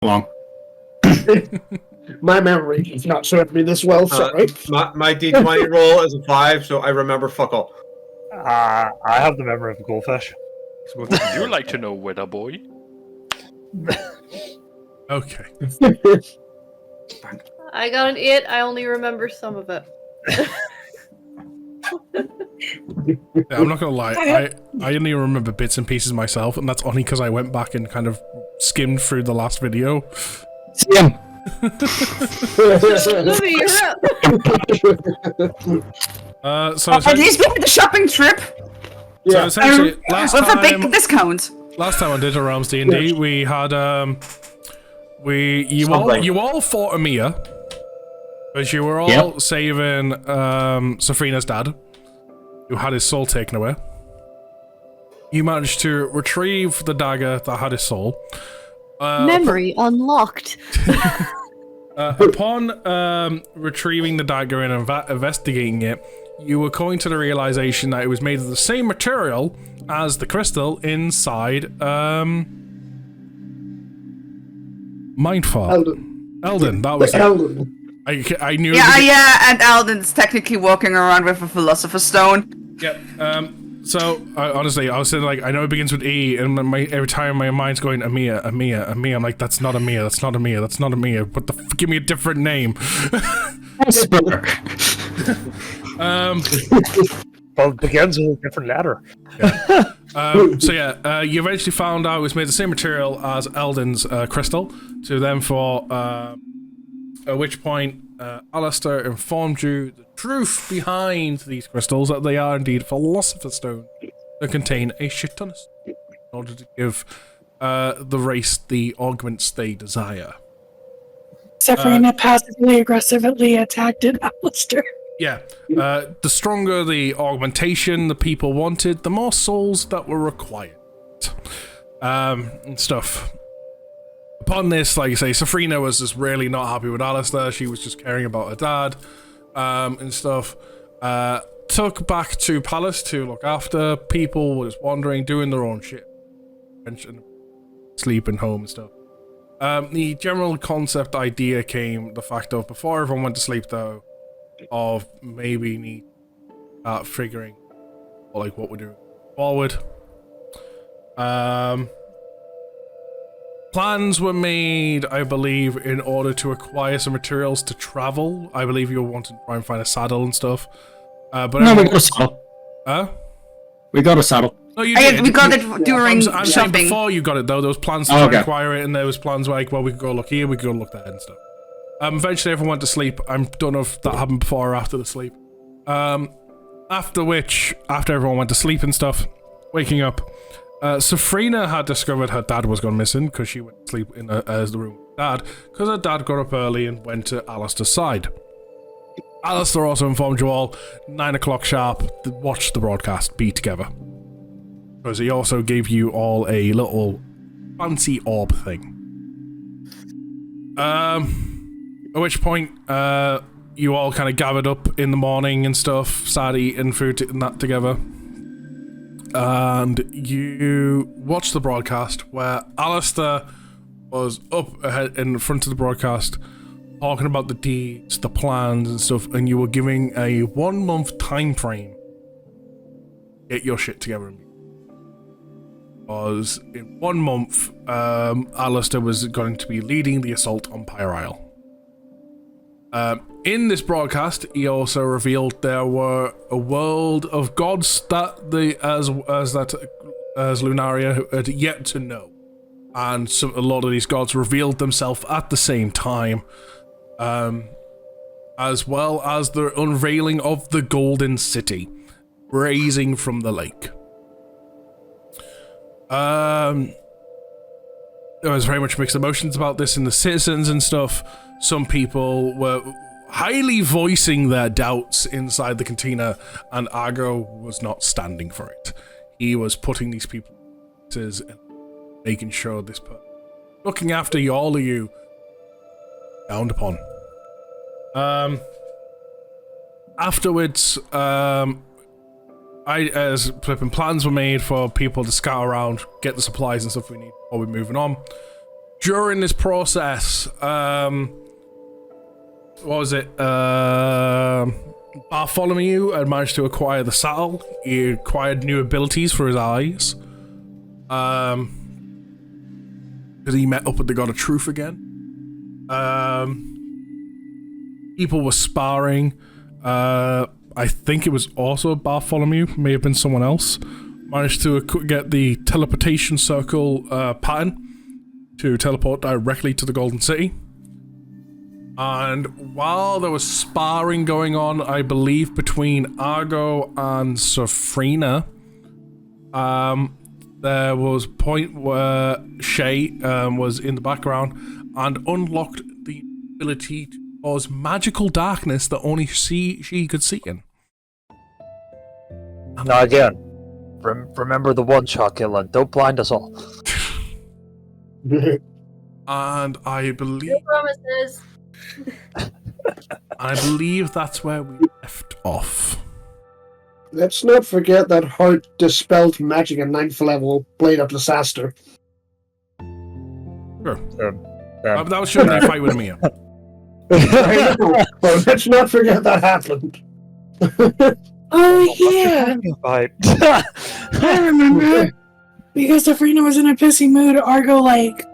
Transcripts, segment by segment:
Long. My memory is not serving me this well, sorry. My D20 roll is a 5, so I remember fuck all. I have the memory of a goldfish. Would you like to know, weather boy? Okay. I got an 8. I only remember some of it. Yeah, I'm not gonna lie, I only remember bits and pieces myself, and that's only because I went back and kind of skimmed through the last video. Skim. Louis, you're up. So At least we had the shopping trip. So essentially, last with a big time discount. I did a Realms D&D, we had you all fought Amia, because you were all saving Safrina's dad, who had his soul taken away. You managed to retrieve the dagger that had his soul. Memory unlocked. Upon retrieving the dagger and investigating it, you were coming to the realization that it was made of the same material as the crystal inside Mindfar. Elden, that was Elden. I knew. Yeah, and Alden's technically walking around with a Philosopher's Stone. Yeah. So honestly, I was saying like I know it begins with E, and every time my mind's going Amia. I'm like, that's not Amia. What the? Give me a different name. Well, it begins with a different letter. Yeah. You eventually found out it was made of the same material as Eldon's crystal. To them for at which point Alistair informed you the truth behind these crystals, that they are indeed Philosopher's Stone that contain a shit ton of stuff in order to give the race the augments they desire. Safrina passively aggressively attacked Alistair. Yeah, the stronger the augmentation the people wanted, the more souls that were required. And stuff. Upon this, like I say, Safrina was just really not happy with Alistair. She was just caring about her dad, and stuff. Took back to Palace to look after people, was wandering, doing their own shit. Sleeping home and stuff. The general concept idea came, the fact of, before everyone went to sleep though, of maybe need figuring like what we're doing forward. Plans were made, I believe, in order to acquire some materials to travel. I believe you wanted to try and find a saddle and stuff. But no, we got a saddle. Huh? We got a saddle. No, you did. We got it during I'm saying shopping. before you got it though, there was plans to try and acquire it, and there was plans like, well, we could go look here, we could go look there and stuff. Eventually everyone went to sleep. I don't know if that happened before or after the sleep. After everyone went to sleep and stuff, waking up, Safrina had discovered her dad was gone missing because she went to sleep in the room with dad, because her dad got up early and went to Alistair's side. Alistair also informed you all, 9 o'clock sharp, to watch the broadcast, be together. Because he also gave you all a little fancy orb thing. At which point, you all kind of gathered up in the morning and stuff, started eating food and that together. And you watched the broadcast where Alistair was up ahead in front of the broadcast talking about the deeds, the plans and stuff, and you were giving a 1 month time frame to get your shit together. Because in 1 month, Alistair was going to be leading the assault on Pyre Isle. In this broadcast, he also revealed there were a world of gods that as Lunaria had yet to know, and a lot of these gods revealed themselves at the same time, as well as the unveiling of the Golden City, rising from the lake. There was very much mixed emotions about this in the citizens and stuff. Some people were highly voicing their doubts inside the cantina, and Argo was not standing for it. He was putting these people and making sure this person, looking after all of you, frowned upon. Afterwards, as flipping plans were made for people to scout around, get the supplies and stuff we need before we're moving on. during this process, what was it? Bartholomew had managed to acquire the saddle. He acquired new abilities for his eyes. Because he met up with the God of Truth again. People were sparring. I think it was also Bartholomew, may have been someone else. Managed to get the teleportation circle pattern to teleport directly to the Golden City. And while there was sparring going on, I believe between Argo and Safrina, there was a point where Shay was in the background and unlocked the ability to cause magical darkness that only she could see in. Now again, remember the one-shot killing. Don't blind us all. And I believe... No promises. I believe that's where we left off. Let's not forget that Heart dispelled magic at 9th level Blade of Disaster. Sure. That was during that fight with Mia. I know, but let's not forget that happened. Oh, yeah. Right. I remember. Because Safrina was in a pissy mood, Argo, like,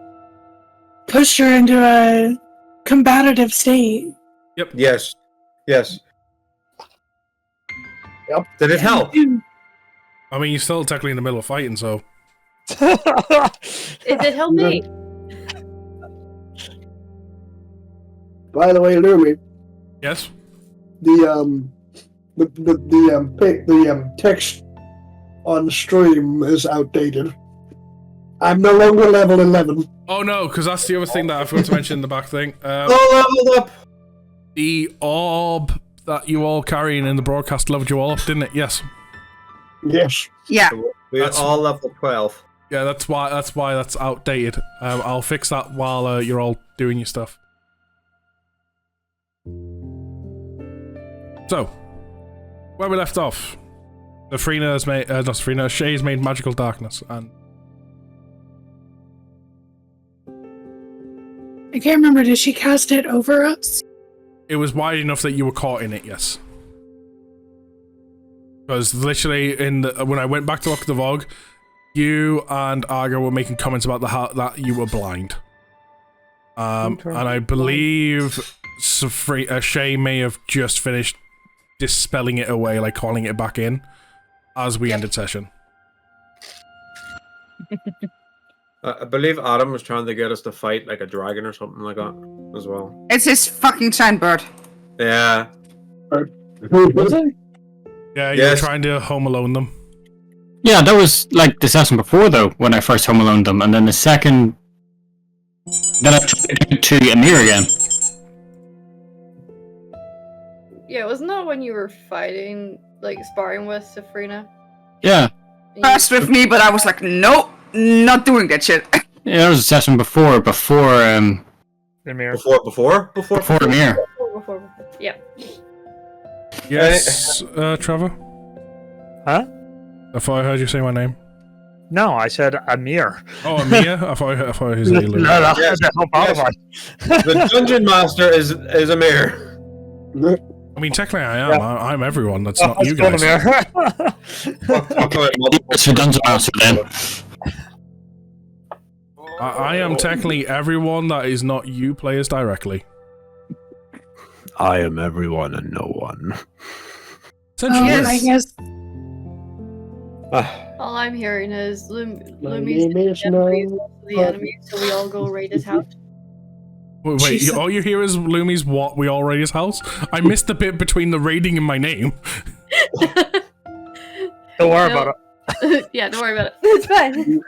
pushed her into a combative state. Yep. Yes. Yes. Yep. Did it help? I mean, you're still technically in the middle of fighting, so... It did help me. By the way, Lumi, Yes? the text on stream is outdated. I'm no longer level 11. Oh no, because that's the other thing that I forgot to mention in the back thing. Leveled up. The orb that you all carrying in the broadcast leveled you all up, didn't it? Yes. Yes. Yeah. We're all level 12. Yeah, that's why that's outdated. I'll fix that while you're all doing your stuff. So, where we left off, Shay's made magical darkness, and I can't remember, did she cast it over us? it was wide enough that you were caught in it. Yes, because literally when I went back to look at the vlog, you and Argo were making comments about that you were blind, and I believe Shay may have just finished dispelling it away, like calling it back in, as we ended session. I believe Adam was trying to get us to fight like a dragon or something like that as well. It's his fucking giant bird. Yeah. Yeah, you were trying to Home Alone them. Yeah, that was like the session before though, when I first Home Alone them, and then the second... Then I tried to Amir again. Yeah, wasn't that when you were fighting, like, sparring with Safrina? Yeah. First with me, but I was like, nope, not doing that shit. Yeah, that was a session before Amir. Before Amir. Before. Yeah. Yes, Trevor? Huh? I thought I heard you say my name. No, I said Amir. Oh, Amir? I thought I heard you say Lou. No, Yes, that's no problem. The dungeon master is Amir. I mean, technically I am. Yeah. I'm everyone. That's not you Let's guys. go, Amir. It's a Dungeon Master then. I am technically everyone that is not you players directly. I am everyone and no one. Essentially, yes. I guess. All I'm hearing is Lumi's name is the enemy, so we all go raid his house. Wait, all you hear is Lumi's what? We all raid his house? I missed the bit between the raiding and my name. Don't worry about it. Yeah, don't worry about it. It's fine.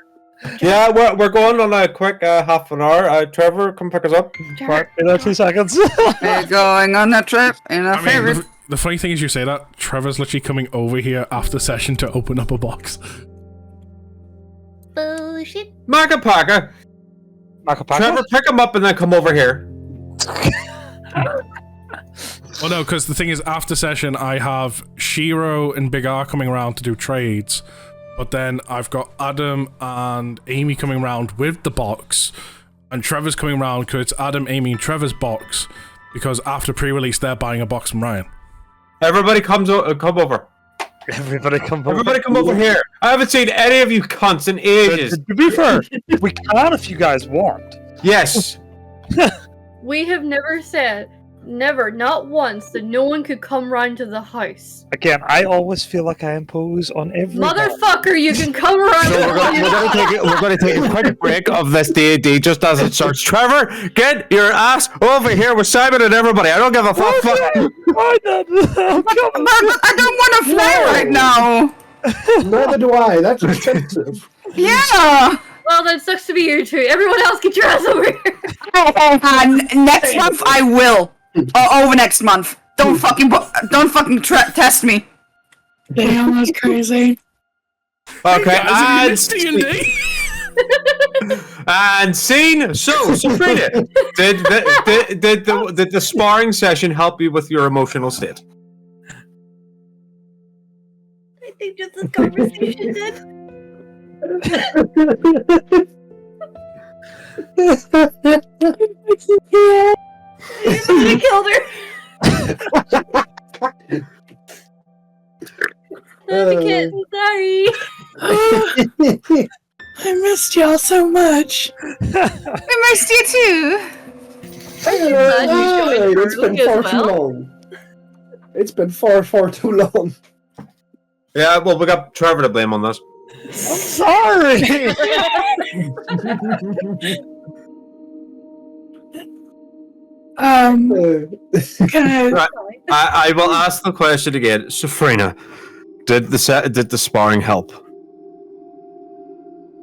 Yeah, we're going on a quick half an hour. Trevor, come pick us up. Right, in 2 seconds. We're going on a trip in our favorite. The funny thing is you say that, Trevor's literally coming over here after session to open up a box. Bullshit. Maka Paka. Trevor, pick him up and then come over here. Well, no, because the thing is, after session, I have Shiro and Big R coming around to do trades, but then I've got Adam and Amy coming around with the box, and Trevor's coming around because it's Adam aiming Trevor's box because after pre-release they're buying a box from Ryan. Everybody come over. Everybody come over. Everybody come over here. I haven't seen any of you cunts in ages. To be fair, we can if you guys want. Yes. We have never said, not once, that no one could come round to the house. Again, I always feel like I impose on everyone. Motherfucker, you can come around to the house. We're gonna take a quick break of this D&D just as it starts. Trevor, get your ass over here with Simon and everybody. I don't give a fuck. But I don't want to fly right now. Neither do I. That's expensive. Yeah. Well, that sucks to be you two. Everyone else, get your ass over here. Next month I will. Over next month. Don't fucking test me. Damn, that's crazy. Okay, and and scene. So, Sabrina, did the sparring session help you with your emotional state? I think just this conversation did. You killed her. The kitten, sorry. I missed y'all so much. I missed you too. It's been far too long. It's been far too long. Yeah, well, we got Trevor to blame on this. I'm sorry. Right. I will ask the question again, Safrina. Did the sparring help?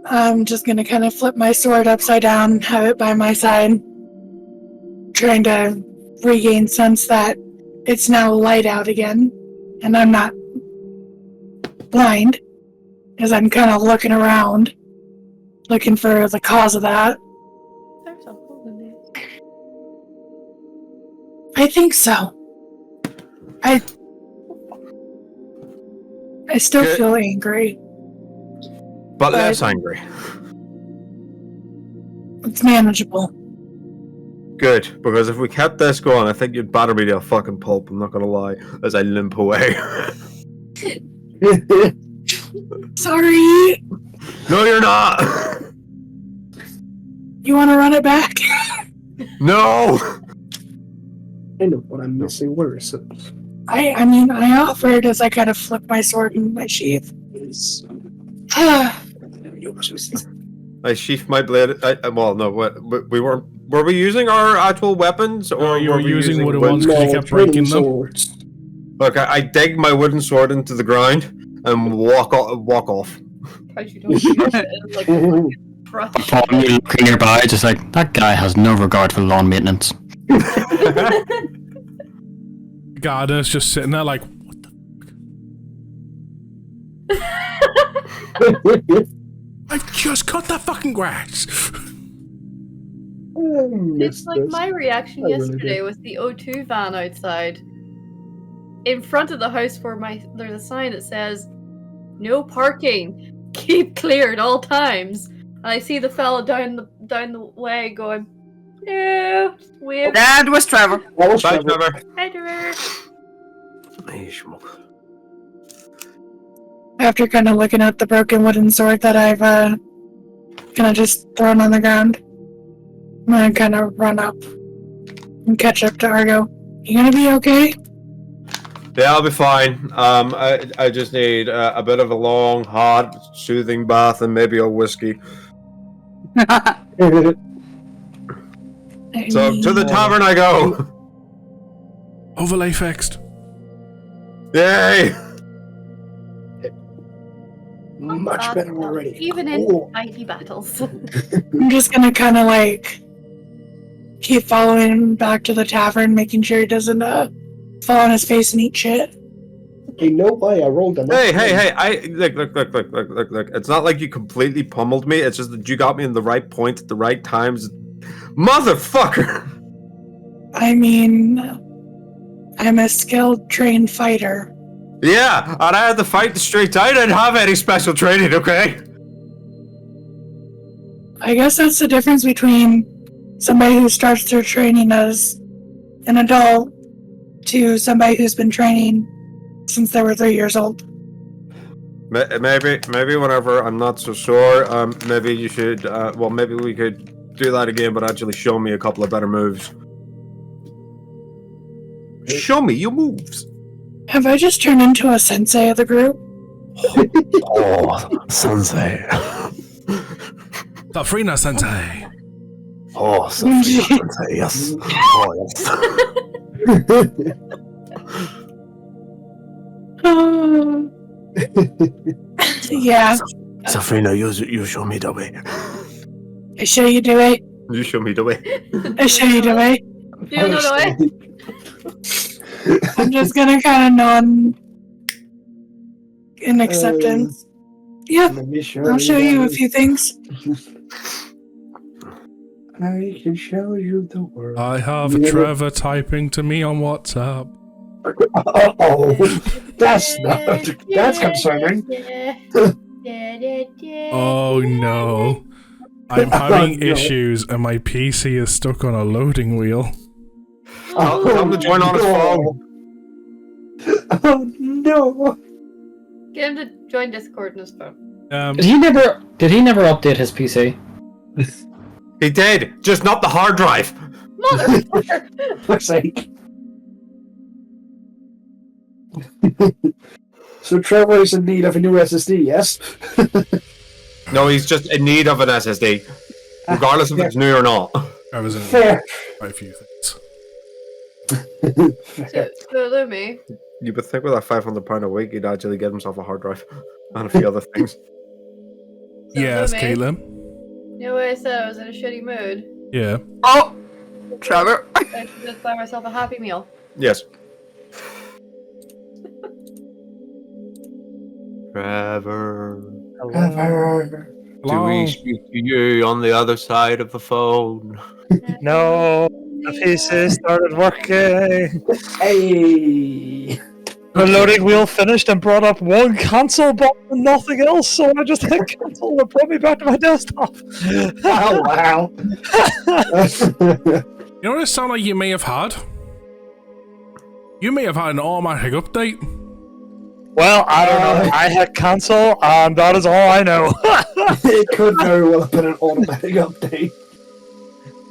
I'm just gonna kind of flip my sword upside down, have it by my side, trying to regain sense that it's now light out again, and I'm not blind, as I'm kind of looking around, looking for the cause of that. There's a hole in it. I think so. I still Good. feel angry. But less angry. It's manageable. Good, because if we kept this going, I think you'd batter me to a fucking pulp, I'm not gonna lie, as I limp away. Sorry. No, you're not! You want to run it back? No! I know what I'm missing. Where is it? I mean, I offered as I kind of flip my sword in my sheath. I sheathed my blade. Well, no, we weren't. Were we using our actual weapons, or you were were we using wooden ones because you kept breaking them. Okay, I dig my wooden sword into the ground and walk off. You don't do that, like, brush. Upon you looking nearby, just like, that guy has no regard for lawn maintenance. Gardener's just sitting there like, what the fuck? I've just cut that fucking grass. It's like my reaction yesterday with the O2 van outside. In front of the house there's a sign that says, "No parking. Keep clear at all times." And I see the fella down the way going, "No, wave." That was Trevor. Bye, Trevor. Hi, Trevor. Hey, schmuck. After kind of looking at the broken wooden sword that I've kind of just thrown on the ground, I'm gonna kind of run up and catch up to Argo. You gonna be okay? Yeah, I'll be fine. I just need a bit of a long, hot, soothing bath and maybe a whiskey. So to the tavern I go. Overlay fixed. Yay! Much better already. Even in mighty battles. I'm just gonna kind of like keep following him back to the tavern, making sure he doesn't fall on his face and eat shit. Hey, no way! I rolled a. Hey! Look! It's not like you completely pummeled me. It's just that you got me in the right point at the right times. Motherfucker! I mean, I'm a skilled, trained fighter. Yeah, and I had to fight the streets. I didn't have any special training, okay? I guess that's the difference between somebody who starts their training as an adult to somebody who's been training since they were 3 years old. Maybe whenever, I'm not so sure. Maybe you should. Well, maybe we could do that again, but actually show me a couple of better moves. Show me your moves. Have I just turned into a sensei of the group? Oh, sensei. Safrina Sensei. Oh, Safrina sensei, yes. Oh, yes. Yeah. Safrina, you show me the way. I show you the way. You show me the way. I show you the way. Do you know the way? I'm just gonna kind of nod in acceptance. Yeah, I'll show you a few things. I can show you the world. I have Trevor typing to me on WhatsApp. Oh, that's concerning. Oh no. I'm having issues and my PC is stuck on a loading wheel. Tell him to join on his phone. Oh no! Get him to join Discord on his phone. Did he never update his PC? He did, just not the hard drive. Motherfucker! For sake. So Trevor is in need of a new SSD, yes? No, he's just in need of an SSD, regardless if it's new or not. I was in Fair. quite a few things. So Lumi, You would think with that £500 a week, he'd actually get himself a hard drive and a few other things. Yes, Lumi, Caitlin. you know what I said? I was in a shitty mood. Yeah. Oh, Trevor. I should just buy myself a Happy Meal. Yes. Trevor, do we speak to you on the other side of the phone? No, the PC started working. Hey! The loading wheel finished and brought up one cancel button and nothing else, so I just hit cancel and it brought me back to my desktop. Oh, wow. You know what it sounded like you may have had? You may have had an automatic update. Well, I don't know. I hit cancel, and that is all I know. It could very well have been an automatic update.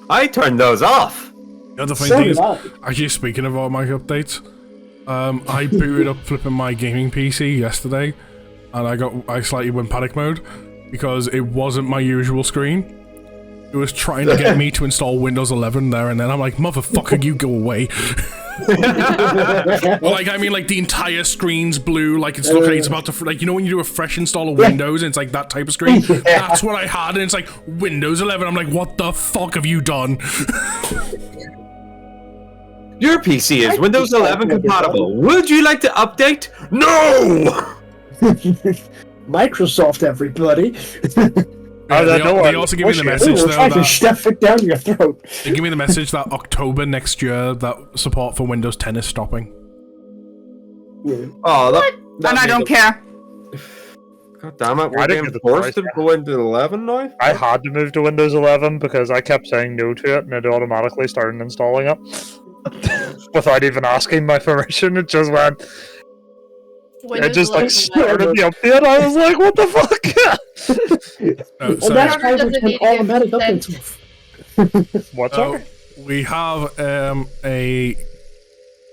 I turned those off. The other thing So is, did I. actually speaking of automatic updates, I booted up flipping my gaming PC yesterday, and I slightly went panic mode because it wasn't my usual screen. It was trying to get me to install Windows 11 there, and then I'm like, motherfucker, you go away. Well, like, I mean, like, the entire screen's blue, like, it's looking like it's about to, like, you know when you do a fresh install of Windows, and it's like that type of screen? Yeah. That's what I had, and it's like, Windows 11, I'm like, what the fuck have you done? Your PC is Windows 11 compatible. Would you like to update? No! Microsoft, everybody. They also give me the message, We'll though, try to that stuff it down your throat. they give me the message that October next year, that support for Windows 10 is stopping. Oh, that And I don't care. God damn it, I we're didn't being get the forced to price. go into 11 now? I had to move to Windows 11 because I kept saying no to it, and it automatically started installing it. Without even asking my permission, it just went... It just, like, started the update. I was like, what the fuck? And So, that's why Doesn't there's need an to give automatic consent. update. What's so up? we have a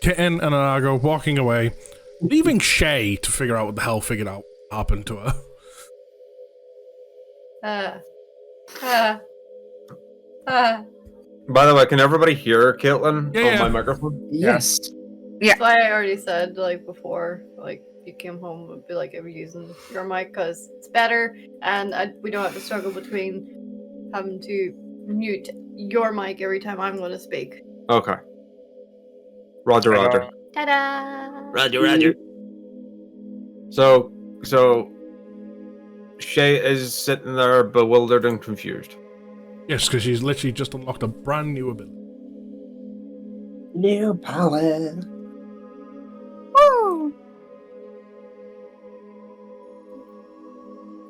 kitten and an Argo walking away, leaving Shay to figure out what the hell happened to her. By the way, can everybody hear Caitlin Yeah. on my microphone? Yes. That's why I already said, like, before, like, you came home, would be like, I'm using your mic because it's better, and we don't have to struggle between having to mute your mic every time I'm going to speak. Okay. Roger, Roger. Ta-da! Roger. So, Shay is sitting there bewildered and confused. Yes, because she's literally just unlocked a brand new ability. New palette. Woo.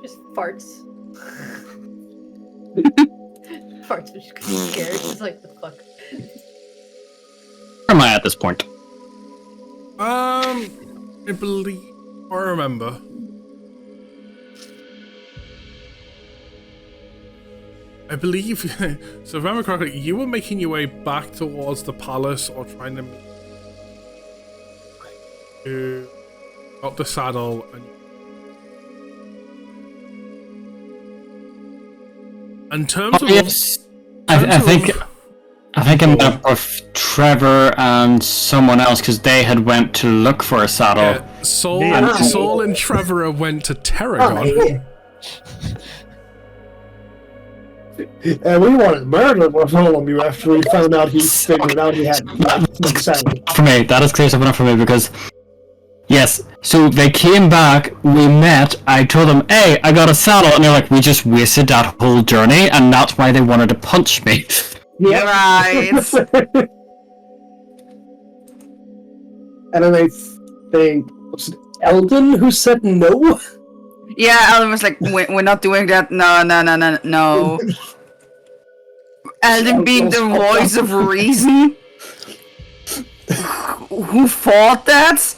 Just farts. parts, but she's kind of scared. She's like, the fuck? Where am I at this point? I believe I remember. I believe so. If I remember correctly, you were making your way back towards the palace, or trying to got the saddle and. In terms of, Yes. I think I'm gonna put Trevor and someone else because they had went to look for a saddle. Saul and Trevor went to Terragon. We wanted murder with all of you after we found out he figured out he had saddle. For me, that is clear enough for me because yes. So they came back, we met. I told them, "Hey, I got a saddle," and they're like, "We just wasted that whole journey," and that's why they wanted to punch me. Yeah. Right. And then I think was it Eldon who said no? Yeah, Eldon was like, we're not doing that. No. Eldon being the voice of reason. Who fought that?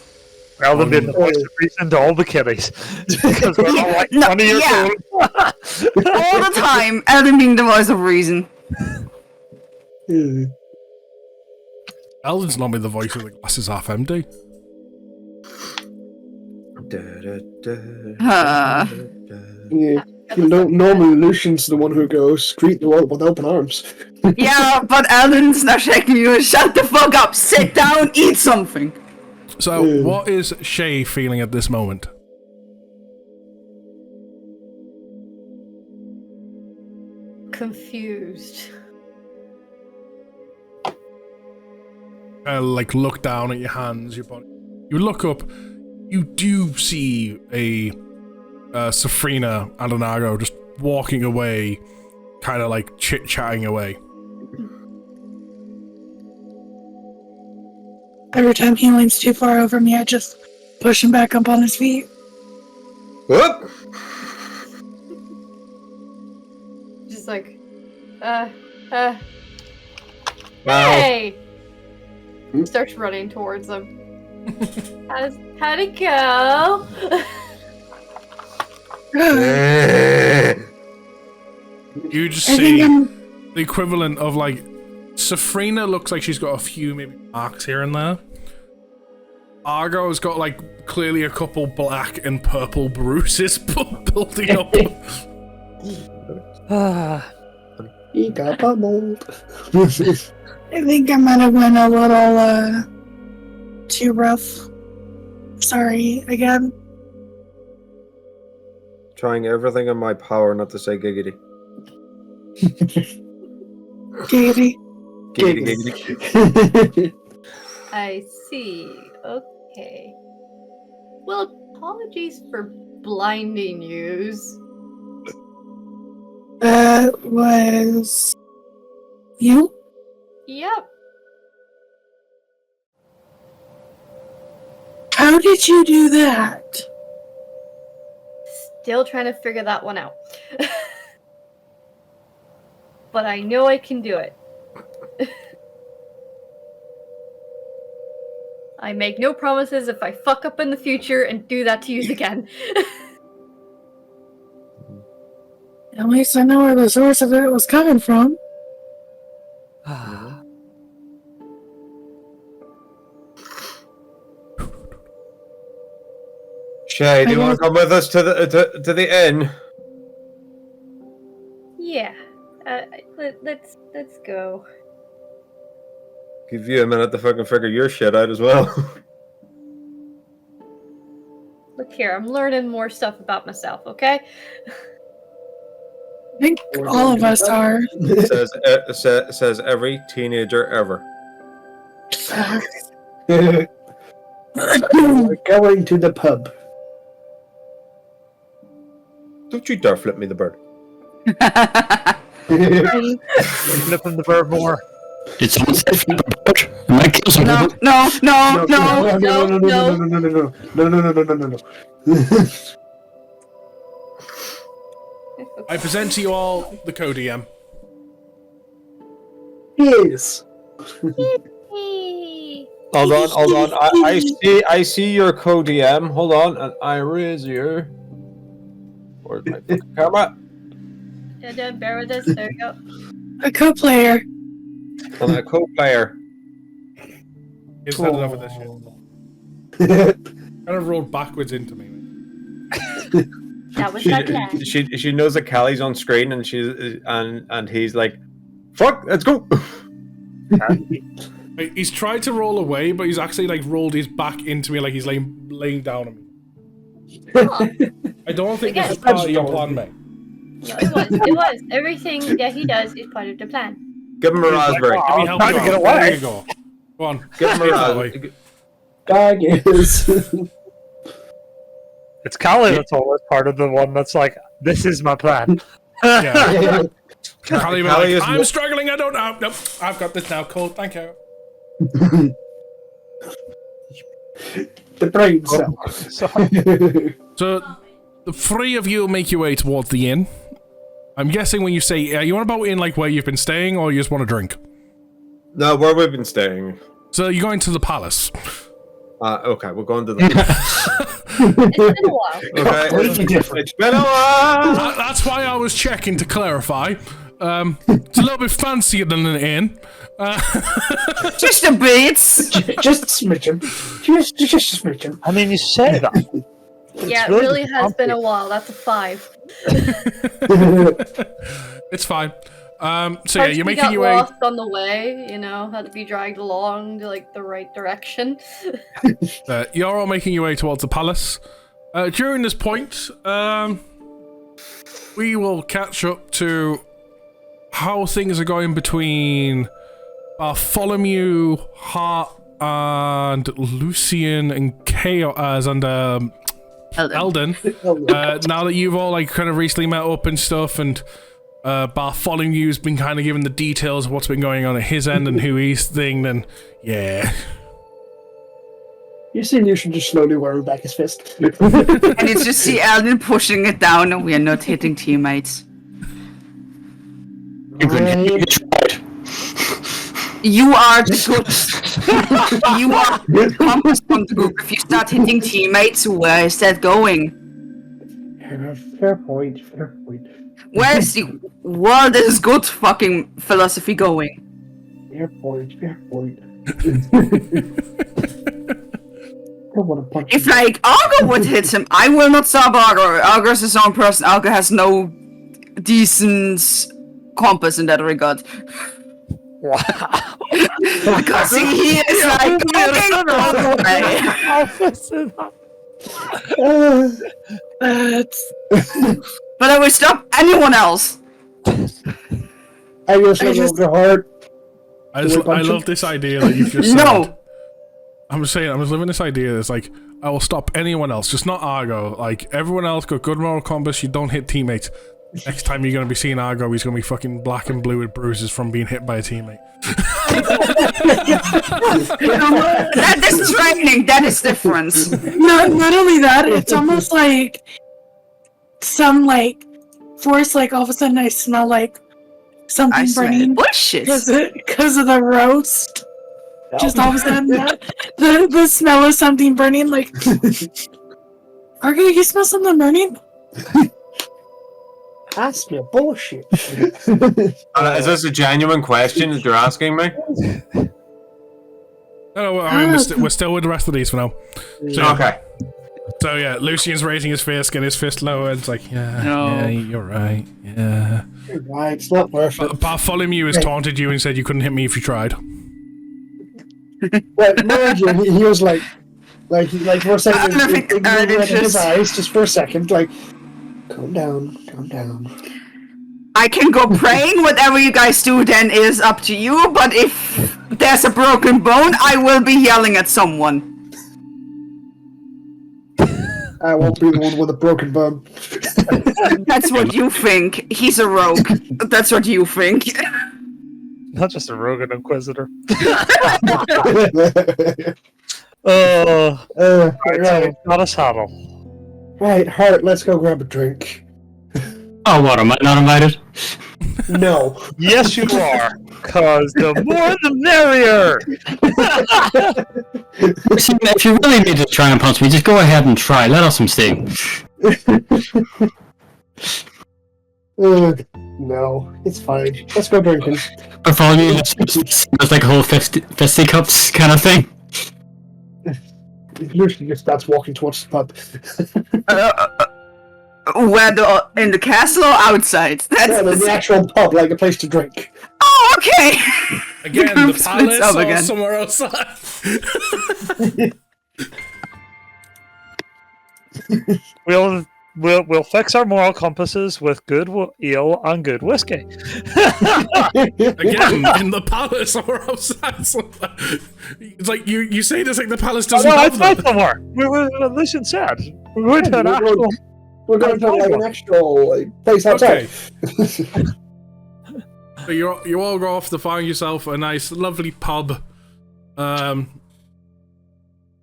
Eldon being the voice of reason to all the kiddies. Because we're all like 20 years old. All the time, Eldon being the voice of reason. Eldon's normally the voice of the glass is half empty. Yeah. You know, normally Lucian's the one who goes, greet the world with open arms. Yeah, but Eldon's not shaking you. Shut the fuck up. Sit down, eat something. So, what is Shay feeling at this moment? Confused. Like, look down at your hands, your body. You look up, you do see a Safrina and an Argo just walking away, kind of like chit-chatting away. Every time he leans too far over me, I just push him back up on his feet. Whoop! Just like, Wow. hey! Starts running towards him. How'd it go? You just see the equivalent of like Safrina looks like she's got a few maybe marks here and there. Argo's got like clearly a couple black and purple bruises building up. He got pummeled. I think I might have went a little too rough. Sorry again. Trying everything in my power not to say giggity. Giggity. Giggity. I see. Okay. Well, apologies for blinding yous. That was you? Yep. How did you do that? Still trying to figure that one out. But I know I can do it. I make no promises if I fuck up in the future and do that to you again. At least I know where the source of it was coming from. Shay, do you want to come with us to the inn? Yeah. Let's go. Give you a minute to fucking figure your shit out as well. Look here, I'm learning more stuff about myself, okay? I think all of us are. says every teenager ever. We're going to the pub. Don't you dare flip me the bird. Flipping the bird more. Did someone say flip the bird? Am I kill some people? No. I present to you all the co-DM. Yes. Hold on. I see your co-DM. Hold on, and I raise your. Where's my fucking camera? Yeah, don't bear with us. There we go. A co-player. I'm a co-player. He's had enough of this shit. Kind of rolled backwards into me. That was my plan. She knows that Callie's on screen, and and he's like, "Fuck, let's go." He's tried to roll away, but he's actually like rolled his back into me, like he's laying down on me. Oh, I don't think this is part of your plan, mate. no, it was. Everything that he does is part of the plan. Give him a raspberry. Let me help you out. get away. There you go. Go on. Give him a raspberry. Bag is. It's Callie that's always part of the one that's like, this is my plan. Yeah. Callie Like, is I'm struggling. I don't know. Nope. I've got this now. Cool. Thank you. The brain cell. So, the three of you make your way towards the inn. I'm guessing when you say, you want about in like where you've been staying, or you just want to drink? No, where we've been staying. So you're going to the palace. Okay, we're going to the. It's been a while. Okay, it's been a while. That's why I was checking to clarify. It's a little bit fancier than an inn. Just a bit. Just a smidgen. Just a smidgen. I mean, you say that. Yeah, it really has been a while. That's a 5. It's fine. So yeah, you're making got your way. lost on the way, you know, had to be dragged along to like the right direction. You're all making your way towards the palace. During this point, we will catch up to how things are going between Bartholomew, Hart, and Lucian and Chaos and Eldon. Now that you've all like kind of recently met up and stuff, and Bartholomew's been kind of given the details of what's been going on at his end and who he's thing, then yeah. You see, you should just slowly whirl back his fist. And it's just see Eldon pushing it down, and we are not hitting teammates. You are the good. You are the compass from the group. If you start hitting teammates, where is that going? Fair point. Fair point. Where is the world is good fucking philosophy going? Fair point. Fair point. Don't want to punch If like Argo would hit him, I will not stop Argo. Argo is his own person. Argo has no decent compass in that regard. Wow. Because he is like but I will stop anyone else. I just go hard. I love this idea that you've just said. No. I'm saying, I was living this idea that's like, I will stop anyone else, just not Argo. Like, everyone else got good moral compass, you don't hit teammates. Next time you're going to be seeing Argo, he's going to be fucking black and blue with bruises from being hit by a teammate. That is training, that is difference. Not only that, it's almost like some like force, like all of a sudden I smell like something I smell burning bushes. because of the roast. Just all of a sudden, the smell of something burning. Like, Argo, you smell something burning? I smell bullshit. Is this a genuine question that you're asking me? No, I mean, we're still with the rest of these for now. So, Okay. So yeah, Lucian's raising his fist, getting his fist lower. It's like, yeah, you're right. Yeah. You're right, it's not worth it. Bartholomew has taunted you and said you couldn't hit me if you tried. Well, mind you, he was like for a second, in his eyes, just for a second, like, calm down. I can go praying, whatever you guys do then is up to you, but if there's a broken bone, I will be yelling at someone. I won't be the one with a broken bone. That's what you think. He's a rogue. That's what you think. Not just a rogue and inquisitor. Right, so we've got a saddle. Right, Hart, let's go grab a drink. Oh, what, am I not invited? No. Yes, you are. Cause the more the merrier. See, if you really need to try and punch me, just go ahead and try. Let off some steam. No, it's fine. Let's go drinking. Bartholomew it's like a whole fisticuffs kind of thing. Lucy just starts walking towards the pub. In the castle or outside? That's the actual pub, like a place to drink. Oh, okay. Again, the palace or somewhere outside. We'll fix our moral compasses with good ale and good whiskey. Again, in the palace or outside somewhere. It's like you say this like the palace doesn't have them. Somewhere. Listen, said we're going to an actual. We're going to like an actual place outside. Okay. So you all go off to find yourself a nice, lovely pub.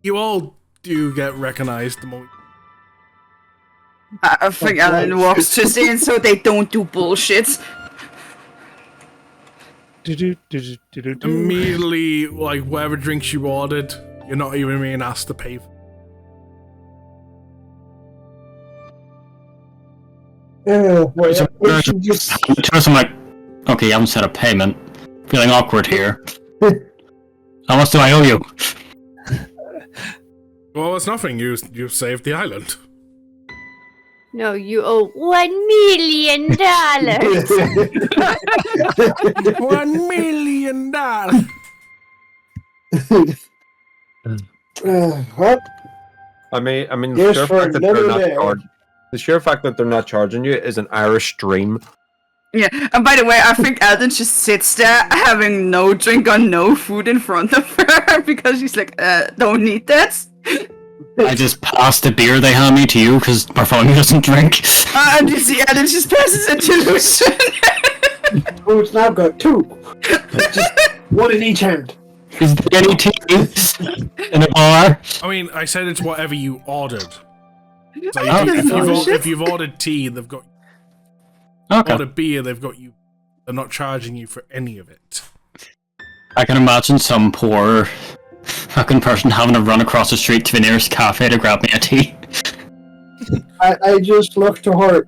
You all do get recognized the moment. I think Alan walks just in so they don't do bullshit. Immediately, like whatever drinks you ordered, you're not even being asked to pay for. I'm like, okay, you haven't set a payment. Feeling awkward here. How much do I owe you? Well, it's nothing. You've saved the island. No, you owe $1 million. $1 million. What? I mean, Here's the sheer for fact that they're another not day. the sheer fact that they're not charging you is an Irish dream. Yeah, and by the way, I think Alden just sits there having no drink or no food in front of her because she's like, don't need that. I just passed the beer they hand me to you because Bartholomew doesn't drink. And you see Alden just passes it to Lucian. Oh, it's now got two. Just one in each hand. Is there any tea in a bar? I mean, I said it's whatever you ordered. So Oh, if you've ordered tea, they've got. Okay. Ordered beer, they've got you. They're not charging you for any of it. I can imagine some poor fucking person having to run across the street to the nearest cafe to grab me a tea. I just looked to her.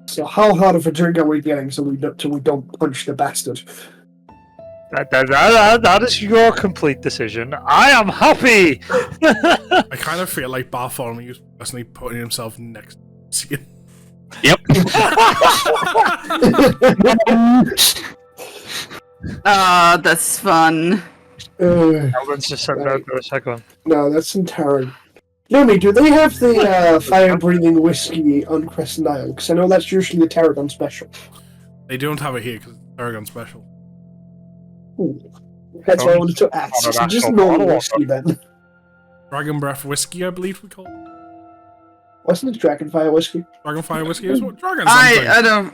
So how hot of a drink are we getting so we don't punch the bastard? That is your complete decision. I am happy. I kind of feel like Bartholomew is personally putting himself next to you. Yep. Ah, that's fun. Alden's just sitting there for a second. No, that's entirely. Lumi, do they have the fire-breathing whiskey on Crescent Isle? Because I know that's usually a Tarragon special. They don't have it here because it's Aragon special. Ooh. That's what I wanted to ask. So just normal whiskey then. Dragon Breath whiskey, I believe we call it. Wasn't it Dragonfire whiskey? Dragonfire whiskey is what? Dragon something. I don't.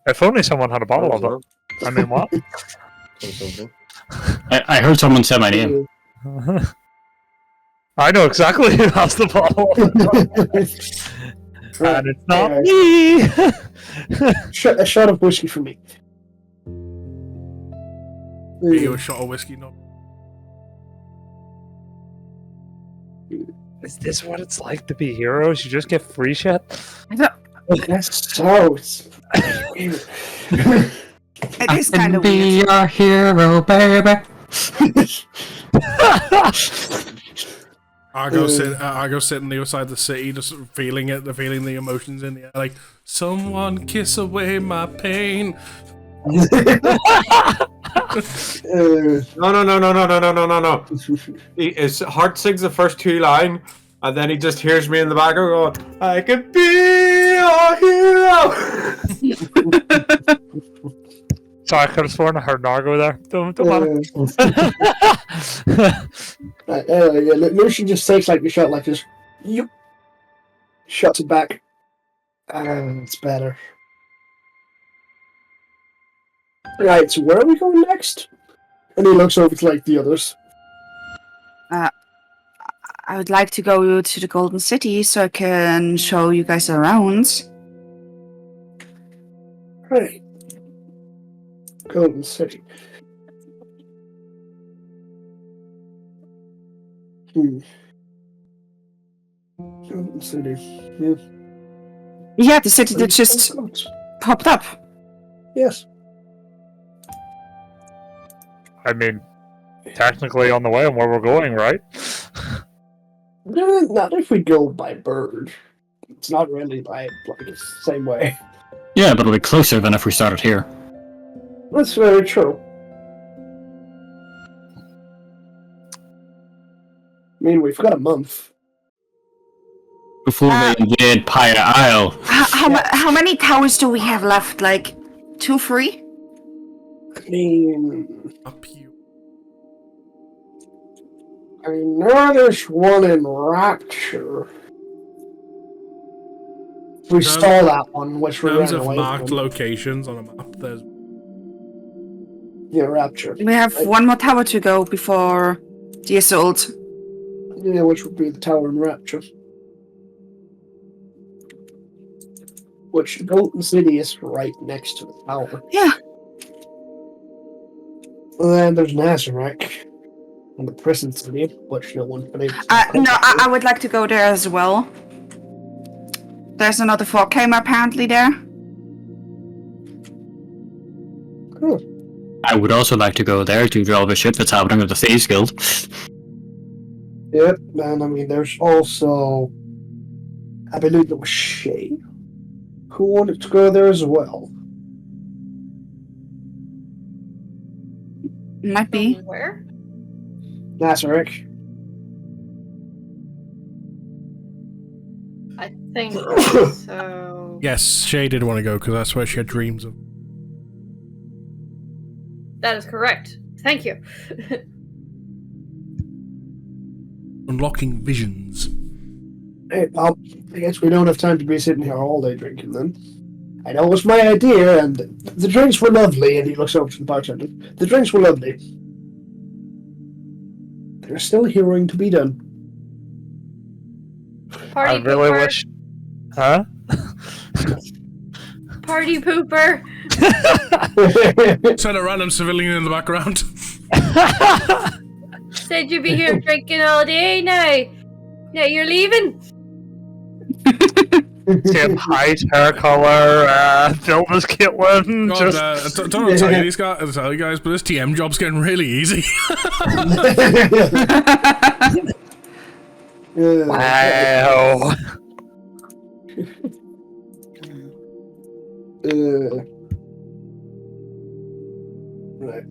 If only someone had a bottle of it. I mean, what? I heard someone say my name. I know exactly who has the bottle of it. And it's not me! A shot of whiskey for me. Are you a shot of whiskey? No. Is this what it's like to be heroes? You just get free shit? That's so. It is kind of be weird. a hero, baby. Argo sitting on the other side of the city, just feeling feeling the emotions in the air. Like, someone kiss away my pain. No. His heart sings the first two lines, and then he just hears me in the background going, I could be a hero! Sorry, I could have sworn I heard Nargo there. Don't matter. Lucian just takes like a shot like this. Yep. Shuts it back. It's better. Right, so where are we going next? And he looks over to like the others. I would like to go to the Golden City so I can show you guys around. Right. Golden City. Golden City. Yeah. Yeah, the city that just popped up. Yes. I mean, technically on the way on where we're going, right? No, not if we go by bird. It's not really by like the same way. Yeah, but it'll be closer than if we started here. That's very true. I mean, we've got a month. Before they invade Pyre Isle. How many towers do we have left? Like 2, 3? I mean, Up you. now there's one in Rapture. We saw that one, which we In terms ran of away marked from. locations on a map, there's Yeah, Rapture. We have one more tower to go before the assault. Yeah, which would be the tower in Rapture. Which Golden City is right next to the tower. Yeah. And then there's Nazareth. And the prison city, which no one's been able to No, I would like to go there as well. There's another 4K apparently there. Cool. I would also like to go there due to all the shit that's happening with the Thieves Guild. Yep, and I mean, there's also, I believe it was Shay who wanted to go there as well. Might be. Where? Nazareth. I think so. yes, Shay did want to go because that's where she had dreams of. That is correct. Thank you. Unlocking visions. Hey, well, I guess we don't have time to be sitting here all day drinking then. I know it was my idea, and the drinks were lovely, and he looks over to the bartender. The drinks were lovely. There's still hearing to be done. Party I really pooper. wish. Huh? Party pooper. Send a random civilian in the background. Said you'd be here drinking all day now. Now you're leaving. Same height, hair color, build as Caitlin. God, don't tell you tell you guys, but this TM job's getting really easy. Wow. Right.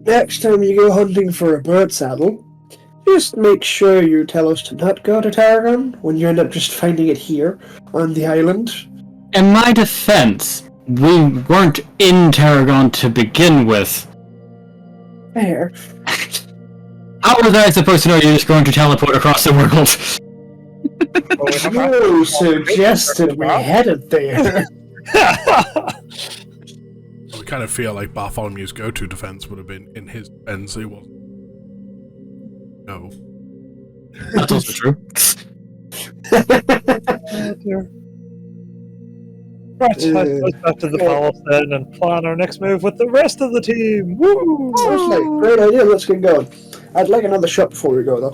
Next time you go hunting for a bird saddle, just make sure you tell us to not go to Tarragon when you end up just finding it here on the island. In my defense, we weren't in Tarragon to begin with. Fair. How was I supposed to know you're just going to teleport across the world? You suggested we headed there. I kind of feel like Bartholomew's go-to defense would have been in his defense. It wasn't. No. That's also true. Right, let's back to the palace then and plan our next move with the rest of the team. Woo! Sounds like a great idea. Let's get going. I'd like another shot before we go, though.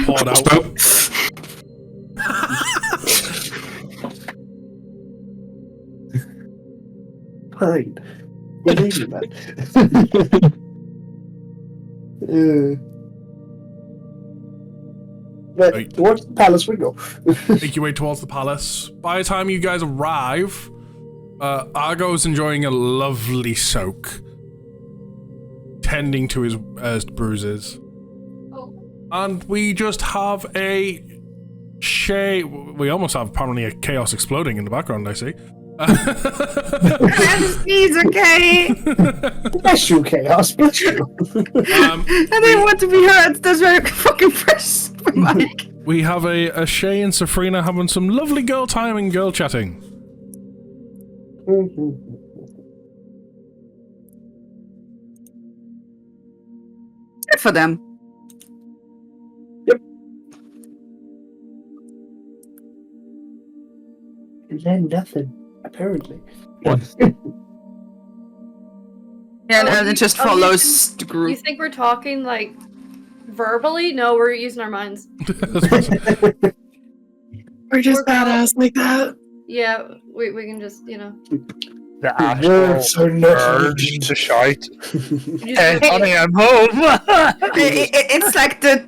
Poured out. Fine. Believe you, man. Right, towards the palace we go. Make your way towards the palace. By the time you guys arrive, Argo's enjoying a lovely soak, tending to his bruises. And we just have a Shay. We almost have apparently a chaos exploding in the background, I see. He's okay. Bless you, Chaos. Bless you. I didn't want to be hurt. That's very fucking fresh, Mike. We have a Shay and Safrina having some lovely girl time and girl chatting. Good for them. Yep. And then nothing, apparently. Yeah, and it just follows the You group. think we're talking like verbally? No, we're using our minds. We're just badass like that. Yeah, we can just, you know. The Words actual are not urge needed. to shout. Just Hey, honey, I'm home. It's like the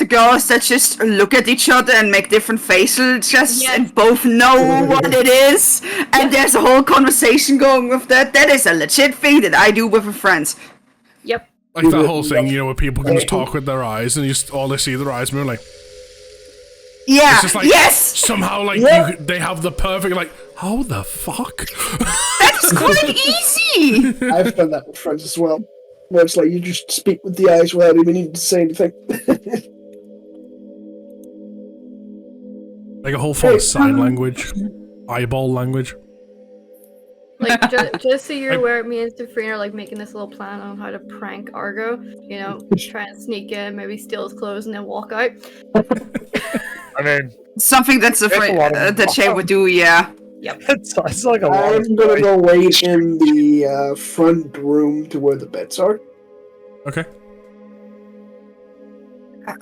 girls that just look at each other and make different facial gestures and both know what it is. And there's a whole conversation going with that. That is a legit thing that I do with my friends. Yep. Like that whole thing, you know, where people can just talk with their eyes and all they see their eyes move like. Yeah. It's just like, yes. Somehow, like they have the perfect like. How the fuck? That's quite easy. I've done that with friends as well. Where it's like you just speak with the eyes without even needing to say anything. Like a whole form of sign language, eyeball language. Like, just so you're aware, me and Safrina are like making this little plan on how to prank Argo. You know, try and sneak in, maybe steal his clothes, and then walk out. I mean, something that's that Shay would do, yeah. Yep. It's like a lot. I'm gonna go wait in the front room to where the beds are. Okay.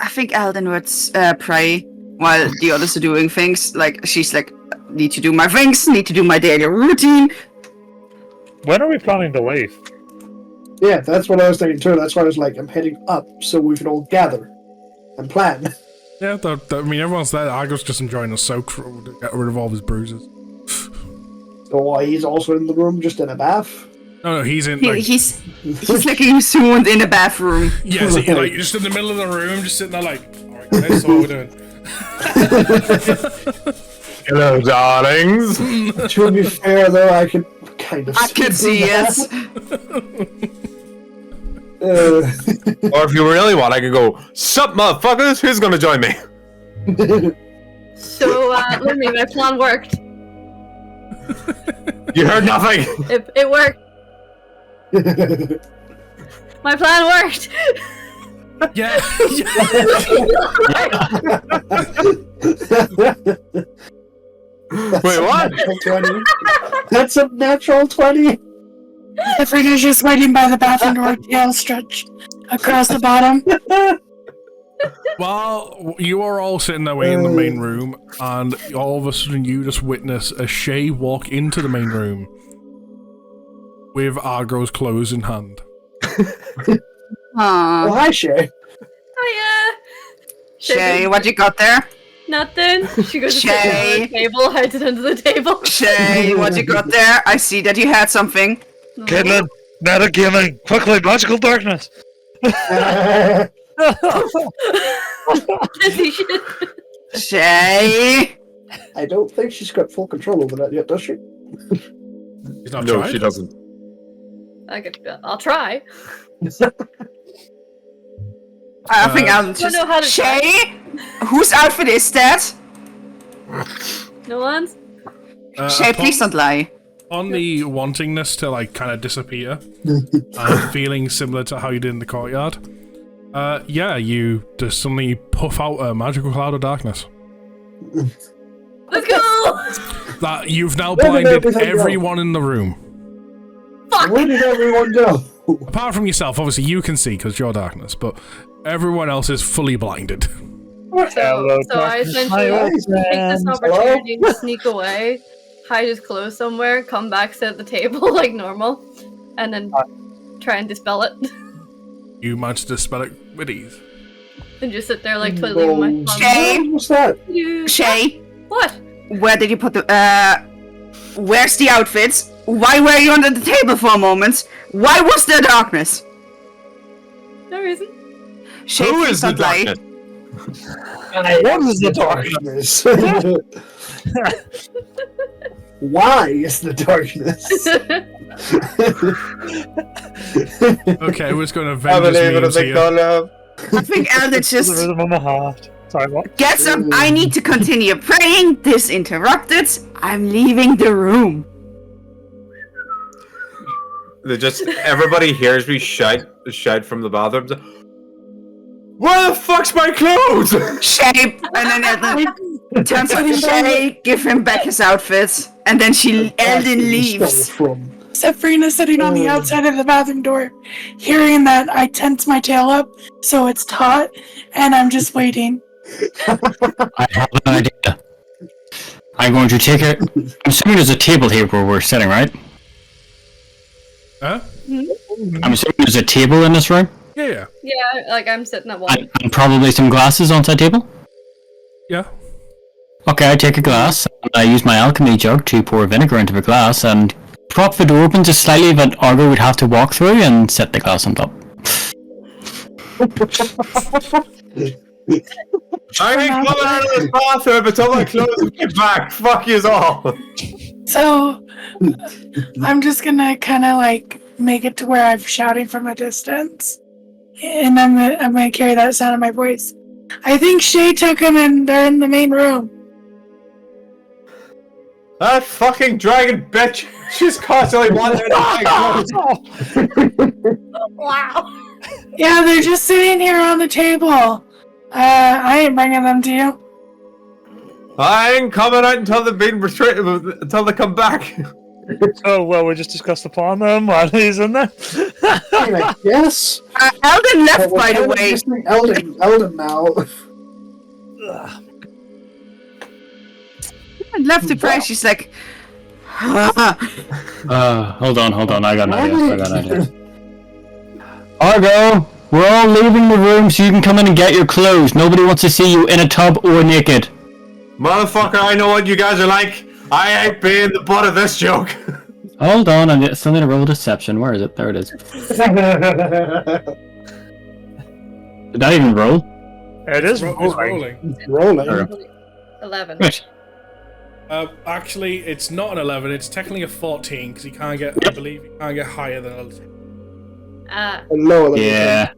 I think Alden would pray while the others are doing things. Like, she's like, need to do my things, need to do my daily routine. When are we planning to leave? Yeah, that's what I was thinking too. That's why I was like, I'm heading up so we can all gather and plan. Yeah, I mean, everyone's there. Argo's just enjoying a soak to get rid of all his bruises. So he's also in the room, just in a bath. No, he's in. Like, he's looking soon in the bathroom. Yeah, so like just in the middle of the room, just sitting there, like, alright, guys, so what we're doing. Hello, darlings. To be fair, though, I could kind of. I could see it. Or if you really want, I could go, sup, motherfuckers, who's gonna join me? So, let me, my plan worked. You heard nothing! It worked. My plan worked! Yeah. Wait, what? That's a natural 20. Sabrina's just waiting by the bathroom door, tail stretched across the bottom. While you are all sitting there waiting in the main room, and all of a sudden you just witness a Shay walk into the main room with Argo's clothes in hand. Oh, hi, Shay. Hiya! Shay, what you got there? Nothing. She goes to sit Shay. down on the table, hides it under the table. Shay, what you got there? I see that you had something. Caitlin, metagaming, quickly, magical darkness. Shay. I don't think she's got full control over that yet, does she? He's not No, tried. she doesn't. I'll try. I think I'll don't know how to Shay? Whose outfit is that? No one's? Shay, please don't lie. On the wantingness to like kind of disappear, feeling similar to how you did in the courtyard. Yeah, you just suddenly puff out a magical cloud of darkness. Let's go! That you've now Where did blinded everything go? everyone in the room. Fuck! Where did everyone go? Apart from yourself, obviously you can see because you're darkness, but everyone else is fully blinded. So I essentially take this opportunity to sneak away, hide his clothes somewhere, come back, sit at the table like normal, and then try and dispel it. You managed to dispel it with ease. And just sit there like twiddling my thumbs. Shay? What's that? Shay? What? Where did you put the where's the outfits? Why were you under the table for a moment? Why was there darkness? No reason. Shay, Who please is the don't lie. darkness? What is the darkness? Why is the darkness? Okay, we're just going to I avenge believe in a memes big here. dollar. I think Eldritch The just rhythm of my heart. Sorry, what? gets up. I need to continue praying. This interrupted. I'm leaving the room. They just everybody hears me shout from the bathroom. Where the fuck's my clothes? Shay, and then Turns to Shay, give him back his outfit, and then Eldon leaves. Sabrina's sitting on the outside of the bathroom door, hearing that I tense my tail up so it's taut, and I'm just waiting. I have an idea. I'm going to take it. I'm assuming there's a table here where we're sitting, right? Huh? I'm assuming there's a table in this room? Yeah. Yeah, like I'm sitting at one. And probably some glasses on that table? Yeah. Okay, I take a glass, and I use my alchemy jug to pour vinegar into the glass, and prop the door open just slightly that Argo would have to walk through, and set the glass on top. I ain't coming out of this bathroom until my clothes get back. Fuck yous all. So, I'm just gonna kind of like make it to where I'm shouting from a distance, and I'm gonna carry that sound in my voice. I think Shay took him, and they're in the main room. That fucking dragon bitch. She's constantly wandering my clothes. Wow. Yeah, they're just sitting here on the table. I ain't bringing them to you. I ain't coming out until they've been retrieved, until they come back. Oh, well, we just discussed the plan then while he's in there. Yes. Eldon left, by the way. Eldon now. Left to cry. She's like, Hold on, I got an idea. Argo, we're all leaving the room so you can come in and get your clothes. Nobody wants to see you in a tub or naked. Motherfucker, I know what you guys are like. I ain't being the butt of this joke. Hold on, I still need to roll deception. Where is it? There it is. Did that even roll? It is rolling. Rolling. 11. Right. Actually, it's not an 11. It's technically a 14 because he can't get. I believe he can't get higher than 11. No, Yeah.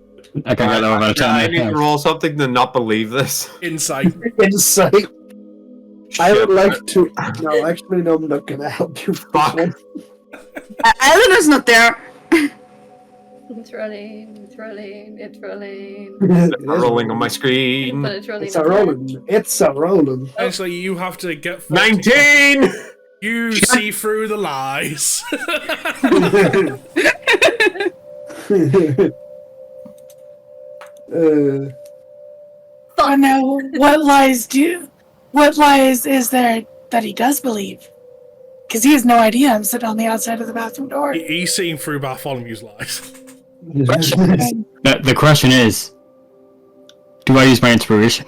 I can't get lower than a 10. I need to roll something to not believe this. Insight. Insight. I would like to. No, actually, no, I'm not gonna help you. Fuck. Eldon is not there. It's rolling. It's rolling on my screen. But it's rolling. It's a rolling. Essentially, you have to get 14. 19! You see through the lies. Oh no, what lies is there that he does believe? Because he has no idea I'm sitting on the outside of the bathroom door. He's seeing through Bartholomew's lies. The question is, do I use my inspiration?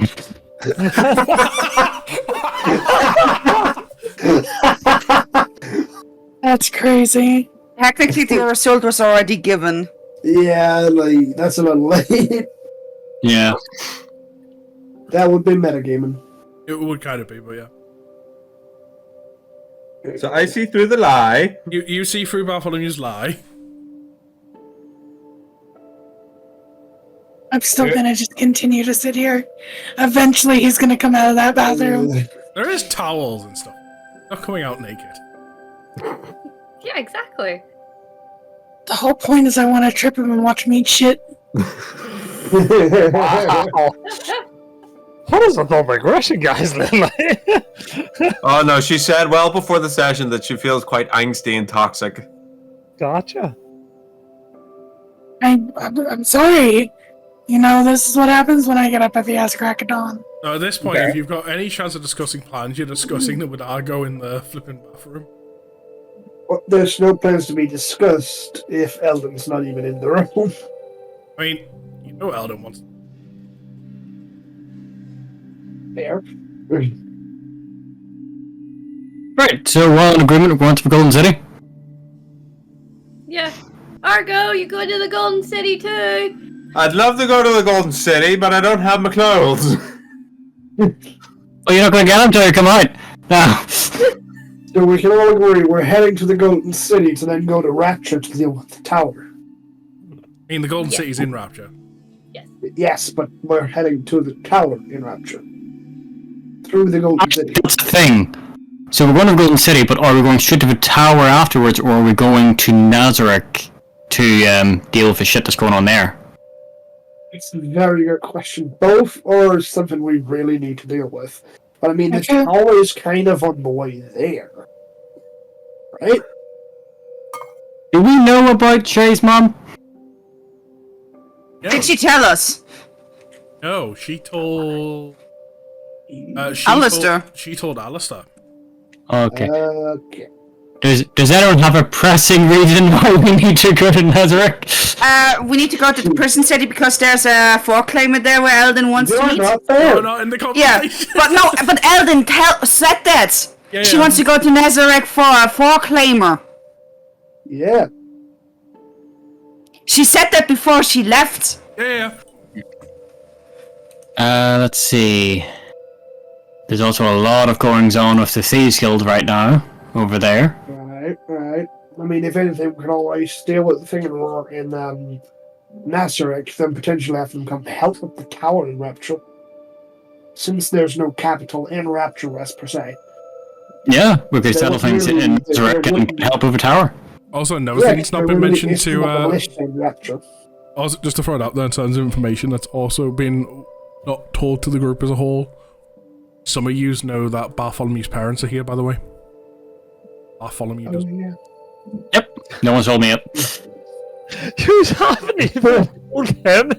That's crazy. Technically, the result was already given. Yeah, like, that's a little late. Yeah. That would be metagaming. It would kind of be, but yeah. So I see through the lie. You see through Bartholomew's lie. I'm still gonna just continue to sit here. Eventually, he's gonna come out of that bathroom. There is towels and stuff. Not coming out naked. Yeah, exactly. The whole point is I want to trip him and watch him eat shit. What is with all the aggression, guys? Oh no, she said well before the session that she feels quite angsty and toxic. Gotcha. I'm sorry. You know, this is what happens when I get up at the ass crack of dawn. At this point, if you've got any chance of discussing plans, you're discussing them with Argo in the flipping bathroom. Well, there's no plans to be discussed if Eldon's not even in the room. I mean, you know Eldon wants. There. Right, so we're all in agreement, we're going to the Golden City? Yeah. Argo, you go to the Golden City too. I'd love to go to the Golden City, but I don't have my clothes. Oh, you're not going to get them till you come out? No. So we can all agree we're heading to the Golden City to then go to Rapture to deal with the tower. I mean, the Golden City's in Rapture. Yes, but we're heading to the tower in Rapture. Through the Golden City. That's the thing. So we're going to the Golden City, but are we going straight to the tower afterwards, or are we going to Nazareth to deal with the shit that's going on there? It's a very good question. Both, or something we really need to deal with. But I mean, the tower is kind of on the way there. Right? Do we know about Shay's mom? Yeah. Did she tell us? No, she told. Alistair. She told Alistair. Okay. Okay. Does anyone have a pressing reason why we need to go to Nazareth? We need to go to the prison city because there's a foreclaimer there where Eldon wants to meet. Not there. We're not in the conversation. Yeah, but Eldon said that. Yeah, she wants to go to Nazareth for a foreclaimer. Yeah. She said that before she left. Yeah. Let's see. There's also a lot of goings on with the Thieves Guild right now, over there. Right. I mean, if anything, we can always deal with the thing in Nazareth, then potentially have them come help with the tower in Rapture. Since there's no capital in Rapture West per se. Yeah, we could settle things in Nazareth and help with the tower. Also, another thing that's not been mentioned to. Also, just to throw it out there in terms of information that's also been not told to the group as a whole. Some of yous know that Bartholomew's parents are here, by the way. Bartholomew does. yeah. Yep, no one's told me yet. You haven't even told him.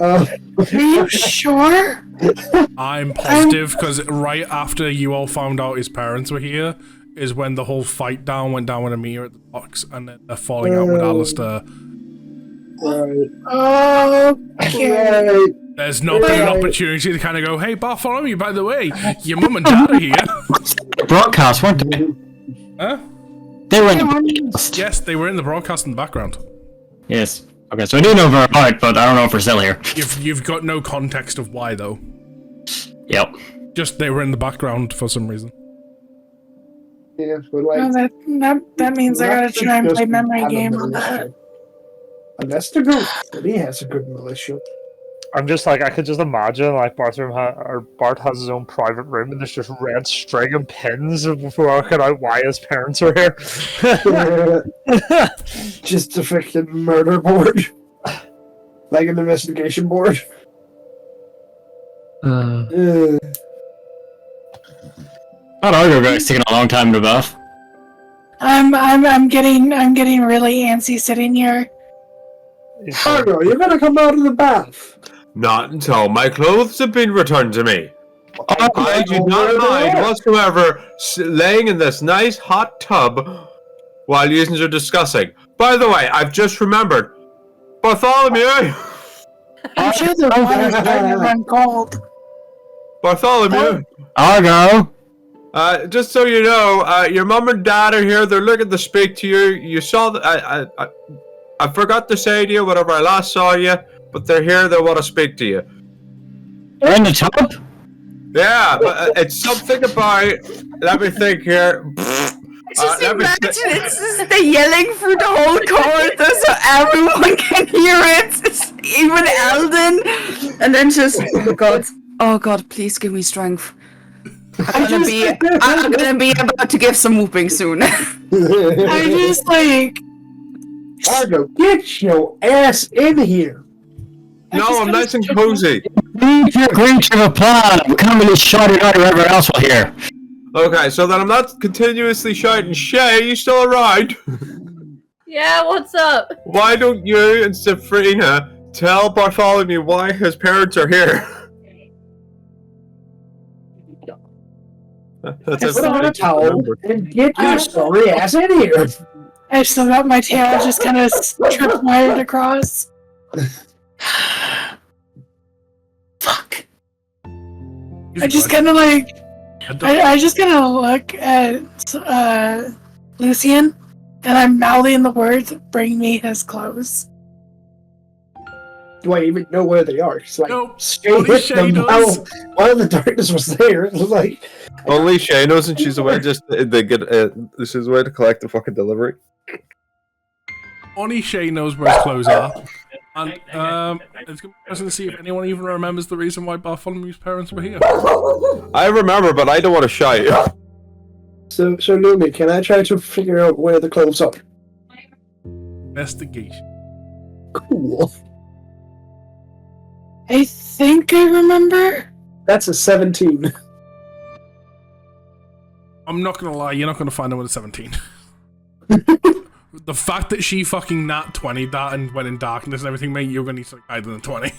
Are you sure? I'm positive because right after you all found out his parents were here is when the whole fight went down with Amir at the box, and then they're falling out with Alistair. Okay. There's not been an opportunity to kind of go, hey, Bartholomew, by the way, your mum and dad are here. Broadcast, weren't they? Huh? They were in the broadcast. Yes, they were in the broadcast in the background. Yes. Okay, so I do know they're out, but I don't know if we're still here. You've got no context of why, though. Yep. Just they were in the background for some reason. Yeah, but like, that means I gotta try and play memory game on that. Unless the group really has a good militia. I'm just like, I could just imagine like Bart has his own private room and there's just red string and pins working out why his parents are here. Just a freaking murder board. Like an investigation board. That Argo guy's taking a long time to buff. I'm getting really antsy sitting here. Argo, you're gonna come out of the bath. Not until my clothes have been returned to me. I do not mind whatsoever laying in this nice hot tub while you are discussing. By the way, I've just remembered. Bartholomew! I'm sure the water's starting to run cold. Bartholomew! Argo! Just so you know, your mum and dad are here. They're looking to speak to you. You saw that I forgot to say to you whenever I last saw you, but they're here. They want to speak to you. They're in the tub? Yeah, but it's something about. Let me think here. Just imagine it's just the yelling through the whole corridor so everyone can hear it, even Eldon, and then just oh god, please give me strength. I'm gonna be about to give some whooping soon. I just like Argo, get your ass in here. No, I'm nice and cozy. If you agree to a plan, I'm coming to shout it out whoever else will hear. Okay, so then I'm not continuously shouting, Shay, you still around? Yeah, what's up? Why don't you and Sabrina tell Bartholomew why his parents are here? That's Put on a towel and get your sorry ass in here. I still got my tail just kind of tripwired across. Fuck. I just kind of like. I just kind of look at Lucian, and I'm mouthing the words, "Bring me his clothes." Do I even know where they are? It's like Nope. straight hit them while the darkness was there. It was like only Shay knows, and she's away she's away to collect the fucking delivery. Only Shay knows where his clothes are. And it's going to be interesting to see if anyone even remembers the reason why Bartholomew's parents were here. I remember, but I don't want to shout. So Lumi, can I try to figure out where the clothes are? Investigation. Cool. I think I remember. That's a 17. I'm not gonna lie, you're not gonna find her with a 17. The fact that she fucking nat 20 that and went in darkness and everything, mate, you're gonna need something higher than 20.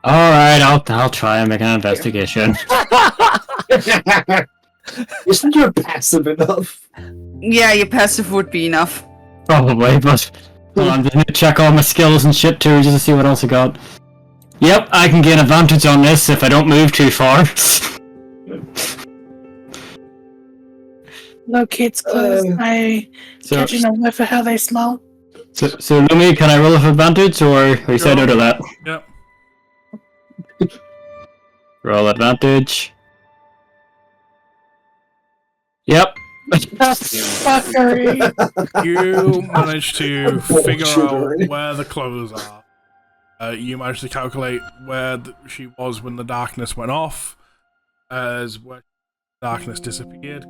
Alright, I'll try and make an investigation. Isn't your passive enough? Yeah, your passive would be enough. Probably, but hold on, just need to check all my skills and shit too, just to see what else I got. Yep, I can gain advantage on this if I don't move too far. Locates clothes by catching a whiff of how they smell. So Lumi, can I roll with advantage, or you said no to that? Yep. Roll advantage. Yep. Fuckery. You managed to figure out where the clothes are. You managed to calculate where she was when the darkness went off, as where the darkness disappeared.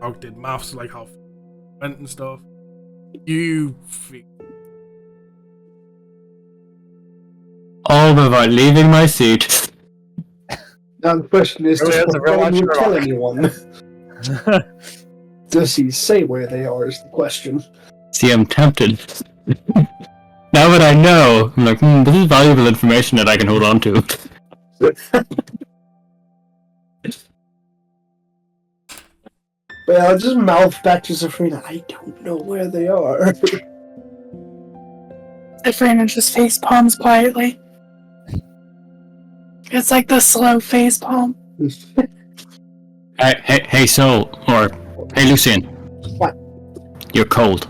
How did maths, like how went and stuff. You All without leaving my seat. Now the question is, does Bartholomew tell anyone? Does he say where they are is the question. See, I'm tempted. Now that I know, I'm like, this is valuable information that I can hold on to. Well, I'll just mouth back to Zafrina, I don't know where they are. Zafrina just face palms quietly. It's like the slow face palm. Hey, Soul, or hey, Lucian. What? You're cold.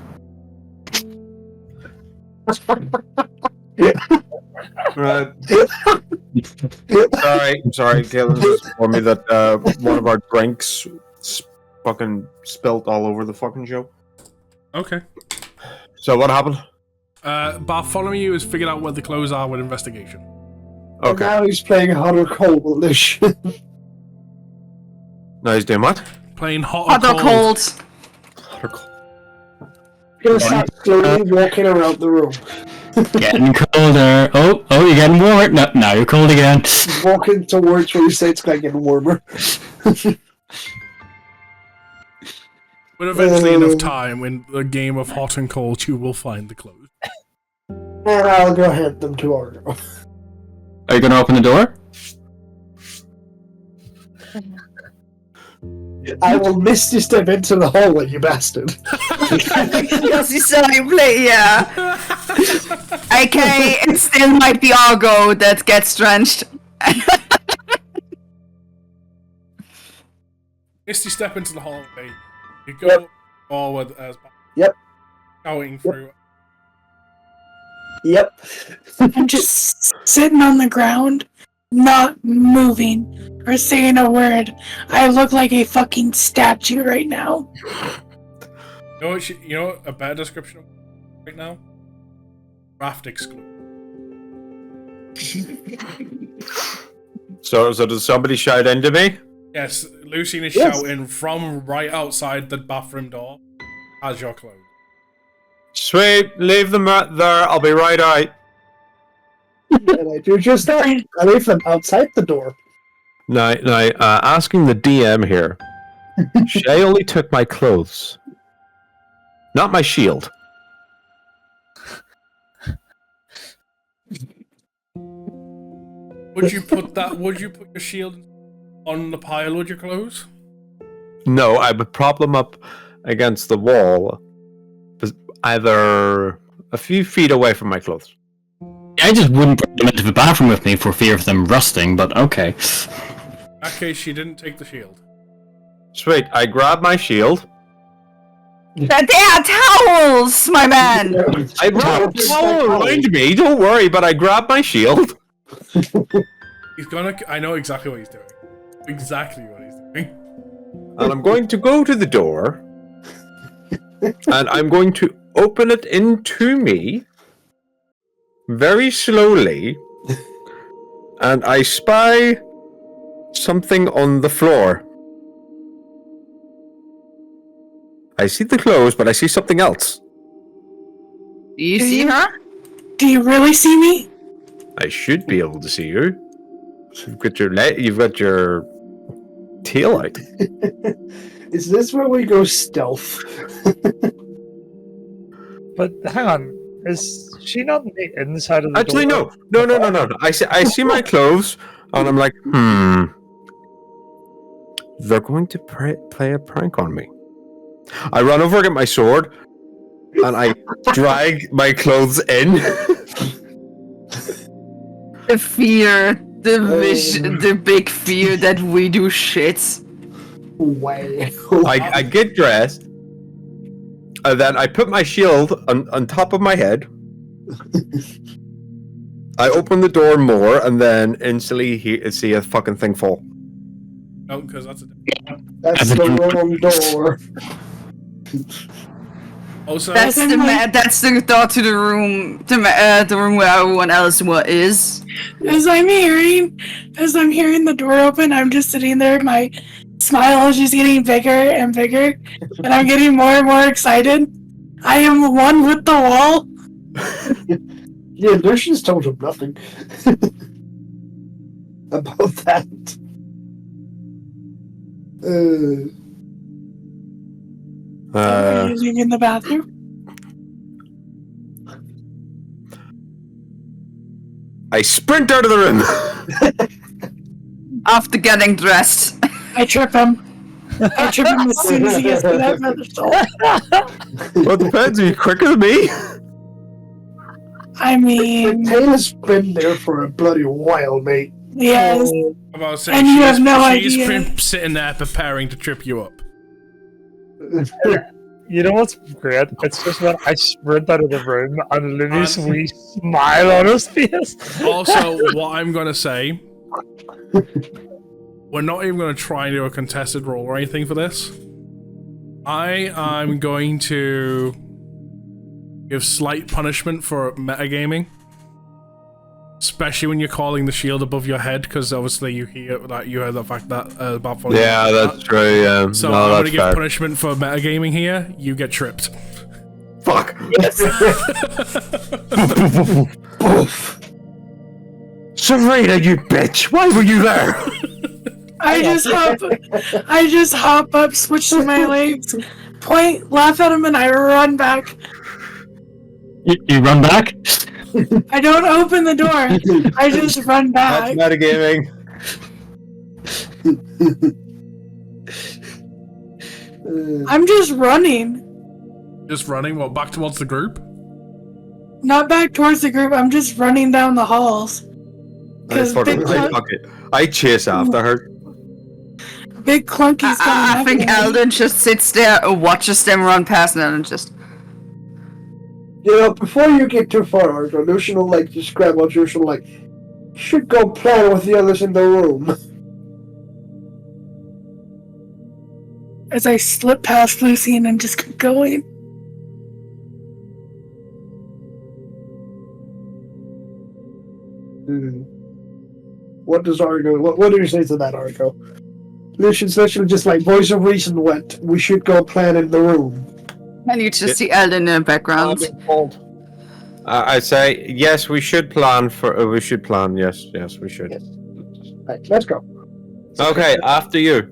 Right. Sorry, Kaylin just informed me that one of our drinks fucking spilt all over the fucking show. Okay. So what happened? Bartholomew has figured out where the clothes are with investigation. Okay. And now he's playing hot or cold with this shit. Now he's doing what? Playing hot or cold. Hot or cold. He'll start slowly walking around the room. Getting colder. Oh, you're getting warmer. No, now you're cold again. He's walking towards where you say it's getting warmer. But eventually enough time in the game of hot and cold, you will find the clothes. And I'll go hand them to Argo. Are you gonna open the door? I will misty step into the hallway, you bastard. Because you saw him play, yeah. Okay, it still might be Argo that gets drenched. Misty step into the hallway. You go forward as going through. Yep. I'm just sitting on the ground, not moving or saying a word. I look like a fucking statue right now. You know what a bad description of right now? Raft exclude. So does somebody shout into me? Yes, Lucien is shouting from right outside the bathroom door as your clothes. Sweet, leave them right there. I'll be right out. And I do just that. I leave them outside the door. Now, asking the DM here. Shay only took my clothes, not my shield. Would you put your shield on the pile with your clothes? No, I would prop them up against the wall, either a few feet away from my clothes. I just wouldn't bring them into the bathroom with me for fear of them rusting, but okay. In that case, she didn't take the shield. Sweet, I grab my shield. They are towels, my man! I grab a towel around me, don't worry, but I grab my shield. He's gonna. I know exactly what he's doing. Exactly what he's doing. And I'm going to go to the door. And I'm going to open it into me. Very slowly. And I spy something on the floor. I see the clothes, but I see something else. Do you see her? Do you really see me? I should be able to see you. You've got your tail out. Is this where we go stealth? But hang on, is she not on the inside of the Actually, door? no. I see my clothes, and I'm like, they're going to play a prank on me. I run over, get my sword, and I drag my clothes in. The fear, the big fear that we do shit. Wow. I get dressed, and then I put my shield on top of my head. I open the door more, and then instantly see a fucking thing fall. No, because that's That's the wrong door. Also, That's the door to the room, the room where everyone else is. As I'm hearing the door open, I'm just sitting there. My smile is just getting bigger and bigger, and I'm getting more and more excited. I am one with the wall. Yeah, Lucian's told him nothing about that. Are you leaving the bathroom? I sprint out of the room. After getting dressed. I trip him. I trip him as soon as he gets to that pedestal. Well, it depends. Are you quicker than me? I mean, Taylor's been there for a bloody while, mate. yes. I'm about to say, And you have no she's idea. sitting there preparing to trip you up. You know what's great? It's just when I sprint out of the room and Louis' wee smile on his face. Also, what I'm gonna say, we're not even gonna try and do a contested roll or anything for this. I am going to give slight punishment for metagaming. Especially when you're calling the shield above your head, because obviously you hear the fact that about falling. Yeah, that's true. Yeah. So No, I'm that's gonna give fair. punishment for metagaming here. You get tripped. Fuck. Serena, you bitch! Why were you there? I just hop up, switch to my legs, point, laugh at him, and I run back. You run back? I don't open the door. I just run That's back. metagaming. I'm just running. Just running, well, back towards the group? Not back towards the group, I'm just running down the halls. I chase after her. Big Clunky's coming I think after me. Eldon just sits there and watches them run past and just... You know, before you get too far, Argo, Lucian will just grab on Lucian you should go plan with the others in the room. As I slip past Lucian and just keep going. What does Argo? What do you say to that, Argo? Lucian's literally just voice of reason went. We should go plan in the room. And you just see Eldon in the background. I say yes. We should plan for. We should plan. Yes, we should. Yes. Right, let's go. Okay, after you.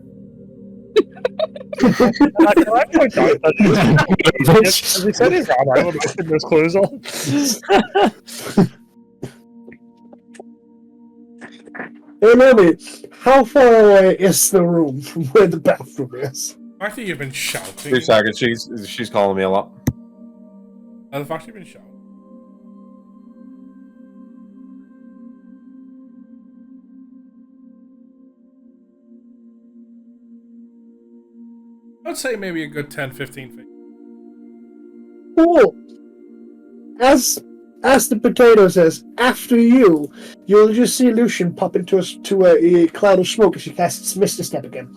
Can I point out that as he said he's ran out with his clothes on? Hey, Mommy, how far away is the room from where the bathroom is? The fact that you've been shouting. 2 seconds. She's calling me a lot. And the fact you've been shouting. I'd say maybe a good 10-15 feet. Cool. As the potato says, after you'll just see Lucian pop into a cloud of smoke as she casts Misty Step again.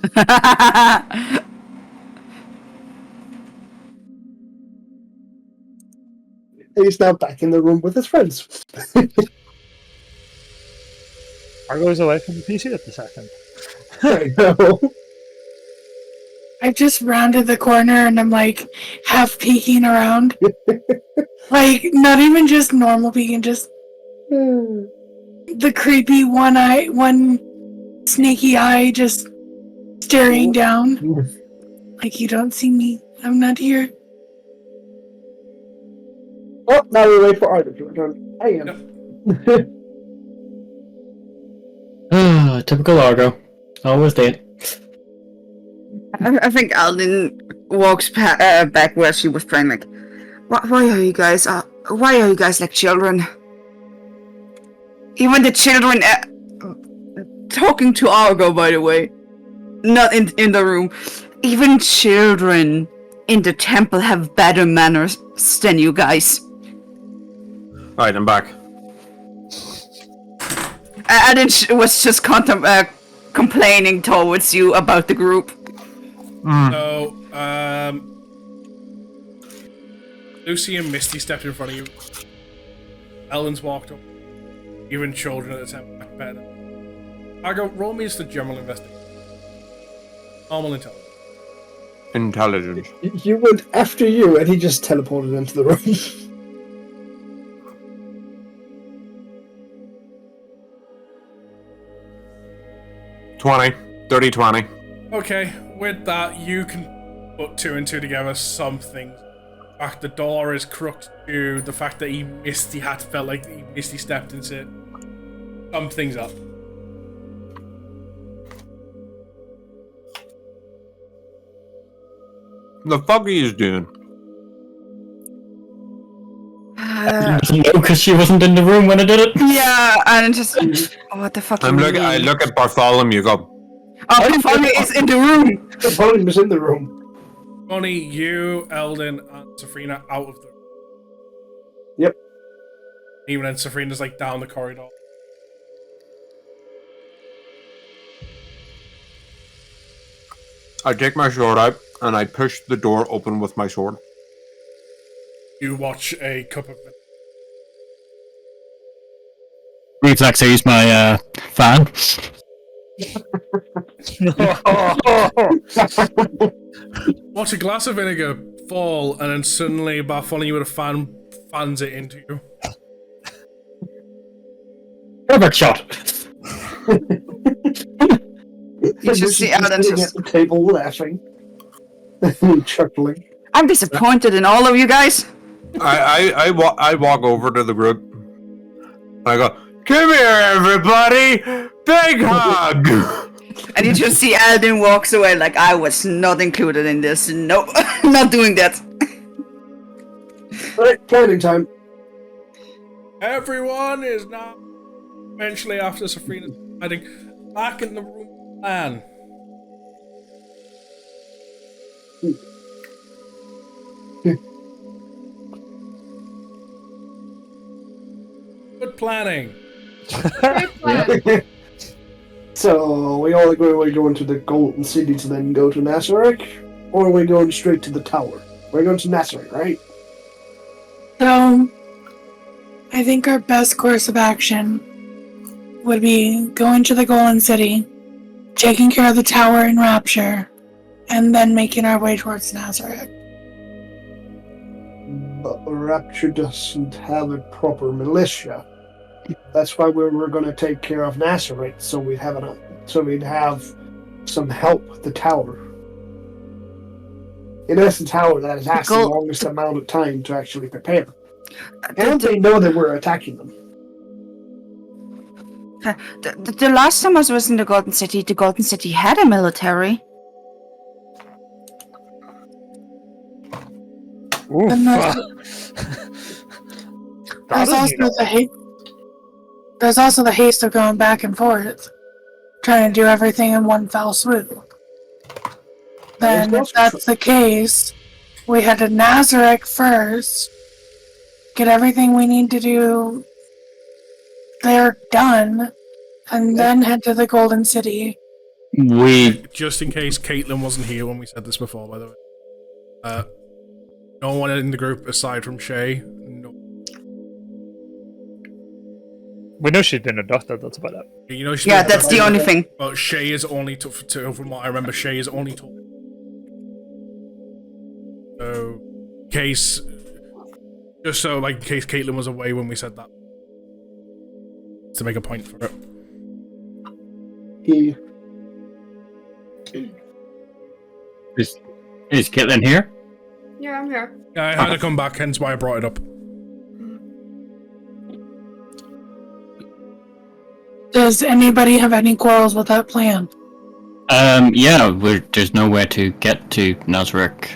He's now back in the room with his friends. Argo's away from the PC at the second. I know. I just rounded the corner and I'm half peeking around. Not even just normal peeking, just the creepy one sneaky eye just staring down. Like you don't see me. I'm not here. Oh, now we wait for Arthur to return. I am. Typical Argo. Always dead. I think Alden walks back where she was playing. Like, why are you guys? Why are you guys like children? Even the children talking to Argo, by the way, not in the room. Even children in the temple have better manners than you guys. Right, I'm back. Alden was just complaining towards you about the group. So, Lucy and Misty stepped in front of you. Ellen's walked up. Even children at the temple back better. Argo, roll me just a general investigation. Normal intelligence. Intelligence. You went after you, and he just teleported into the room. 20. 30, 20. Okay, with that, you can put two and two together. Some things. In fact, the door is crooked to the fact that Misty had felt like Misty stepped into it. Some things up. The fuck are you doing? No, because she wasn't in the room when I did it. Yeah, and just what the fuck? I look at Bartholomew. Go. Oh, Bartholomew is in the room. Bartholomew was in the room. Bonnie, you, Eldon, and Safrina out of the room. Yep. Even then, Safrina's like down the corridor. I take my sword out and I push the door open with my sword. You watch a cup of. Reflex, I use my fan. Watch a glass of vinegar fall, and then suddenly Bartholomew with a fan fans it into you. Perfect shot. You should see Eldon sitting at the table laughing, chuckling. I'm disappointed in all of you guys. I walk over to the group. I go, come here, everybody! Big hug! And you just see Eldon walks away like I was not included in this. Nope, not doing that. Alright, planning time. Everyone is now eventually after Safrina's hiding back in the room plan. Good planning. Great plan. So, we all agree we're going to the Golden City to then go to Nazareth? Or are we going straight to the tower? We're going to Nazareth, right? So, I think our best course of action would be going to the Golden City, taking care of the tower and Rapture, and then making our way towards Nazareth. But Rapture doesn't have a proper militia. That's why we were going to take care of Nazareth, so we'd have some help with the tower. It is the tower that has asked the longest amount of time to actually prepare. And they know that we're attacking them. The last time I was in the Golden City had a military. And there's also the haste of going back and forth, trying to do everything in one fell swoop. Then, if that's the case, we head to Nazareth first, get everything we need to do there done, and then head to the Golden City. Just in case Caitlin wasn't here when we said this before, by the way. No one in the group aside from Shay. No. We know she's been abducted, that's about it. You know that's the only thing. But Shay is only, from what I remember, Shay is only told. So, in case Caitlin was away when we said that. To make a point for it. Is Caitlin here? Yeah, I'm here. Yeah, I had to come back, hence why I brought it up. Does anybody have any quarrels with that plan? Yeah, there's nowhere to get to Nazarick.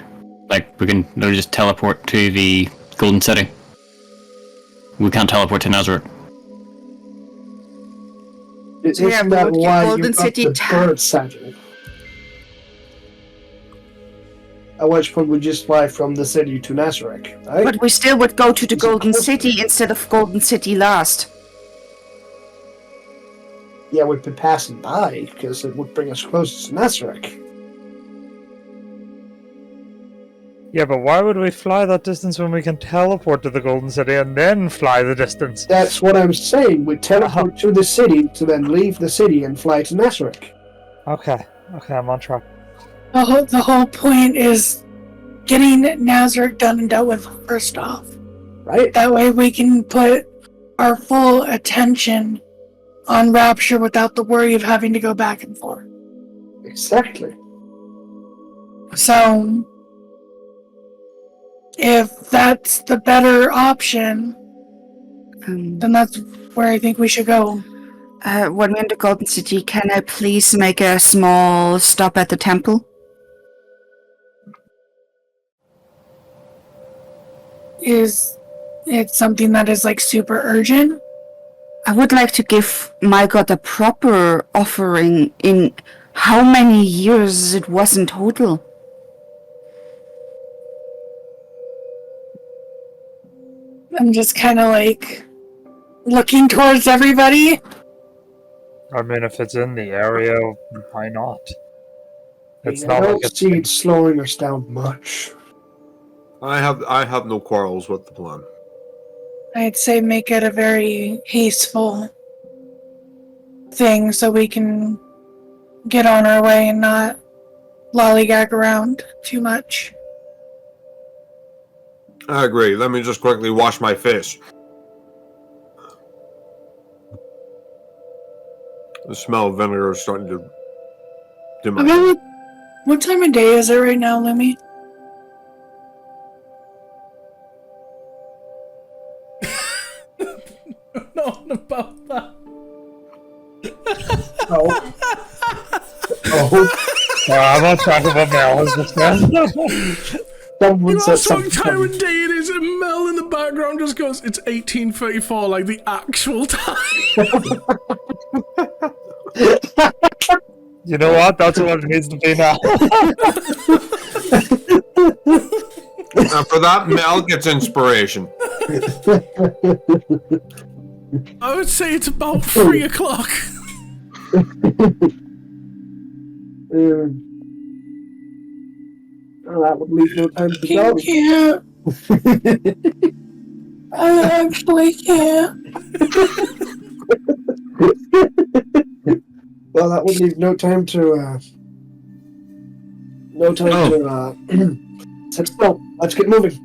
Like, we can literally just teleport to the Golden City. We can't teleport to Nazarick. Isn't that why you got the bird saddle? At which point we just fly from the city to Nazarick, right? But we still would go to the Golden City instead of Golden City last. Yeah, we'd be passing by, because it would bring us closer to Nazarick. Yeah, but why would we fly that distance when we can teleport to the Golden City and then fly the distance? That's what I'm saying. We teleport to the city to then leave the city and fly to Nazarick. Okay, I'm on track. The whole point is getting Nazarick done and dealt with first off. Right? That way we can put our full attention on Rapture without the worry of having to go back and forth. Exactly. So, if that's the better option, then that's where I think we should go. When we're in the Golden City, can I please make a small stop at the temple? Is it something that is like super urgent? I would like to give my god a proper offering in how many years it was in total. I'm just kind of like looking towards everybody. I mean, if it's in the area, why not? It's I not don't like see it slowing us down much. I have no quarrels with the plan. I'd say make it a very hasteful thing so we can get on our way and not lollygag around too much. I agree. Let me just quickly wash my face. The smell of vinegar is starting to do my... What time of day is it right now, Lumi? Not about that. Oh. I'm on track of what Mel has just said. Someone You said asked what something time funny. of day it is, and Mel in the background just goes, it's 18:34, like the actual time. You know what? That's what it needs to be now. And for that, Mel gets inspiration. I would say it's about 3 o'clock. That would leave no time to go. Can't. I actually can't. Well, that would leave no time to so let's get moving.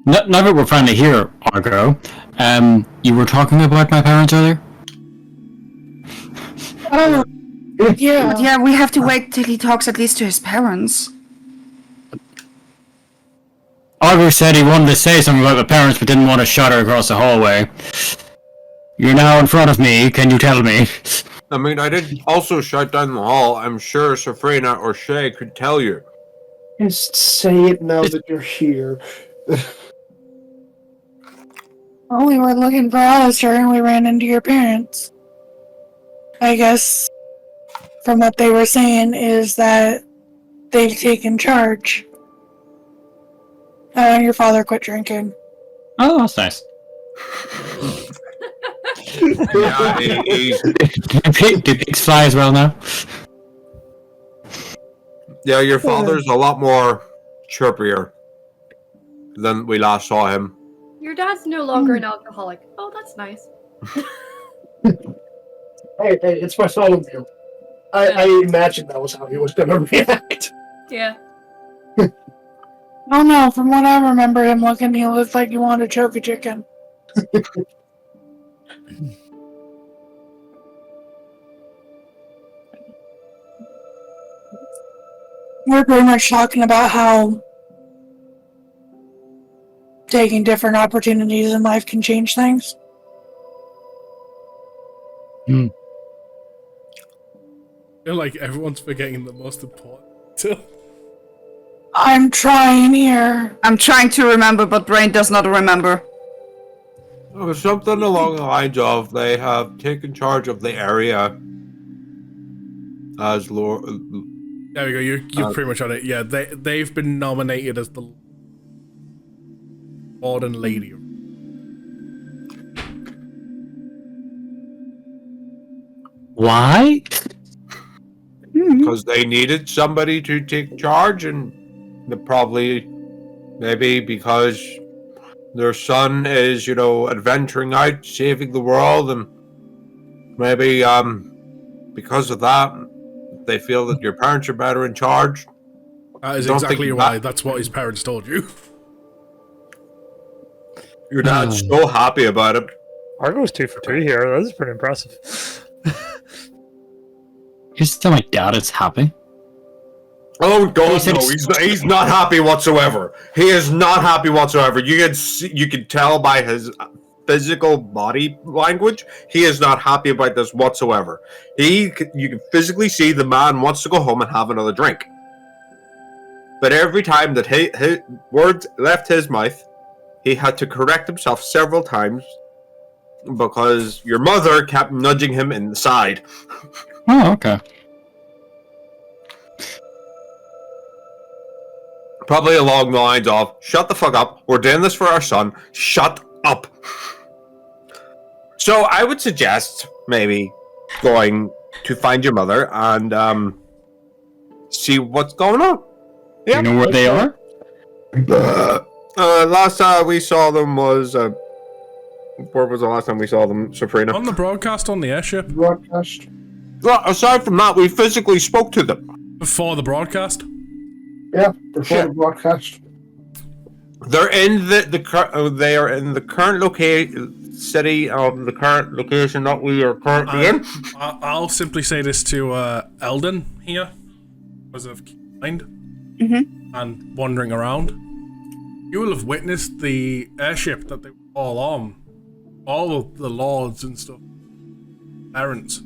Now that we're finally here, Argo, you were talking about my parents earlier? Oh, yeah. But yeah, we have to wait till he talks at least to his parents. Argo said he wanted to say something about my parents but didn't want to shut her across the hallway. You're now in front of me, can you tell me? I mean, I did also shut down the hall. I'm sure Safrina or Shay could tell you. Just say it now that you're here. Well, we were looking for Alistair and we ran into your parents. I guess from what they were saying is that they've taken charge. Your father quit drinking. Oh, that's nice. Yeah, Do pigs fly as well now? yeah, your father's a lot more chirpier than we last saw him. Your dad's no longer an alcoholic. Oh, that's nice. Hey, it's my solo meal. I imagined that was how he was gonna react. Yeah. Oh no, from what I remember him looking, he looked like he wanted to choke a chicken. we're pretty much talking about how taking different opportunities in life can change things. Hmm. I feel like everyone's forgetting the most important. So, I'm trying here. I'm trying to remember, but brain does not remember. Something along the lines of they have taken charge of the area as Lord. there we go. You're pretty much on it. Yeah, they've been nominated as the Lord and Lady. Why? Because they needed somebody to take charge, and maybe because their son is, adventuring out, saving the world, and maybe because of that, they feel that your parents are better in charge. That is exactly why. That's what his parents told you. Your dad's so happy about it. Argo's 2 for 2 here. That is pretty impressive. You just tell my dad it's happy. Oh God, no! He's not happy whatsoever. He is not happy whatsoever. You can tell by his physical body language. He is not happy about this whatsoever. You can physically see the man wants to go home and have another drink. But every time that his words left his mouth, he had to correct himself several times because your mother kept nudging him in the side. Oh, okay. Probably along the lines of, shut the fuck up, we're doing this for our son, shut up. So I would suggest maybe going to find your mother and see what's going on. Yeah. You know where they are? Last time we saw them was... where was the last time we saw them, Sabrina? On the broadcast on the airship. Broadcast. Well, aside from that, we physically spoke to them. Before the broadcast? Yeah, before the broadcast. They're in they are in the current city of the current location that we are currently in. I'll simply say this to Eldon here, because of mind and wandering around. You will have witnessed the airship that they were all on. All of the lords and stuff, parents,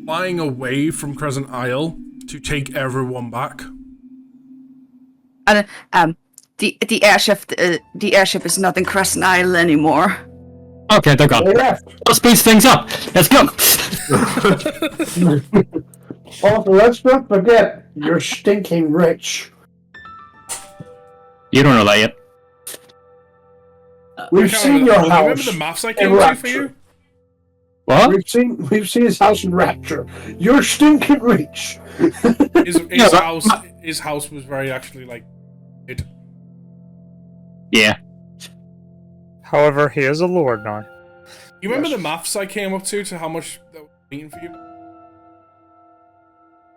flying away from Crescent Isle to take everyone back. And the airship is not in Crescent Isle anymore. Okay, they're gone. Let's speed things up. Let's go. Also, let's not forget, you're stinking rich. You don't know that yet. We've seen your house. Remember the maths I came to for you? What? We've seen his house in Rapture. You're stinking rich. His house was very actually like it. Yeah. However, he is a lord now. You remember the maths I came up to how much that was mean for you?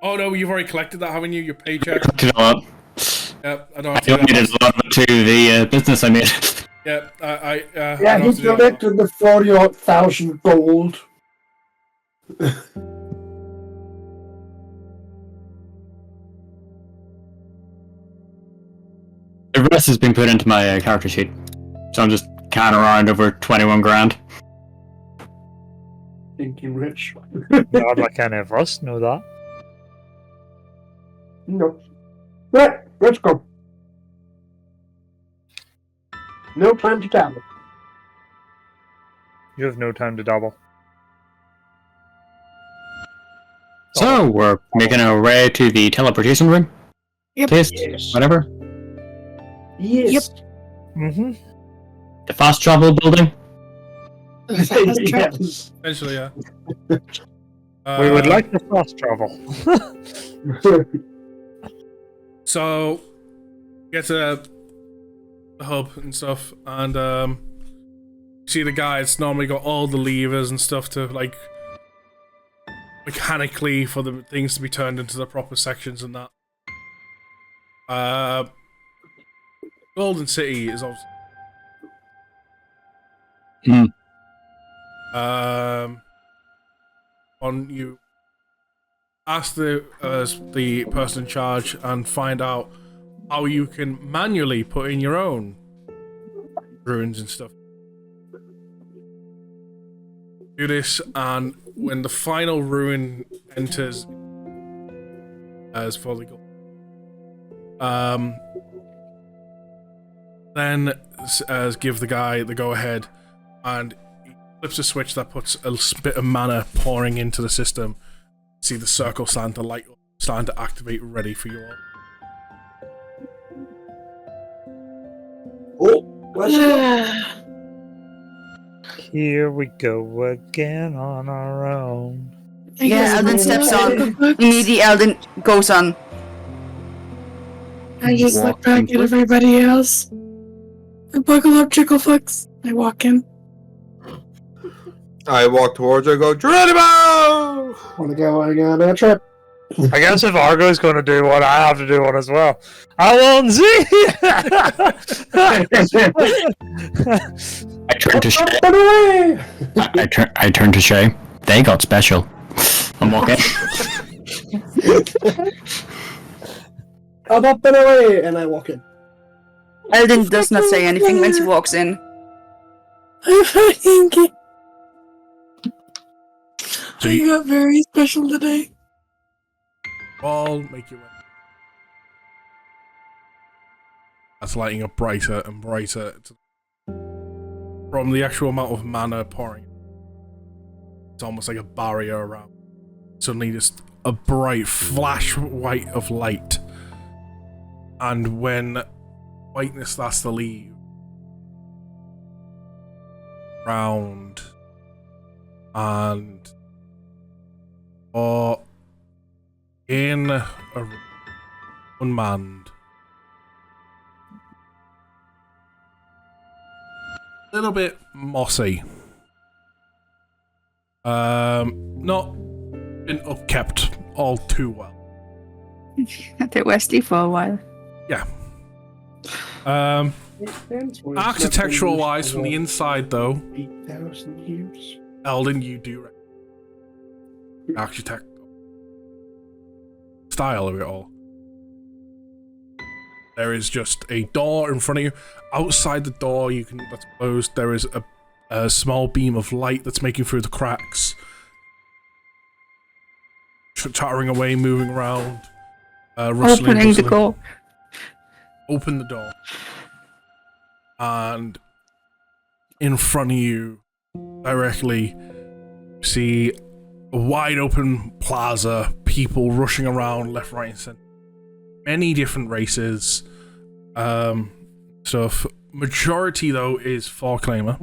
Oh no, you've already collected that, haven't you? Your paycheck. Yeah, I don't. I donated a lot of it to the business I made. Yeah, yeah, he collected the 40,000 gold. The rest has been put into my character sheet, so I'm just kind of around over 21 grand. Thinking rich. Not like any of us know that. No. Right, let's go. No time to dabble. You have no time to dabble. So, we're making our way to the teleportation room? Yep. Place? Yes. Whatever? Yes. Yep. Mm-hmm. The fast travel building? Yes. Essentially, yeah. We would like to fast travel. So, get to the hub and stuff, and you see the guy that's normally got all the levers and stuff to, like, mechanically for the things to be turned into the proper sections and that. Golden City is obviously... on you. ask the person in charge and find out how you can manually put in your own runes and stuff. Do this, and when the final rune enters as fully gold, then give the guy the go ahead, and he flips a switch that puts a bit of mana pouring into the system. See the circle starting to light up, starting to activate, ready for you all. Oh, what's Here we go again on our own. Yeah, Eldon steps on. Immediately, Eldon goes on. I just look back at everybody else. I buckle up Chickleflix. I walk in. I walk towards her and go, Geronimo! Wanna go on a trip? I guess if Argo's going to do one, I have to do one as well. I won't see. I turn to Shay. I turn to Shay. They got special. I'm walking. I'm up and away, and I walk in. Eldon does not say anything when she walks in. I'm fucking. So you got very special today. All make your way. That's lighting up brighter and brighter from the actual amount of mana pouring. It's almost like a barrier around. Suddenly just a bright flash white of light. And when whiteness starts to leave round and in a unmanned, a little bit mossy, not been upkept all too well. They're Wesley for a while. Yeah. Architectural wise, from the inside though, 8,000 years. Eldon, you do architect style of it all. There is just a door in front of you. Outside the door, that's closed. There is a small beam of light that's making through the cracks, chattering away, moving around, rustling. Opening the door. Open the door, and in front of you, directly, see a wide open plaza, people rushing around left, right, and center. Many different races. Stuff. Majority though is Foreclaimer.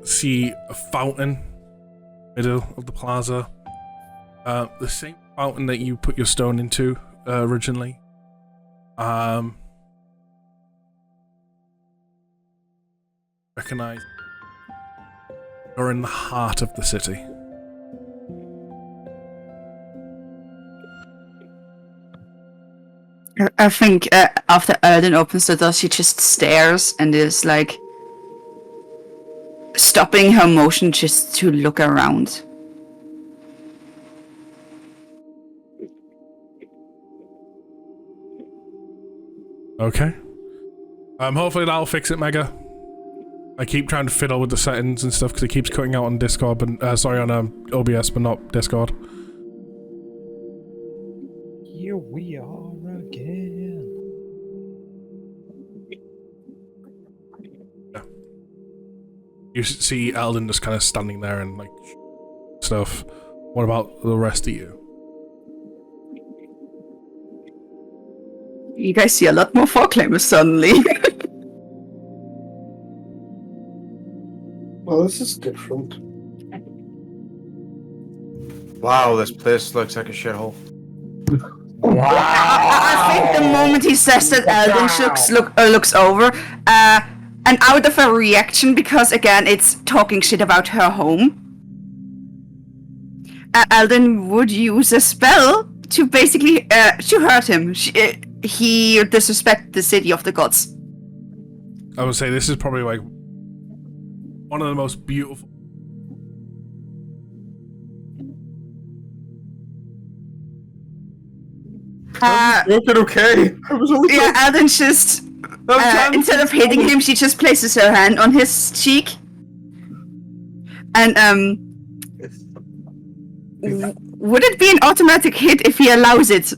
See a fountain, middle of the plaza. The same fountain that you put your stone into originally. Recognize you're in the heart of the city. I think after Erden opens the door, she just stares and is like stopping her motion just to look around. Okay. Hopefully that'll fix it, Mega. I keep trying to fiddle with the settings and stuff because it keeps cutting out on Discord, but sorry, on OBS, but not Discord. Here we are again. Yeah. You see Eldon just kind of standing there and like stuff. What about the rest of you? You guys see a lot more Foreclaimers suddenly. Well, this is different. Wow, this place looks like a shithole. I think the moment he says that, Eldon looks over, and out of a reaction, because again, it's talking shit about her home, Eldon would use a spell to basically to hurt him. He disrespect the city of the gods. I would say this is probably like one of the most beautiful Okay. I was only Yeah, Alden just instead of hitting him, she just places her hand on his cheek. And would it be an automatic hit if he allows it?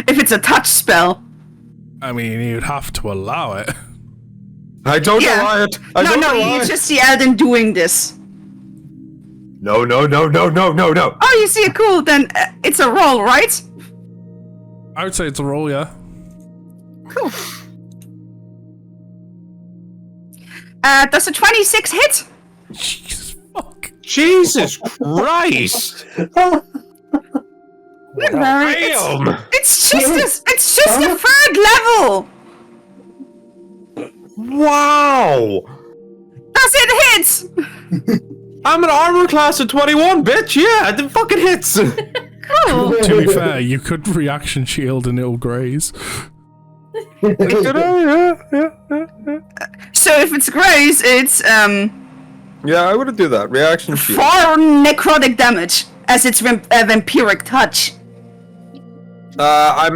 If it's a touch spell. I mean, you'd have to allow it. I don't allow it. No, you just see Alden doing this. No. Oh, you see it, cool. Then it's a roll, right? I would say it's a roll, yeah. Cool. Does a 26 hit? Jesus fuck. Jesus Christ! It's just the third level. Wow! Does it hit? I'm an armor class of 21, bitch! Yeah, it fucking hits! Cool. To be fair, you could reaction shield and it'll graze. So if it's graze, it's Yeah, I would do that. Reaction shield. 4 necrotic damage as it's vampiric touch. That's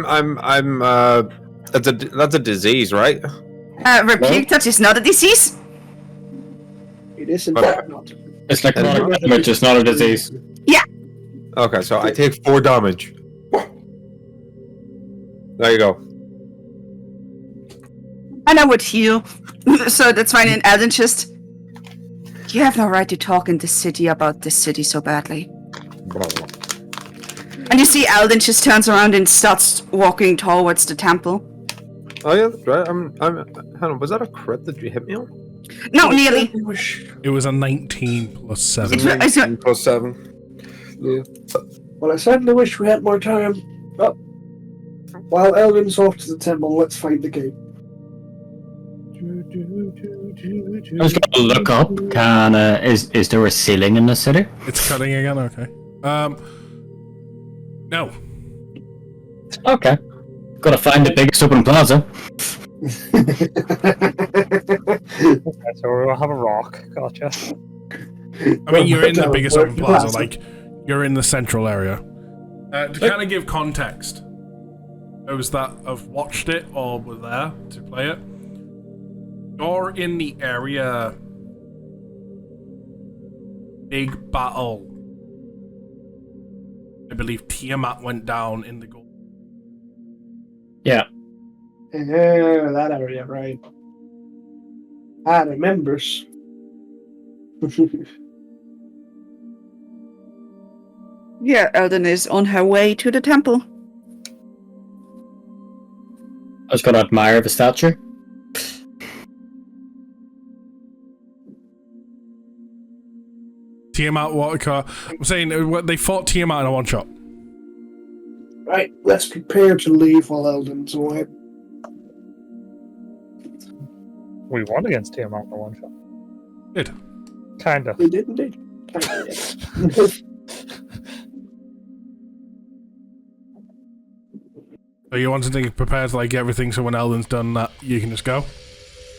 a disease, right? Vampiric touch is not a disease. It is in fact not. It's like chronic damage, it's not a disease. Yeah. Okay, so I take 4 damage. There you go. And I would heal. So that's fine. And Alden just... You have no right to talk in this city about this city so badly. And you see Alden just turns around and starts walking towards the temple. Oh yeah, that's right. Hang on, was that a crit that you hit me on? No, nearly. It was a 19 plus 7. It's 19 plus 7. Yeah. Well, I certainly wish we had more time. But while Elvin's off to the temple, let's find the gate. I was gonna look up. Is there a ceiling in the city? It's cutting again. Okay. No. Okay. Gotta find the biggest open plaza. Okay, so we'll have a rock. Gotcha. I mean, you're in the biggest open plaza. Like, you're in the central area. To kind of give context, those that have watched it or were there to play it, you're in the area. Big battle. I believe Tiamat went down in the gold. Yeah. Yeah, that area, right. I remembers. Yeah, Elden is on her way to the temple. I was gonna admire the statue. Tiamat watercar. I'm saying they fought Tiamat in a one shot. Right, let's prepare to leave while Elden's away. We won against Tiamat in the one shot. Did. Kinda. We did indeed. So you want to prepare to like everything so when Elden's done that you can just go?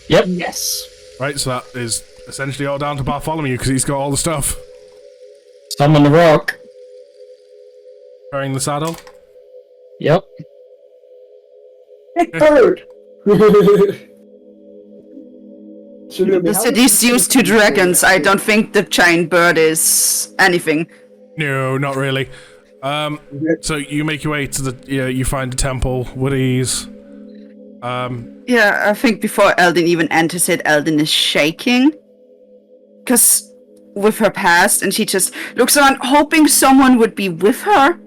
Yep. Yes. Right, so that is essentially all down to Bartholomew because he's got all the stuff. Summon the rock. Carrying the saddle? Yep. Hey, bird! The city's used to dragons. I don't think the giant bird is anything. No, not really. So you make your way to the, you find the temple with ease. Yeah, I think before Elden even enters it, Elden is shaking. Because with her past, and she just looks around hoping someone would be with her.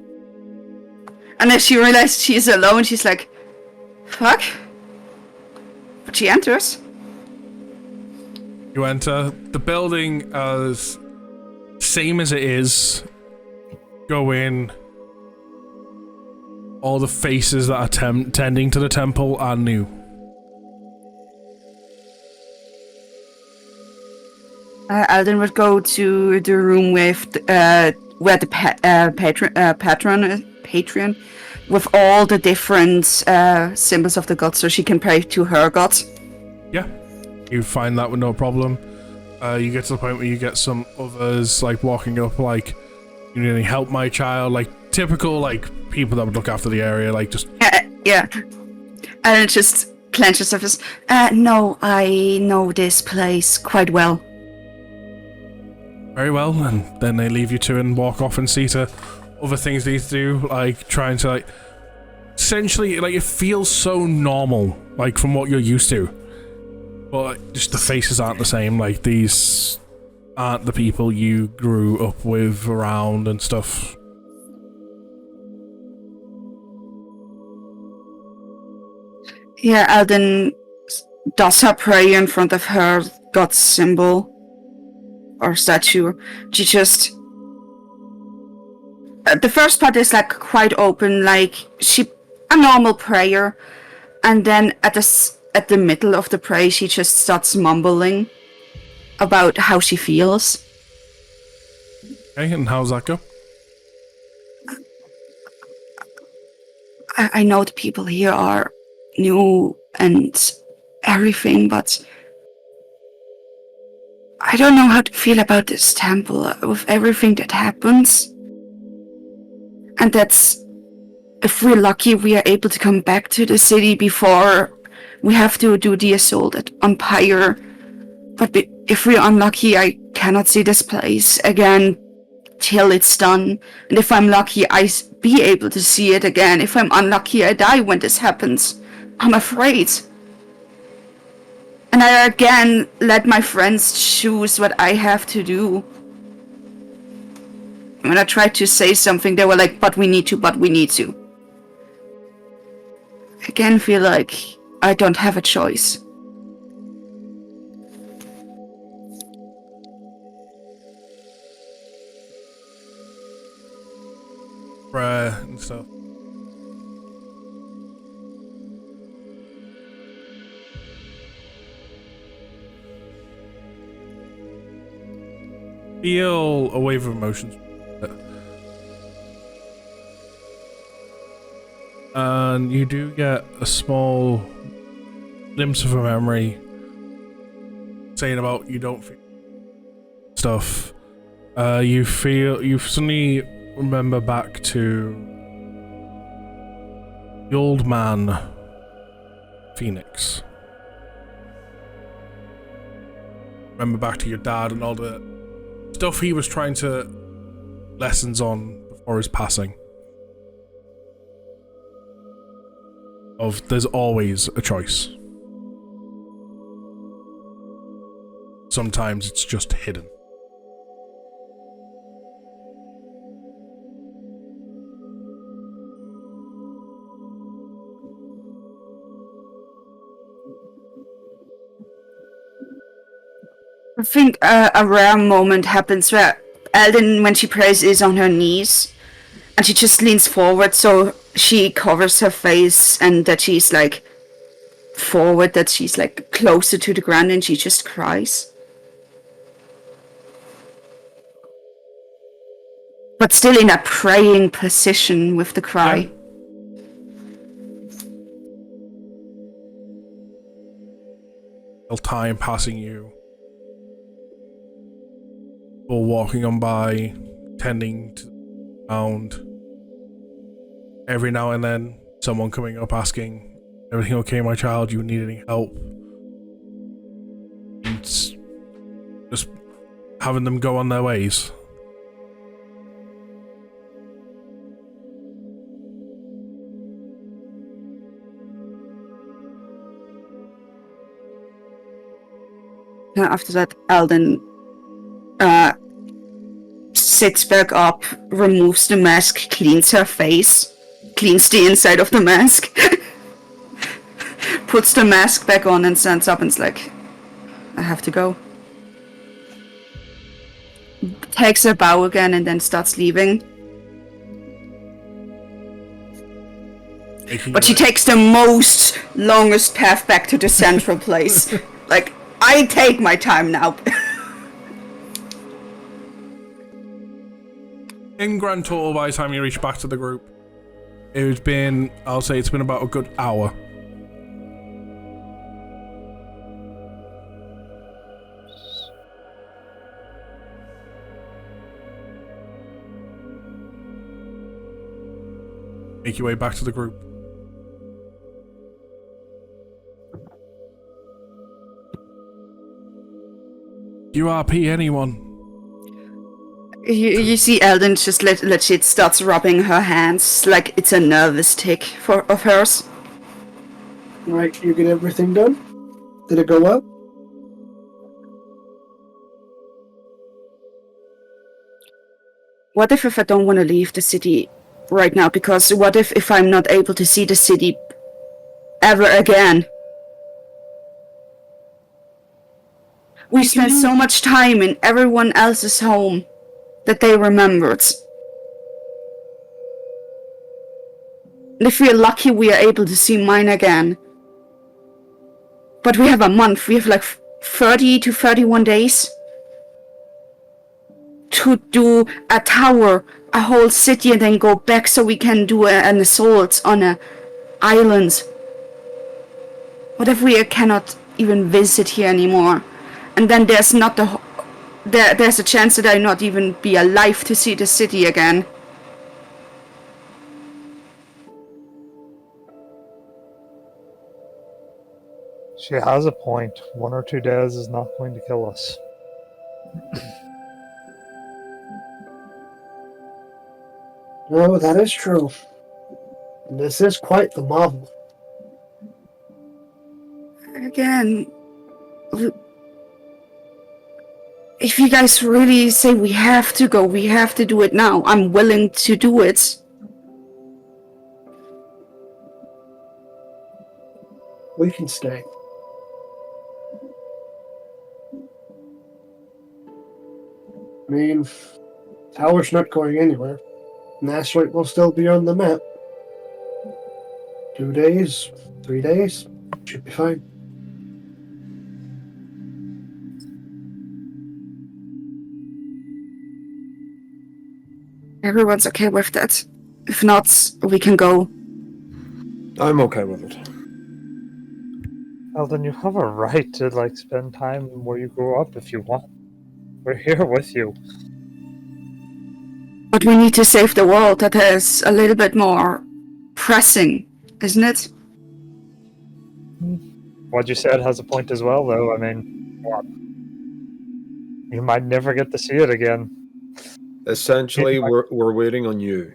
And as she realizes she's alone, she's like, fuck. But she enters. You enter the building as same as it is. Go in. All the faces that are tending to the temple are new. Alden would go to the room with where the patron with all the different symbols of the gods, so she can pray to her gods. Yeah, you find that with no problem. You get to the point where you get some others like walking up, like, you need any help, my child? Like typical like people that would look after the area, like just Yeah. And it just clenches her fist. No, I know this place quite well. very well, and then they leave you to and walk off and see to other things they need to do, like trying to like essentially like it feels so normal, like from what you're used to. But like, just the faces aren't the same, like these aren't the people you grew up with around and stuff. Yeah, Alden does her prayer in front of her god symbol or statue. She just... the first part is like quite open, like a normal prayer, and then at the middle of the prayer she just starts mumbling about how she feels. Okay, and how's that go? I know the people here are new and everything, but I don't know how to feel about this temple with everything that happens. And that's, if we're lucky, we are able to come back to the city before we have to do the assault on Pyre. But if we're unlucky, I cannot see this place again till it's done. And if I'm lucky, I be able to see it again. If I'm unlucky, I die when this happens. I'm afraid. And I again let my friends choose what I have to do. When I tried to say something, they were like, but we need to. I again feel like I don't have a choice. Prayer and stuff. Feel a wave of emotions. And you do get a small glimpse of a memory saying about you don't feel stuff. You suddenly remember back to the old man Phoenix. Remember back to your dad and all the stuff he was trying to lessons on before his passing. Of there's always a choice. Sometimes it's just hidden. I think a rare moment happens where Alden, when she prays, is on her knees, and she just leans forward so she covers her face and that she's like forward, that she's like closer to the ground, and she just cries. But still in a praying position with the cry. Time passing you. Or walking on by, tending to the ground. Every now and then, someone coming up asking, "Everything okay, my child? You need any help?" And just having them go on their ways. After that, Alden sits back up, removes the mask, cleans her face, cleans the inside of the mask, puts the mask back on and stands up and's like, I have to go. Takes a bow again and then starts leaving. But she takes the most longest path back to the central place. Like, I take my time now. In grand total, by the time you reach back to the group, it's been about a good hour. make your way back to the group. URP anyone? You see Eldon just legit starts rubbing her hands like it's a nervous tick of hers. Right, you get everything done? Did it go well? What if I don't want to leave the city right now? Because what if I'm not able to see the city ever again? We spent so much time in everyone else's home that they remembered. And if we are lucky, we are able to see mine again. But we have a month. We have like 30 to 31 days to do a tower, a whole city, and then go back so we can do an assault on an island. What if we cannot even visit here anymore? And then there's not there's a chance that I not even be alive to see the city again. She has a point. 1 or 2 days is not going to kill us. No, that is true. This is quite the marvel. Again, if you guys really say we have to go, we have to do it now, I'm willing to do it. We can stay. I mean, tower's not going anywhere. An asteroid will still be on the map. 2 days, 3 days, should be fine. Everyone's okay with that. If not, we can go. I'm okay with it. Well, then you have a right to spend time where you grew up if you want. We're here with you. But we need to save the world. That is a little bit more pressing, isn't it? What you said has a point as well, though. I mean, what? You might never get to see it again. Essentially, we're waiting on you.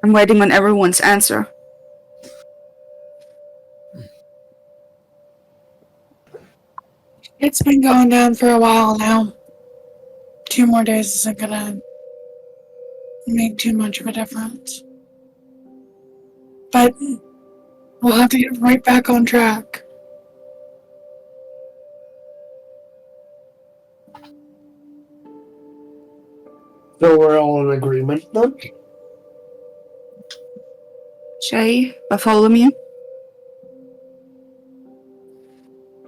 I'm waiting on everyone's answer. It's been going down for a while now. 2 more days isn't gonna make too much of a difference. But we'll have to get right back on track. So we're all in agreement then? Shay, Bartholomew?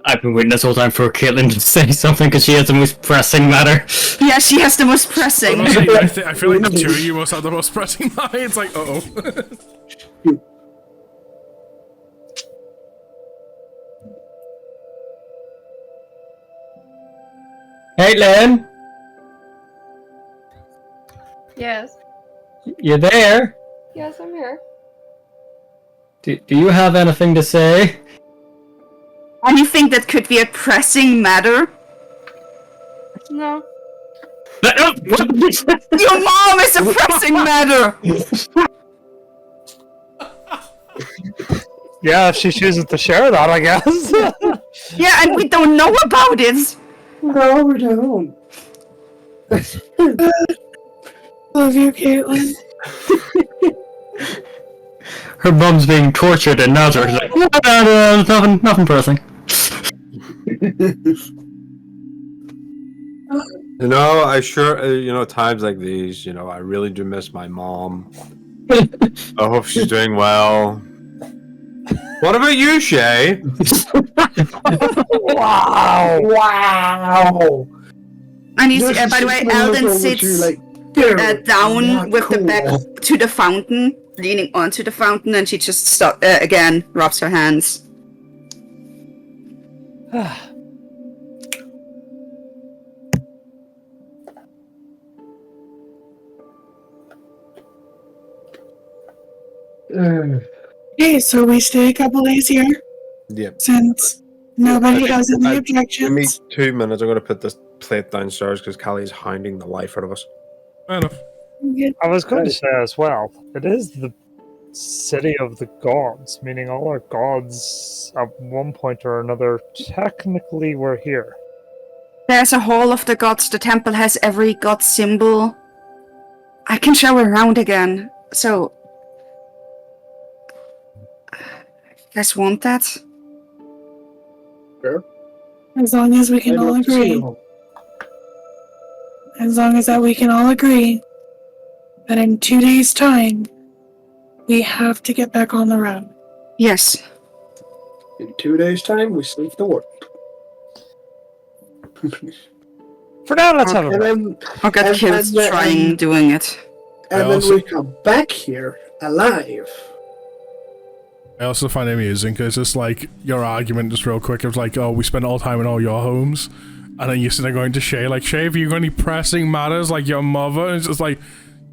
I've been waiting this whole time for Caitlin to say something because she has the most pressing matter. Yeah, she has the most pressing. I feel like the two of you must have the most pressing matter. It's like, uh-oh. Caitlin, Yes. you there? Yes, I'm here. Do you have anything to say? Anything that could be a pressing matter? No. Your mom is a pressing matter! Yeah, if she chooses to share that, I guess. Yeah, and we don't know about it! No, we don't. Love you, Caitlin. Her mum's being tortured in Nazareth. She's like, nothing pressing. Times like these, I really do miss my mom. I hope she's doing well. What about you, Shay? Wow! Wow! And you see, by the way, Eldon sits down with the back to the fountain, leaning onto the fountain, and she just again rubs her hands. Okay, so we stay a couple days here Yeah. since nobody has any Give me objections. 2 minutes. I'm going to put this plate downstairs because Callie's hounding the life out of us. Fair enough. I was going to say as well, it is the city of the gods, meaning all our gods at one point or another technically were here. There's a hall of the gods. The temple has every god symbol. I can show around again. So, you guys want that? Sure. As long as we can I'd all love to see agree. them. As long as that we can all agree that in 2 days' time, we have to get back on the road. Yes. In 2 days' time, we sleep the world. For now, let's have a And break. then, I'll get kids trying doing it. and then also- we come back here alive. I also find it amusing because it's like your argument just real quick. It was like, oh, we spent all time in all your homes. And then you're sitting there going to Shay, like, Shay, have you got any pressing matters like your mother? And it's just like,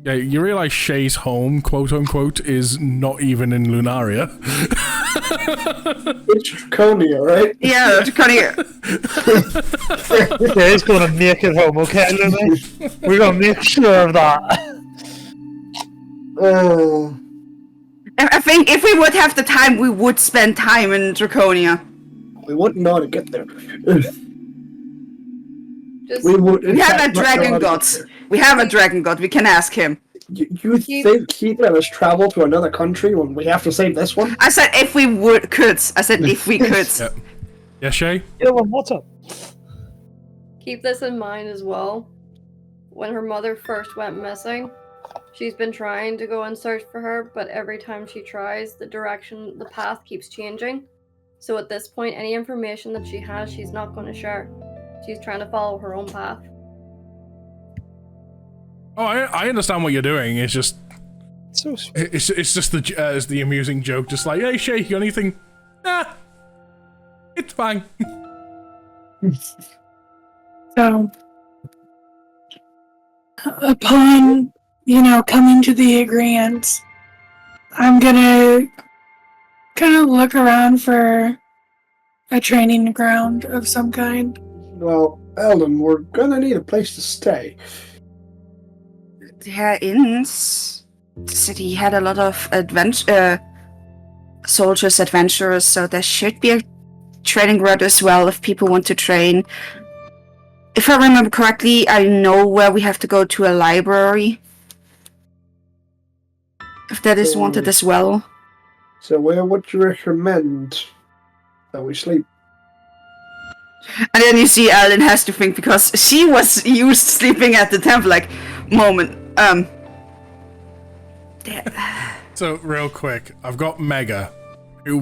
yeah, you realize Shay's home, quote unquote, is not even in Lunaria. It's Draconia, right? Yeah, Draconia. Yeah, he's gonna make it home, okay, Luna? We're gonna make sure of that. I think if we would have the time, we would spend time in Draconia. We wouldn't know how to get there. Just We would. in We have a fact, not know dragon how to god. get there. We have a dragon god. We can ask him. You think he'd let us travel to another country when we have to save this one? I said if we could. I said if we could. Yep. Yeah, Shay? Yeah, well, what's up? keep this in mind as well. When her mother first went missing, she's been trying to go and search for her, but every time she tries, the path keeps changing. So at this point, any information that she has, she's not going to share. She's trying to follow her own path. Oh, I understand what you're doing. It's just, So sweet. it's just the amusing joke. Just like, hey, Shay, you got anything? Nah, it's fine. So, upon, coming to the agreement, I'm gonna kind of look around for a training ground of some kind. Well, Eldon, we're gonna need a place to stay. Yeah, in the city had a lot of soldiers, adventurers, so there should be a training ground as well if people want to train. If I remember correctly, I know where we have to go to a library. If that is wanted as well. So where would you recommend that we sleep? And then you see Ellen has to think because she was used sleeping at the temple, like, moment. So, real quick, I've got Mega, who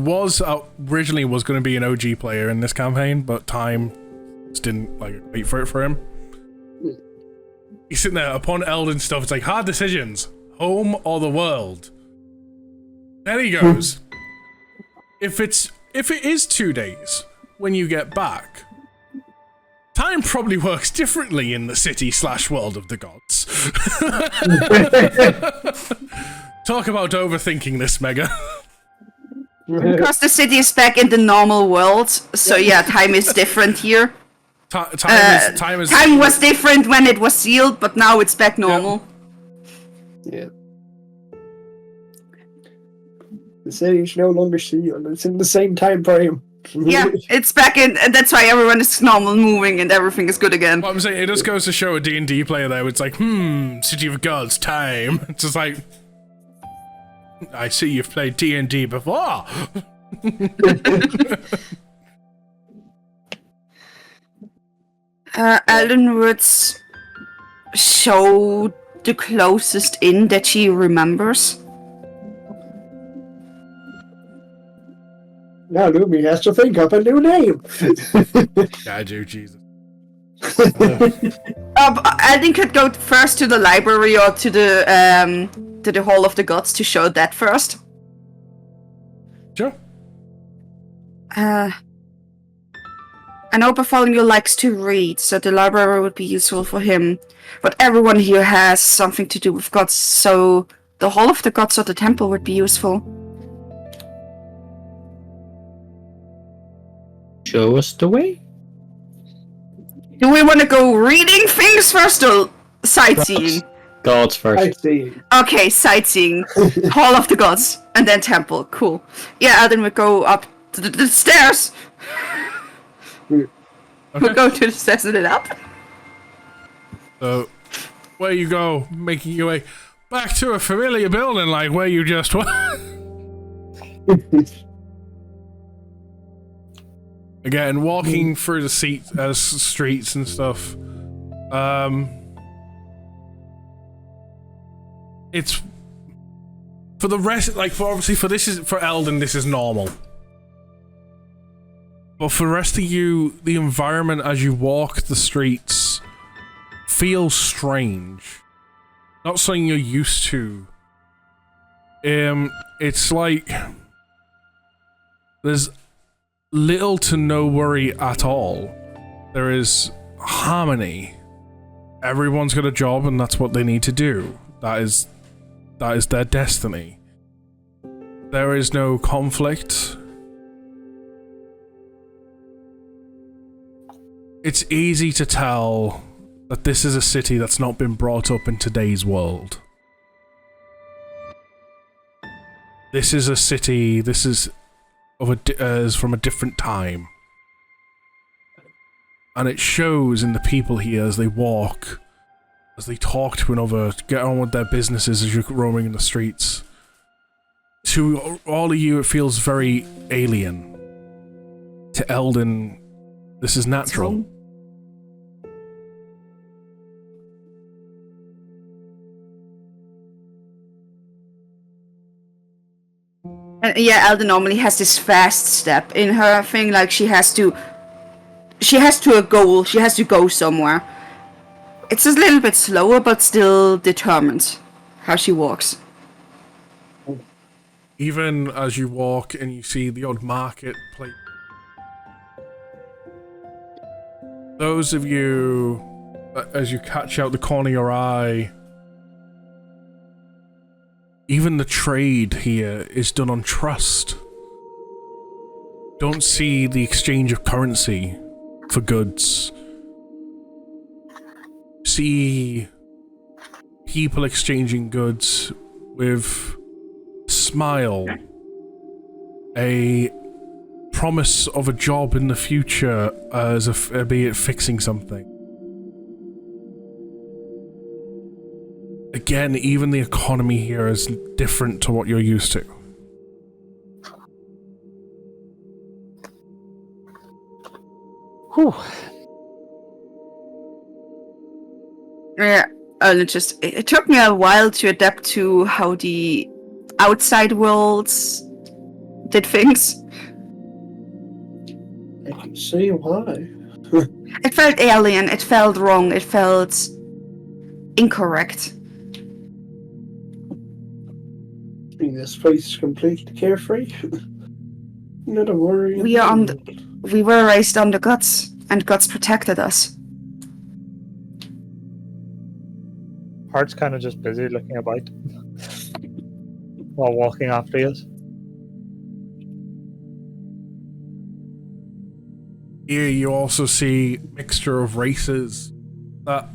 originally was going to be an OG player in this campaign, but time just didn't wait for it for him. He's sitting there upon Elden stuff. It's like hard decisions, home or the world. Then he goes, if it is 2 days when you get back, time probably works differently in the city/world of the gods. Talk about overthinking this, Mega. Because the city is back in the normal world, so yeah, time is different here. Time was different when it was sealed, but now it's back normal. Yeah. The city's no longer sealed. It's in the same time frame. Yeah, it's back in, and that's why everyone is normal moving and everything is good again. Well, I'm saying, it just goes to show a D&D player there, it's like, City of Gods, time. It's just like, I see you've played D&D before. Alden would show the closest inn that she remembers. Now Lumi has to think up a new name. Yeah, I do, Jesus. Alden could go first to the library or to the Hall of the Gods to show that first. Sure. I know Bartholomew likes to read, so the library would be useful for him. But everyone here has something to do with gods, so the Hall of the Gods or the temple would be useful. Show us the way. Do we want to go reading things first or sightseeing? Gods first. Sightseeing. Okay, sightseeing. Hall of the Gods, and then temple. Cool. Yeah, then we go up to the stairs. Okay. We'll go to the stairs and then up. So, where you go, making your way back to a familiar building like where you just were. Again, walking through the streets and stuff. It's for the rest, like for Eldon, this is normal. But for the rest of you, the environment as you walk the streets feels strange. Not something you're used to. It's like there's little to no worry at all. There is harmony. Everyone's got a job and that's what they need to do. That is their destiny. There is no conflict. It's easy to tell that this is a city that's not been brought up in today's world. This is a city, this is from a different time. And it shows in the people here as they walk, as they talk to another, get on with their businesses as you're roaming in the streets. To all of you, it feels very alien. To Eldon, this is natural. Yeah, Elden normally has this fast step in her thing, like she has to a goal, she has to go somewhere. It's a little bit slower, but still determined how she walks. Even as you walk and you see the odd marketplace, those of you, as you catch out the corner of your eye, even the trade here is done on trust. Don't see the exchange of currency for goods. See people exchanging goods with a smile, a promise of a job in the future, be it fixing something. Again, even the economy here is different to what you're used to. Whew. Yeah, it took me a while to adapt to how the outside worlds did things. I can see why. It felt alien, it felt wrong, it felt incorrect. This place is completely carefree. Not a worry. We were raised on the gods, and gods protected us. Heart's kind of just busy looking about while walking after you. Here you also see a mixture of races that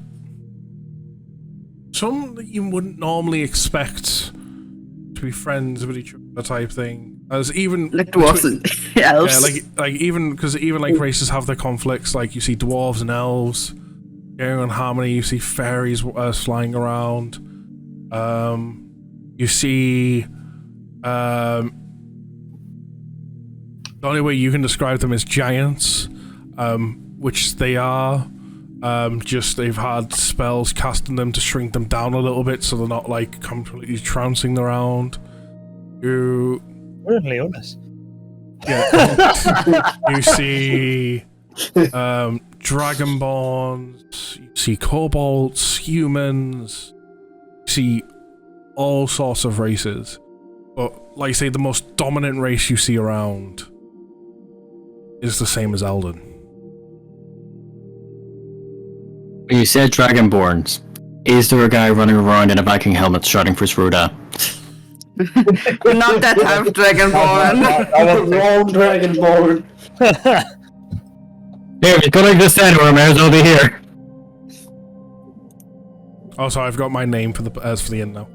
some that you wouldn't normally expect to be friends with each other type thing. As even like dwarves and elves. Yeah, like even because even like races have their conflicts. Like you see dwarves and elves getting on harmony. You see fairies flying around. You see the only way you can describe them is giants, which they are. Just they've had spells casting them to shrink them down a little bit so they're not like completely trouncing around. We're in Leonis. Yeah. You see dragonborns, you see kobolds, humans, you see all sorts of races. But like I say, the most dominant race you see around is the same as Eldon. You said dragonborns. Is there a guy running around in a Viking helmet shouting for Sruda? Not that half dragonborn. Wrong dragonborn. Here, he's going to this anywhere, may as well be here. Oh, sorry, I've got my name for the inn now.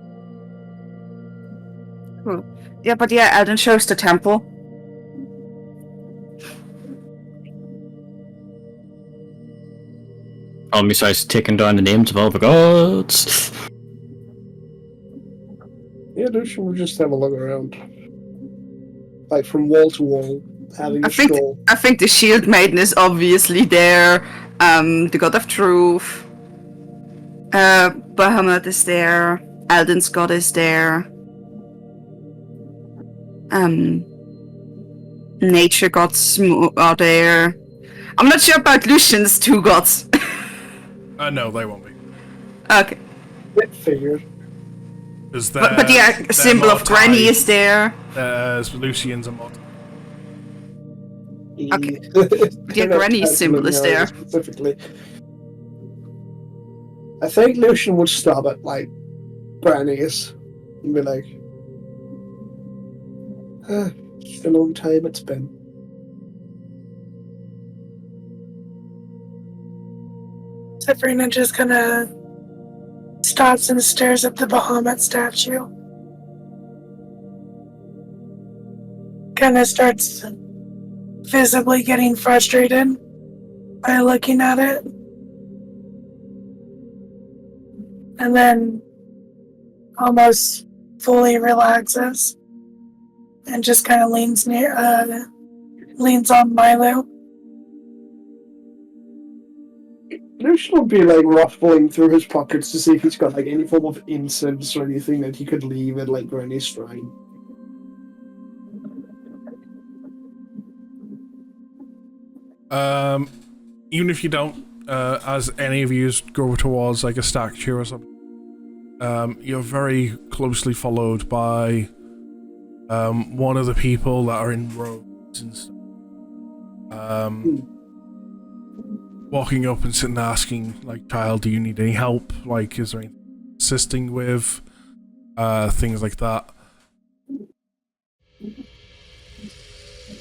Cool. Yeah, but yeah, Elden shows the temple. Besides taking down the names of all the gods. Yeah, Lucian will just have a look around. Like from wall to wall, having a stroll. I think the shield maiden is obviously there. The god of truth. Bahamut is there. Elden's god is there. Nature gods are there. I'm not sure about Lucian's two gods. No, they won't be. Okay. Figured. But yeah, symbol of Granny is there. Lucian's a mod. Okay. Yeah, Granny's symbol is there. Specifically. I think Lucian would stop at, like, Granny's and be like, it's a long time it's been. Sabrina just kind of stops and stares at the Bahamut statue. Kind of starts visibly getting frustrated by looking at it. And then almost fully relaxes and just kind of leans on Milo. Lucian would be like ruffling through his pockets to see if he's got like any form of incense or anything that he could leave at like Granny's shrine. Even if you don't, as any of you go towards like a statue or something, you're very closely followed by one of the people that are in robes and stuff. Walking up and sitting there asking, like, child, do you need any help? Like, is there anything assisting with? Things like that.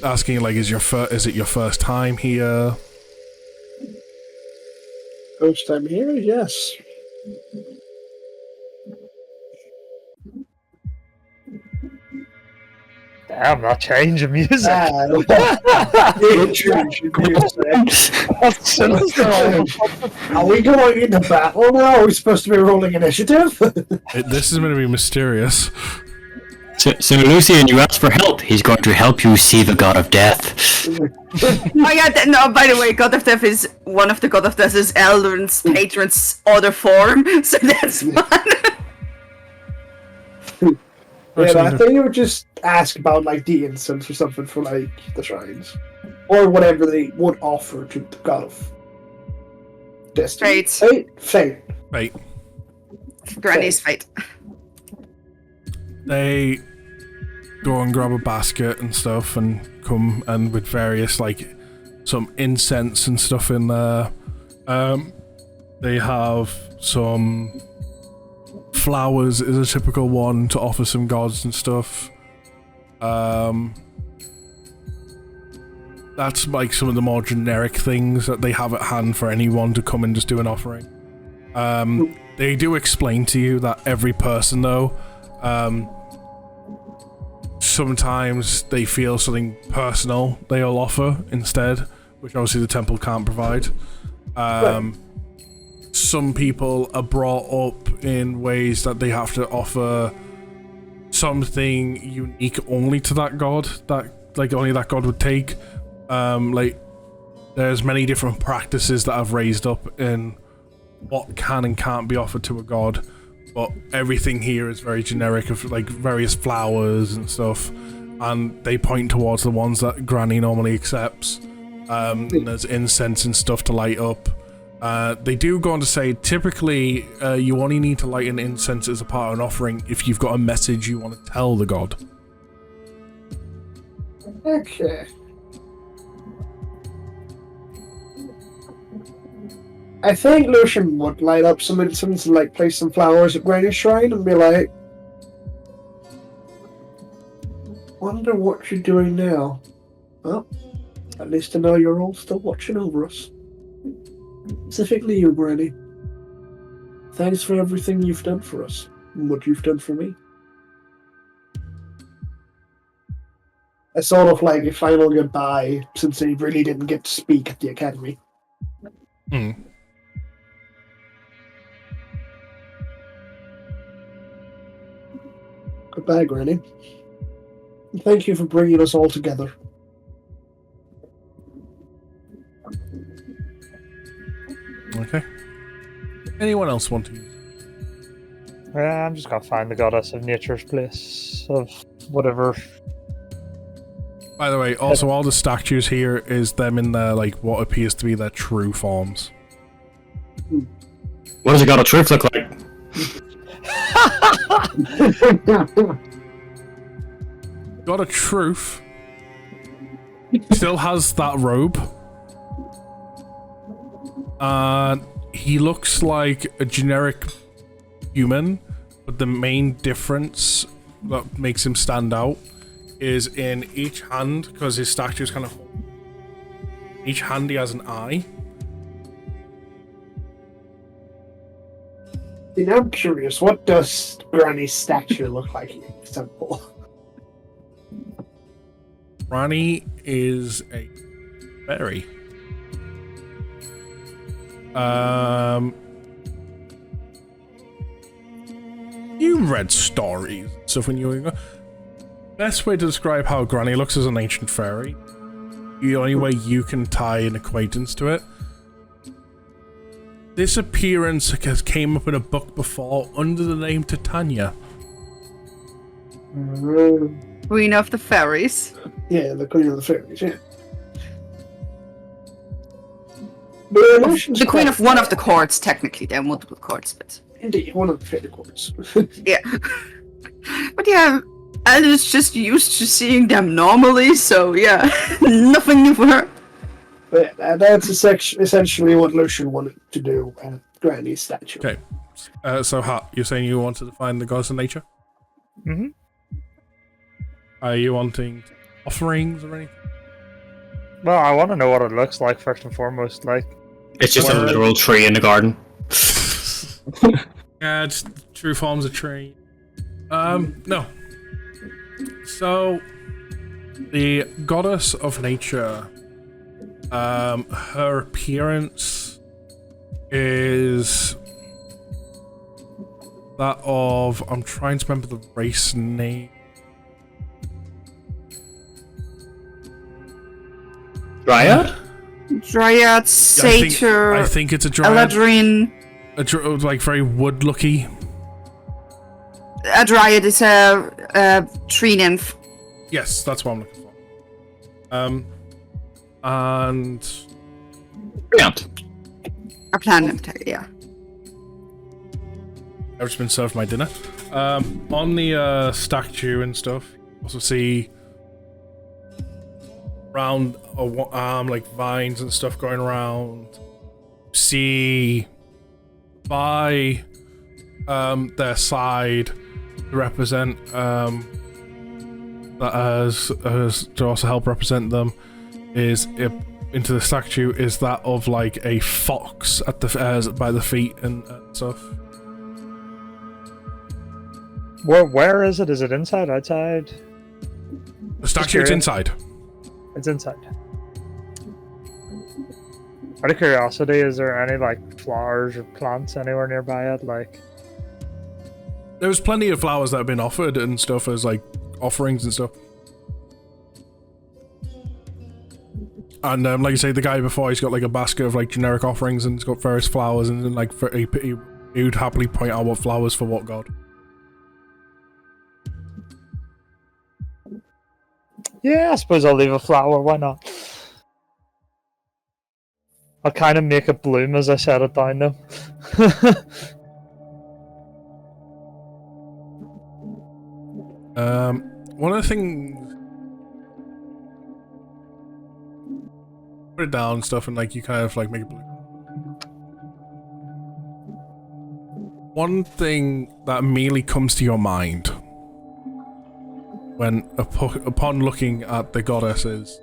Asking, like, is it your first time here? First time here, yes. Damn, that change of music. Are we going into battle now? Are we supposed to be rolling initiative? This is going to be mysterious. So Lucian, you asked for help. He's going to help you see the god of death. Oh yeah, no, by the way, God of Death is one of the God of Death is Elden's patron's other form, so that's fun. Yeah, I think you would just ask about like the incense or something for like the shrines, or whatever they would offer to the god of destiny. Fate. Granny's fate. They go and grab a basket and stuff and come and with various like some incense and stuff in there. They have some flowers is a typical one to offer some gods and stuff. That's like some of the more generic things that they have at hand for anyone to come and just do an offering. They do explain to you that every person though, sometimes they feel something personal they'll offer instead, which obviously the temple can't provide. Some people are brought up in ways that they have to offer something unique only to that god, that like only that god would take. Like there's many different practices that I've raised up in what can and can't be offered to a god, but everything here is very generic of like various flowers and stuff, and they point towards the ones that Granny normally accepts. And there's incense and stuff to light up. They do go on to say typically you only need to light an incense as a part of an offering if you've got a message you want to tell the god. Okay. I think Lucian would light up some incense and like place some flowers at Granny's shrine and be like, wonder what you're doing now. Well, at least I know you're all still watching over us. Specifically you, Granny. Thanks for everything you've done for us, and what you've done for me. A sort of like a final goodbye, since he really didn't get to speak at the academy. Goodbye, Granny. And thank you for bringing us all together. Okay. Anyone else want to? I'm just gonna find the goddess of nature's place of whatever. By the way, also all the statues here is them in their like what appears to be their true forms. What does a god of truth look like? God of Truth still has that robe. He looks like a generic human, but the main difference that makes him stand out is in each hand, because his statue is kind of... Each hand he has an eye. Now I'm curious, what does Granny's statue look like in example? Rani is a fairy. You read stories, so when you were... Best way to describe how Granny looks as an ancient fairy, the only way you can tie an acquaintance to it. This appearance has came up in a book before under the name Titania. Queen of the Fairies. Yeah, the Queen of the Fairies, yeah. The Queen of one of the courts, technically. There are multiple courts, but... Indeed, one of the fairy courts. Yeah. But yeah, I was just used to seeing them normally, so yeah, nothing new for her. But that's essentially what Lucian wanted to do at Granny's statue. Okay. So, you're saying you wanted to find the goddess of nature? Mm-hmm. Are you wanting offerings or anything? Well, I want to know what it looks like first and foremost. Like, it's just a literal tree in the garden. Yeah, just true forms of tree. No. So, the goddess of nature, her appearance is that of, I'm trying to remember the race name. Dryad? Dryad, Satyr, I think it's a dryad. Eladrin. Like very wood-looky. A dryad is a tree nymph. Yes, that's what I'm looking for. And Brilliant. A plant nymph, yeah. I've just been served my dinner. On the statue and stuff, also see round arm like vines and stuff going around. See by their side to represent that as to also help represent them is into the statue is that of like a fox at the by the feet and stuff. Where is it? Is it inside, outside? The statue is inside. It's inside. Out of curiosity, is there any like flowers or plants anywhere nearby it? Like, there's plenty of flowers that have been offered and stuff as like offerings and stuff. And like I say, the guy before, he's got like a basket of like generic offerings and he's got various flowers and then like he would happily point out what flowers for what god. yeah, I suppose I'll leave a flower. Why not? I'll kind of make it bloom as I set it down, though. One of the things, put it down and stuff, and like you kind of like make it bloom. One thing that immediately comes to your mind when upon looking at the goddess's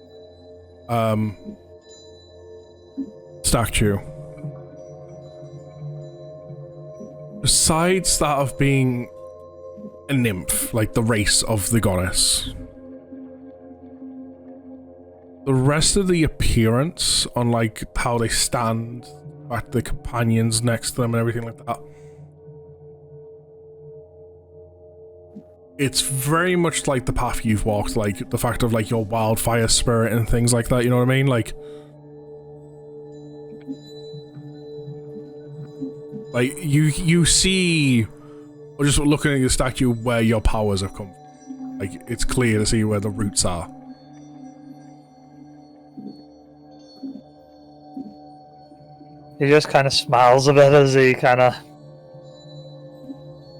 statue, besides that of being a nymph, like the race of the goddess, the rest of the appearance on like how they stand, at the companions next to them and everything like that, it's very much like the path you've walked, like the fact of like your wildfire spirit and things like that, you know what I mean? Like you see, or just looking at your statue, where your powers have come from. Like it's clear to see where the roots are. He just kind of smiles a bit as he kind of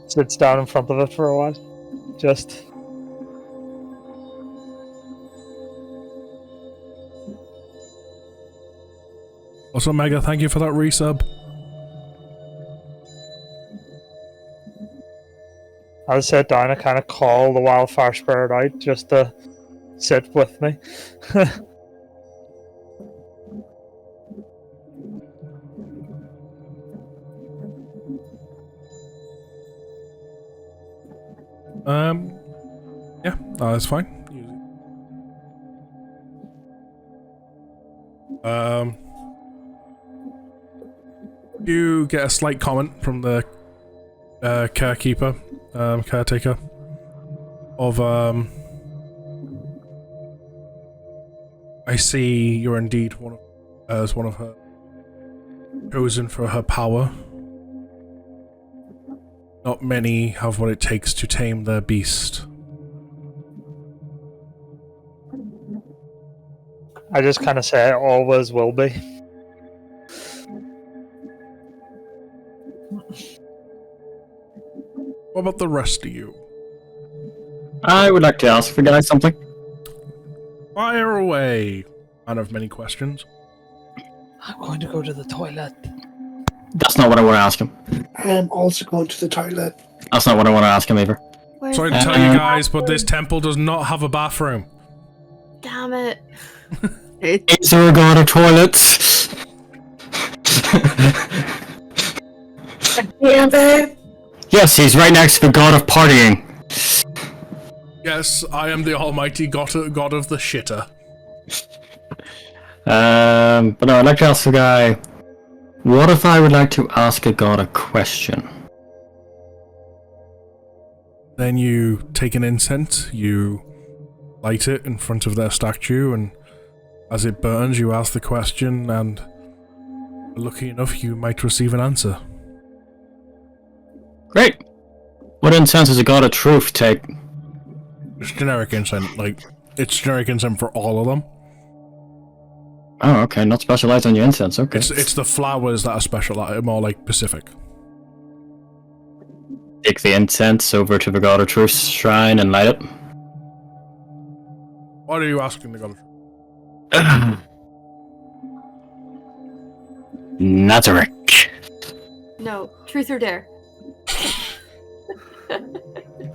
sits down in front of it for a while. Just... Also, Mega, thank you for that resub. I'll sit down and kind of call the wildfire spirit out just to sit with me. Yeah, that's fine. You get a slight comment from the caretaker of I see you're indeed one of her chosen for her power. Not many have what it takes to tame their beast. I just kind of say it always will be. What about the rest of you? I would like to ask the guy something. Fire away. Man of many questions. I'm going to go to the toilet. That's not what I want to ask him. I'm also going to the toilet. That's not what I want to ask him either. Sorry to tell you guys, but this temple does not have a bathroom. Damn it. Is there a god of toilets? Damn it. Yes, he's right next to the god of partying. Yes, I am the almighty god of the shitter. But no, I'd like to ask the guy, what if I would like to ask a god a question? Then you take an incense, you light it in front of their statue, and as it burns, you ask the question, and lucky enough, you might receive an answer. Great. What incense does a god of truth take? It's generic incense, like, it's generic incense for all of them. Oh, okay, not specialized on your incense, okay. It's the flowers that are special, that are more, like, specific. Take the incense over to the god of truth's shrine and light it. What are you asking the god of truth? Nazareth. No, truth or dare.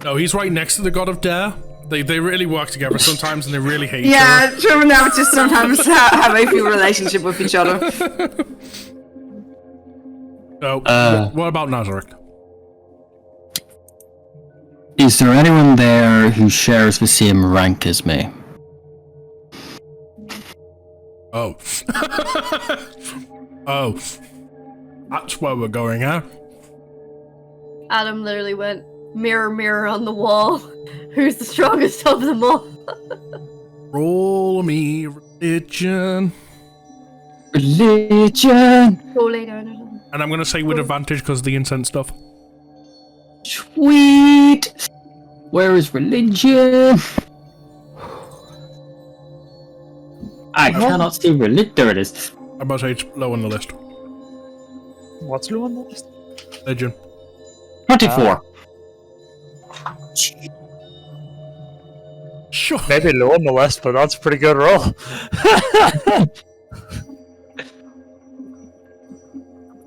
No, he's right next to the god of dare. They really work together sometimes, and they really hate each other. Yeah, Trevor and I just sometimes have a few relationship with each other. So, what about Nazareth? Is there anyone there who shares the same rank as me? Oh. Oh. That's where we're going, huh? Adam literally went, mirror, mirror on the wall. Who's the strongest of them all? Roll me religion. Religion. Go lay down or something. And I'm going to say with advantage because of the incense stuff. Sweet. Where is religion? I cannot see religion. There it is. I'm about to say it's low on the list. What's low on the list? Religion. 24. Sure. Maybe low on the list, but that's a pretty good roll.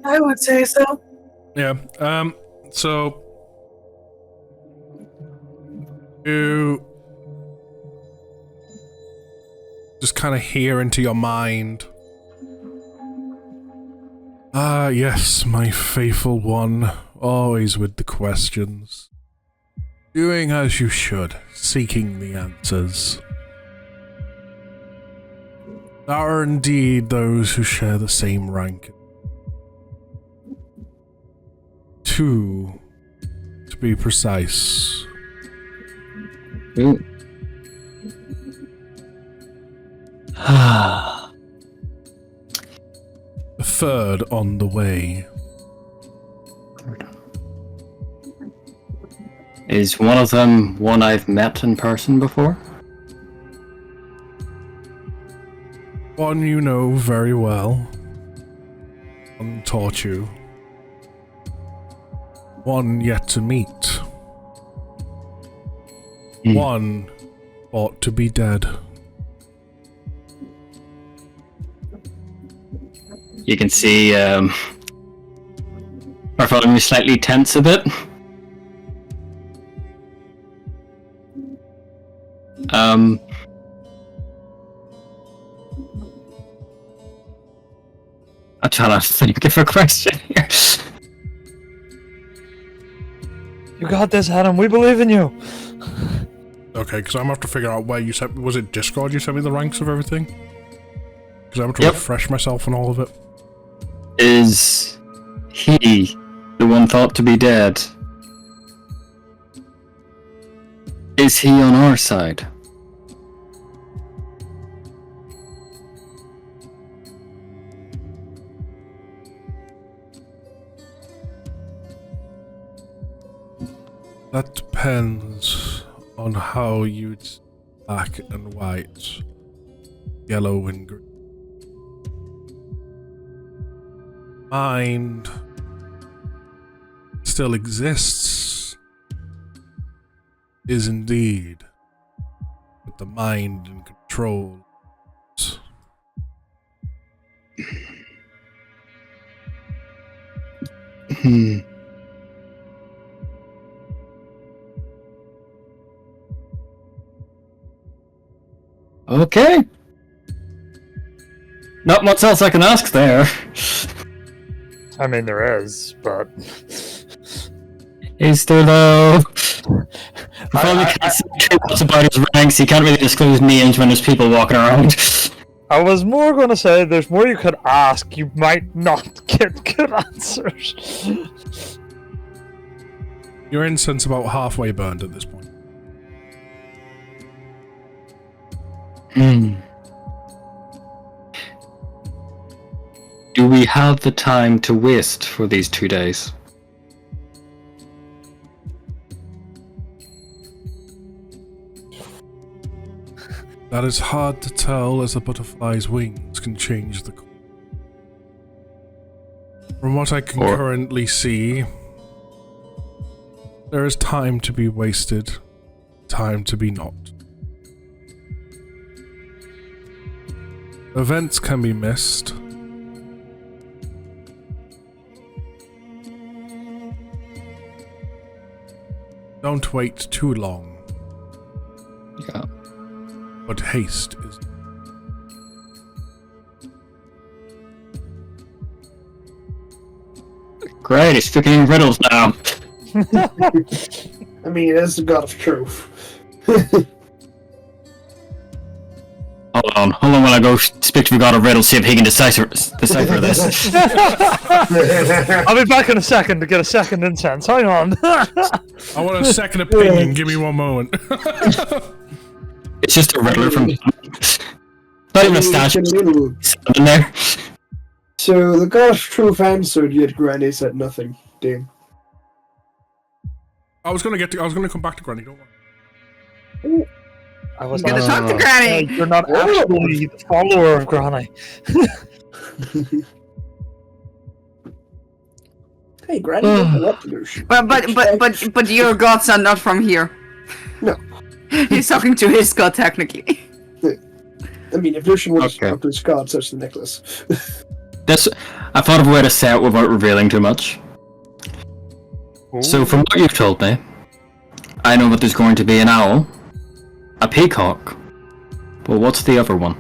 I would say so. Yeah. So you just kind of hear into your mind. Ah, yes, my faithful one, always with the questions. Doing as you should, seeking the answers. There are indeed those who share the same rank. 2, to be precise. Ooh. The 3rd on the way. Is one of them one I've met in person before? One you know very well. One taught you. One yet to meet. One ought to be dead. You can see Bartholomew slightly tense a bit. I'm trying to think of a question here. You got this, Adam. We believe in you. Okay, because I'm gonna have to figure out where you sent. Was it Discord you sent me the ranks of everything? Because I'm going to refresh myself on all of it. Is he the one thought to be dead? Is he on our side? That depends on how you'd black and white, yellow and green. Mind still exists, is indeed, but the mind and control. Okay. Not much else I can ask there. I mean, there is, but... Is there though? Probably can't say too much about his ranks. He can't really disclose names when there's people walking around. I was more going to say there's more you could ask. You might not get good answers. Your incense about halfway burned at this point. Do we have the time to waste for these 2 days? That is hard to tell, as a butterfly's wings can change the course. From what I can currently see, there is time to be wasted, time to be not. Events can be missed. Don't wait too long. Yeah. But haste is... Great, he's speaking riddles now. I mean, it is the god of truth. Hold on while I go speak to the god of riddles, see if he can decipher this. I'll be back in a second to get a second incense. Hang on. I want a second opinion, give me one moment. It's just a riddler from... Not even a statue. In there. So the god of truth answered, yet Granny said nothing. Damn. I was gonna come back to Granny, don't worry. I was gonna talk to Granny. You're not actually the follower of Granny. Hey, Granny, what to do? But your gods are not from here. No. He's talking to his god, technically. I mean, if Lucian was up to his god, such the necklace. I thought of a way to say it without revealing too much. Ooh. So from what you've told me, I know that there's going to be an owl, a peacock, but what's the other one?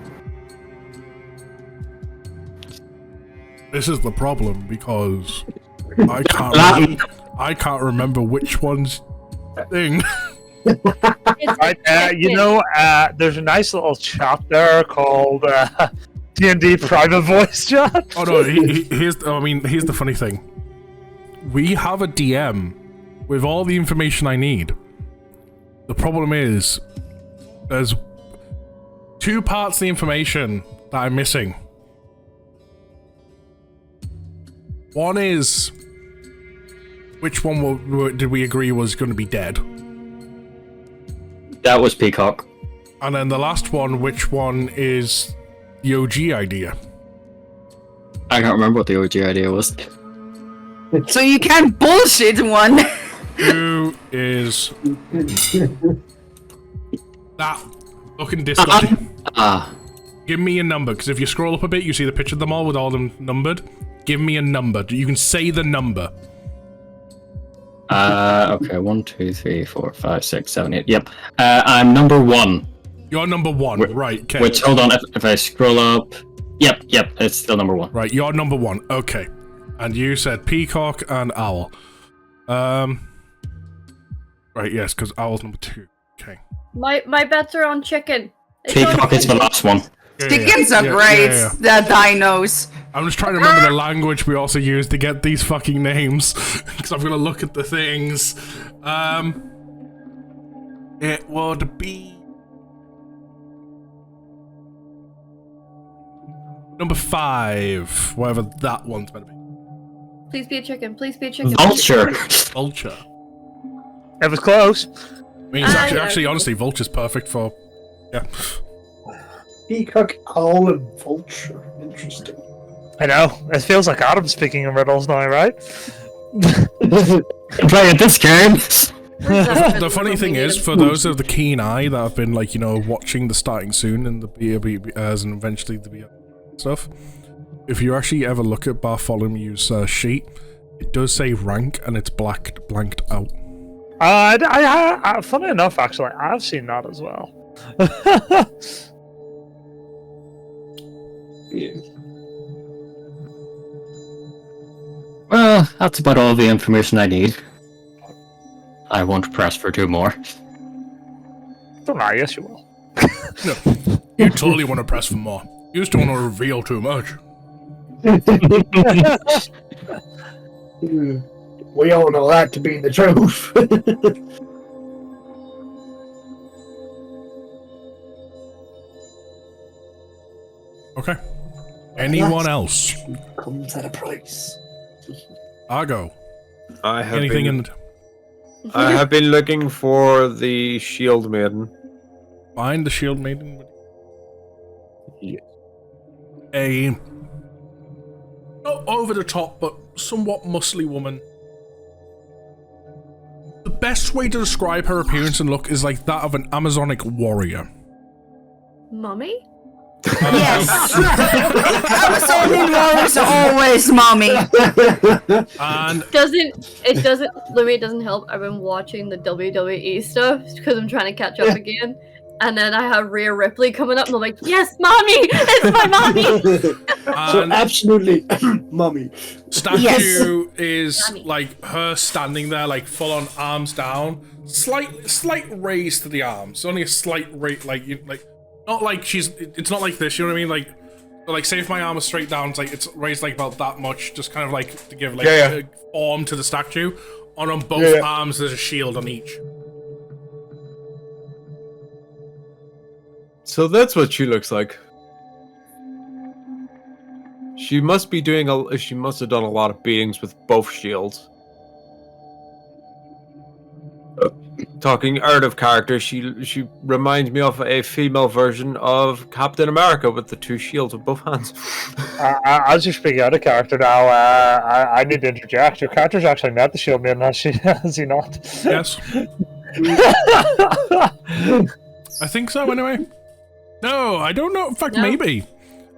This is the problem because I can't remember which one's thing. There's a nice little chat there called D&D private voice chat. Oh no, here's the funny thing. We have a DM with all the information I need. The problem is, there's 2 parts of the information that I'm missing. One is, which one did we agree was going to be dead? That was Peacock. And then the last one, which one is the OG idea? I can't remember what the OG idea was. So you can't bullshit one. Who is that looking disgusting? Give me a number, because if you scroll up a bit, you see the picture of them all with all them numbered. Give me a number. You can say the number. Okay, 1, 2, 3, 4, 5, 6, 7, 8. Yep. I'm number 1. You're number 1, right? Okay. Which, hold on, if I scroll up. Yep, it's still number 1. Right, you're number 1. Okay. And you said Peacock and Owl. Right, yes, because Owl's number 2. Okay. My bets are on chicken. Peacock is the last one. Chickens are great. The dinos. I'm just trying to remember the language we also use to get these fucking names, because I'm gonna look at the things. It would be number 5, whatever that one's gonna be. Please be a chicken. Please be a chicken. Vulture. Vulture. It was close. I mean, it's actually, honestly, Vulture's perfect for. Yeah. Peacock, Owl, and Vulture. Interesting. I know. It feels like Adam's speaking in riddles now, right? Play at this game. The funny thing is, for those of the keen eye that have been, like, you know, watching the starting soon and the BBS and eventually the BS stuff, if you actually ever look at Bartholomew's sheet, it does say rank and it's blanked out. Funny enough, actually, I've seen that as well. Yeah. Well, that's about all the information I need. I won't press for 2 more. Don't lie, yes you will. No, you totally want to press for more. You just don't want to reveal too much. We all know that to be the truth. Okay. Anyone else? Comes at a price. Argo. I have Anything been, in the... I have been looking for the Shield Maiden. Find the Shield Maiden? Yes. A... not over the top, but somewhat muscly woman. The best way to describe her appearance and look is like that of an Amazonic warrior. Mummy? Yes. Amazonian warriors are always mommy. And It doesn't help. I've been watching the WWE stuff because I'm trying to catch up again. And then I have Rhea Ripley coming up and I'm like, yes, mommy! It's my mommy! So absolutely, mommy. Statue is like her standing there, like full on arms down, slight raise to the arms. Only a slight raise, like not like she's. It's not like this. You know what I mean? Like say if my arm is straight down, it's like it's raised like about that much, just kind of like to give like a form to the statue. And on both arms, there's a shield on each. So that's what she looks like. She must be doing she must have done a lot of beatings with both shields. Talking out of character, she reminds me of a female version of Captain America with the 2 shields with both hands. As you're speaking out of character now, I need to interject. Your character's actually met the Shield Maiden, has he not? Yes. I think so, anyway. No, I don't know. In fact, maybe.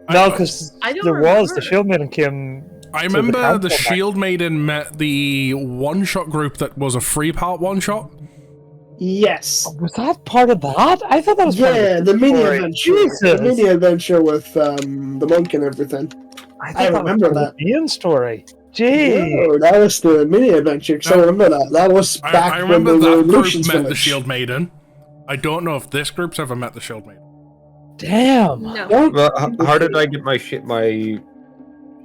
No, because the Shield Maiden came. I remember the Shield Maiden met the one-shot group that was a 3-part one-shot. Yes. Was that part of that? I thought that was part of the mini story. adventure. Jesus. The mini adventure with the monk and everything. I remember that. Ian story. Gee. Oh, that was the mini adventure. Because I remember that. That was back I remember when that the group Lucian's met the village. Shield Maiden. I don't know if this group's ever met the Shield Maiden. Damn. No. Well, how did I get my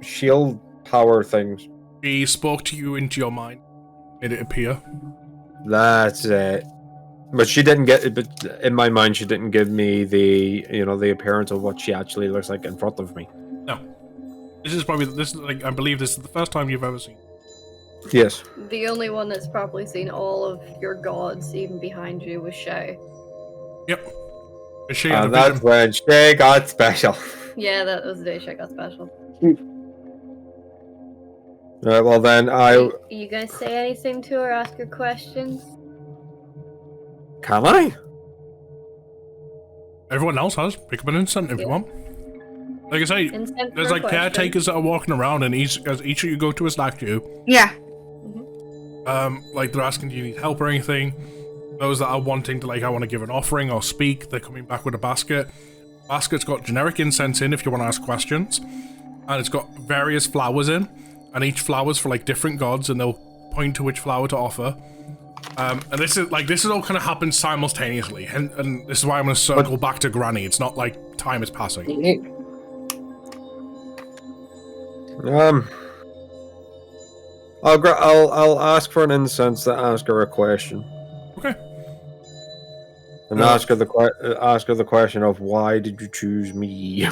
shield power things? She spoke to you into your mind, made it appear. That's it. But she didn't get it. But in my mind, she didn't give me the appearance of what she actually looks like in front of me. No, this is I believe this is the first time you've ever seen. Yes. The only one that's probably seen all of your gods, even behind you, was Shay. Yep. She had a That's vision. when Shay got special. Yeah, that was the day Shay got special. Right. Well, then Are you gonna say anything to her? Ask her questions? Can I? Everyone else has. Pick up an instant if you want. Like I say, Instant there's for like a question. caretakers that are walking around, and as each of you go to a statue, Yeah. like they're asking, do you need help or anything? Those that are wanting to, like, I want to give an offering or speak, they're coming back with a basket. Basket's got generic incense in if you want to ask questions, and it's got various flowers in, and each flower's for like different gods, and they'll point to which flower to offer. And this is all kind of happens simultaneously, and this is why I'm going to circle back to Granny. It's not like time is passing. I'll ask for an incense to ask her a question. Okay. And ask her the question of why did you choose me?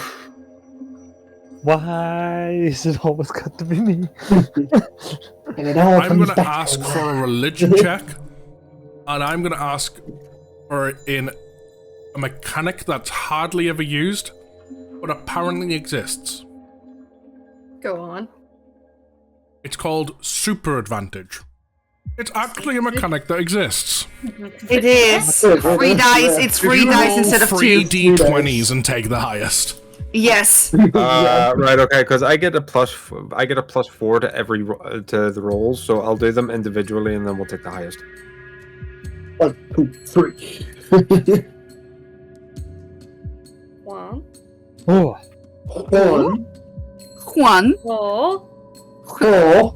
Why is it always got to be me? And it all I'm comes going to back ask to for a why. religion check, and I'm going to ask for in a mechanic that's hardly ever used, but apparently exists. Go on. It's called super advantage. It's actually a mechanic that exists. It is. 3 dice. It's 3 dice instead of 2. 3 d20s and take the highest. Yes. Right. Okay. Because I get a +4 to every to the rolls, so I'll do them individually, and then we'll take the highest. 1, 2, 3. 1. Oh. 1, 1. 2. 4,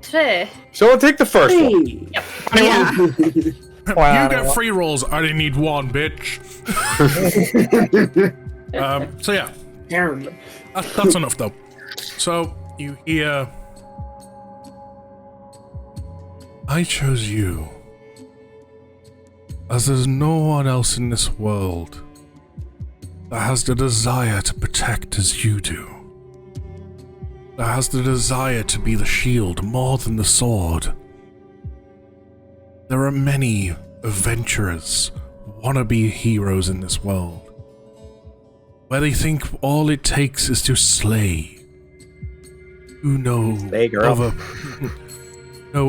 3. So I'll take the first one. 3. Yeah. You get 3 rolls. I only need 1, bitch. So yeah, that's enough though. So you hear, I chose you, as there's no one else in this world that has the desire to protect as you do. That has the desire to be the shield more than the sword. There are many adventurers, wannabe heroes in this world, where they think all it takes is to slay. Who know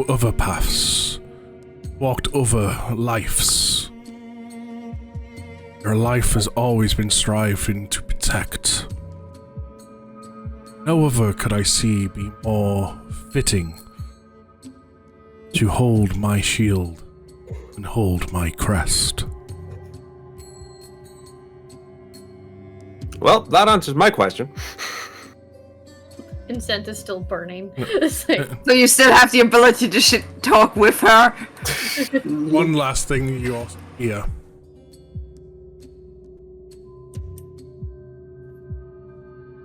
other paths, walked other lives. Your life has always been striving to protect. No other could I see be more fitting to hold my shield and hold my crest. Well, that answers my question. Incent is still burning. So you still have the ability to talk with her. One last thing you also hear.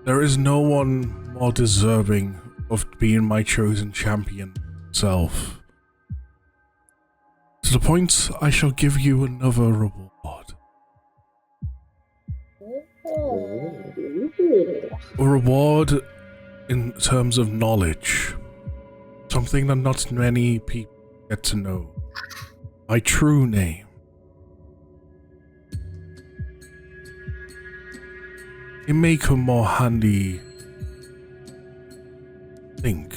There is no one more deserving of being my chosen champion self. To the point, I shall give you another reward. A reward in terms of knowledge. Something that not many people get to know. My true name. It may come more handy, I think,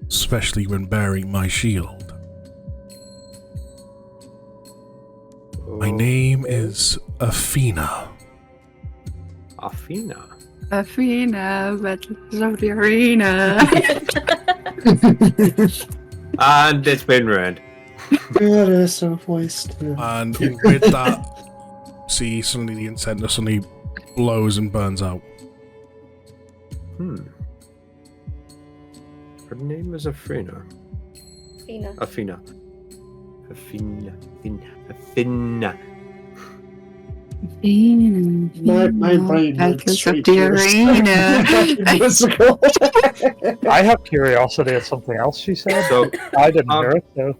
especially when bearing my shield. My name is Athena. Athena. Athena, battles of the arena. And it's been ruined. God, it's so wasted. And with that, see suddenly the incense suddenly blows and burns out. Her name is Afina. Fina. Afina. My brain went Battles straight of the to arena. I have curiosity at something else she said. So I didn't hear it, so.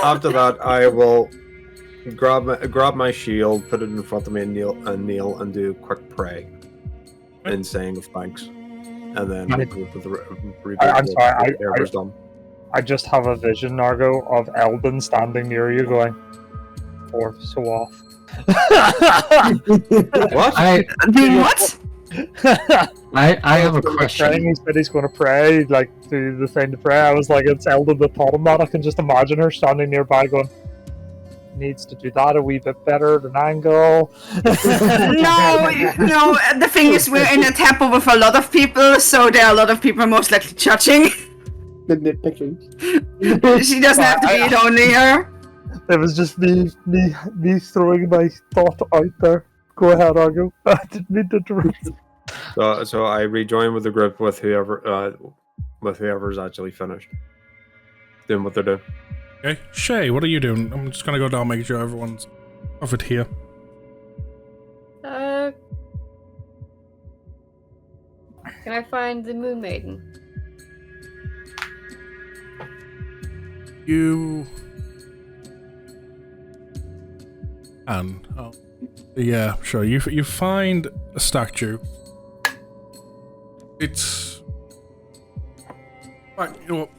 after that, I will grab my shield, put it in front of me, and kneel and do a quick pray, in saying of thanks, and then I'm sorry, done. I just have a vision, Nargo, of Eldon standing near you going, "Or so off." What? What? I have a question. He said he's going to pray, like, do the thing to pray. I was like, it's Eldon that taught him that. I can just imagine her standing nearby going, needs to do that a wee bit better at an angle. No, the thing is, we're in a temple with a lot of people, so there are a lot of people most likely judging. the nitpicking. She doesn't have to be it only her. It was just me throwing my thought out there. Go ahead, Argo. I didn't mean to interrupt. So I rejoin with the group with whoever's actually finished doing what they're doing. Okay, Shay, what are you doing? I'm just gonna go down, making sure everyone's covered here. Can I find the Moon Maiden? You can. Oh, yeah, sure. You find a statue. It's right. You know what?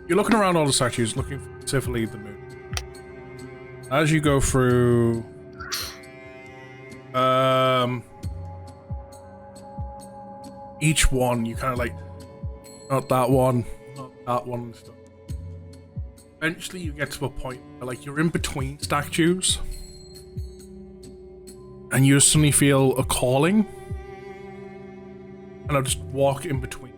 You're looking around all the statues, looking specifically at the moon. As you go through, each one, you kind of like, not that one, and stuff. Eventually, you get to a point where, like, you're in between statues, and you suddenly feel a calling, and I'll just walk in between.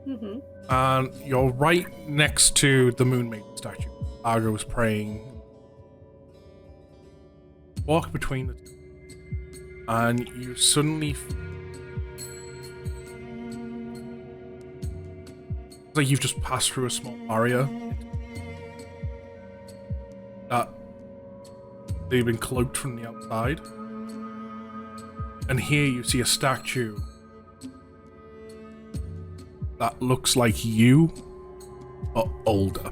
Mm-hmm. And you're right next to the Moon Maiden statue. Argo is praying. Walk between the two. And you suddenly... It's like you've just passed through a small barrier. That they've been cloaked from the outside. And here you see a statue that looks like you, but older.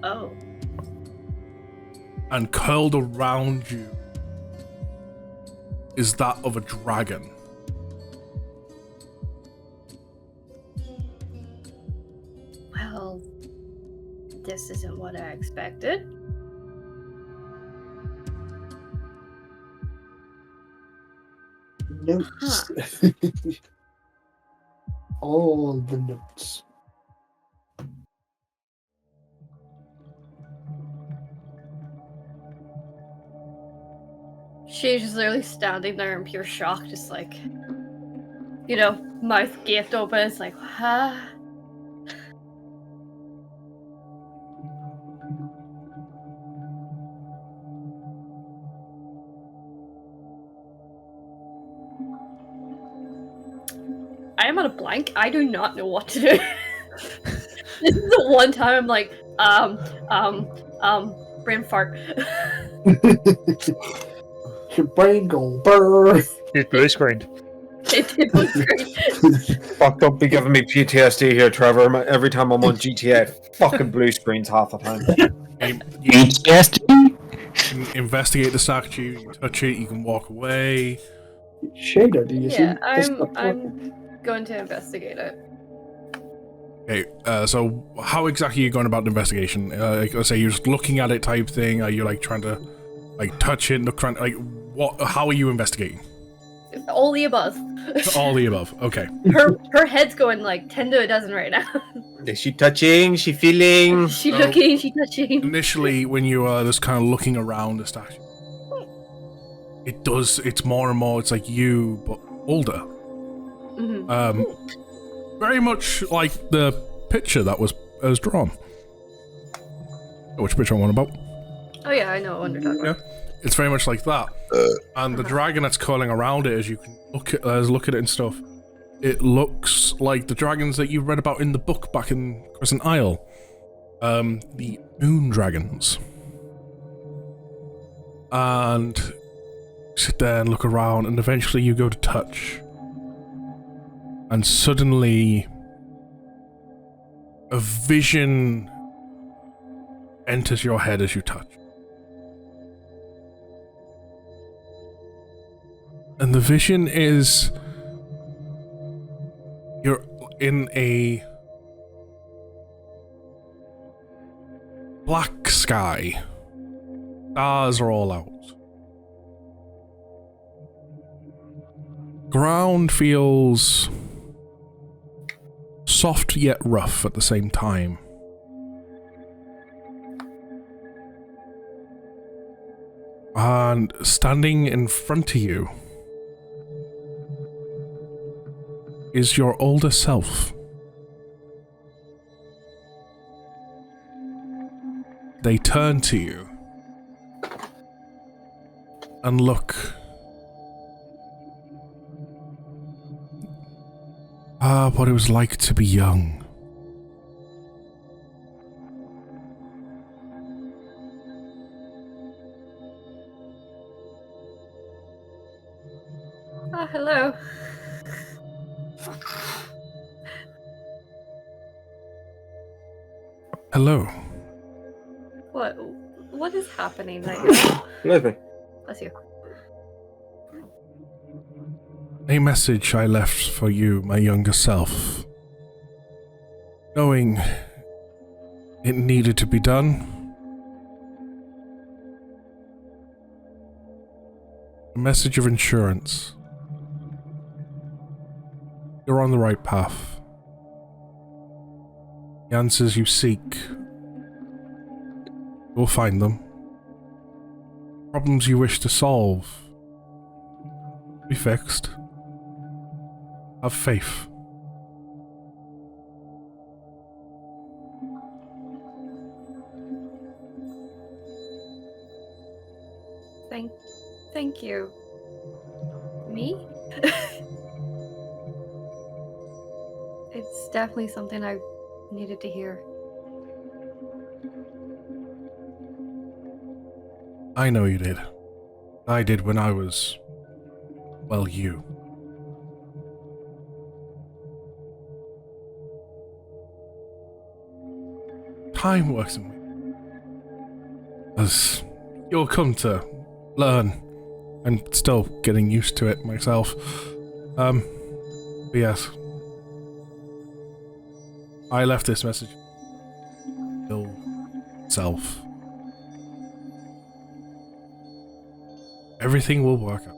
Oh. And curled around you is that of a dragon. Well, this isn't what I expected. Notes. All the notes. She's just literally standing there in pure shock, just like, you know, mouth gaped open. It's like, huh? I am on a blank. I do not know what to do. This is the one time I'm like, brain fart. Your brain go brrr. It blue screened. It did look great. Fuck, don't be giving me PTSD here, Trevor. Every time I'm on GTA, fucking blue screens half the time. PTSD? You can investigate the statue, you can touch it, you can walk away. Shader, do you see? Yeah, I'm going to investigate it. Okay, so how exactly are you going about the investigation? Like, let's say you're just looking at it type thing, are you like trying to like touch it, look trying like what how are you investigating? All the above. All the above, okay. Her head's going like 10 to a dozen right now. Is she touching? She feeling? She looking, she touching. Initially, when you are just kind of looking around the statue, it's more and more, it's like you, but older. Mm-hmm. Very much like the picture that was drawn. Which picture I'm on about? Oh yeah, I know what you're talking about. It's very much like that. And the dragon that's coiling around it, as you can look at it and stuff, it looks like the dragons that you read about in the book back in Crescent Isle. The moon dragons. And you sit there and look around, and eventually you go to touch. And suddenly a vision enters your head as you touch. And the vision is you're in a black sky. Stars are all out. Ground feels soft yet rough at the same time. And standing in front of you is your older self. They turn to you and look. What it was like to be young. Hello. Hello. What is happening right now? Nothing. Bless you. A message I left for you, my younger self. Knowing it needed to be done. A message of insurance. You're on the right path. The answers you seek, you'll find them. Problems you wish to solve, be fixed. Have faith. Thank you. Me? It's definitely something I needed to hear. I know you did. I did when I was, well, you. Time works in me. As you'll come to learn. I'm still getting used to it myself. But yes. I left this message. Your self. Everything will work out.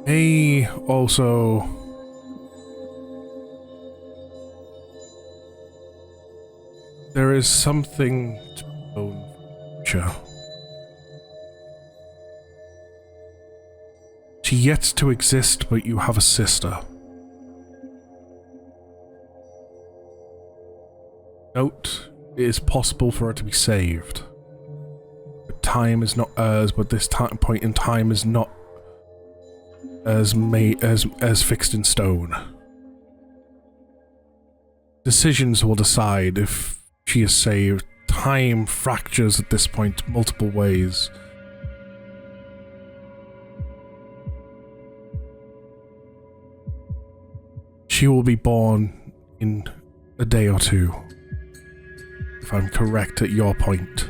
Hey, also... There is something to own future. She yet to exist, but you have a sister. Note, it is possible for her to be saved. But time is not hers, but this point in time is not as fixed in stone. Decisions will decide if she is saved. Time fractures at this point multiple ways. She will be born in a day or two, if I'm correct at your point.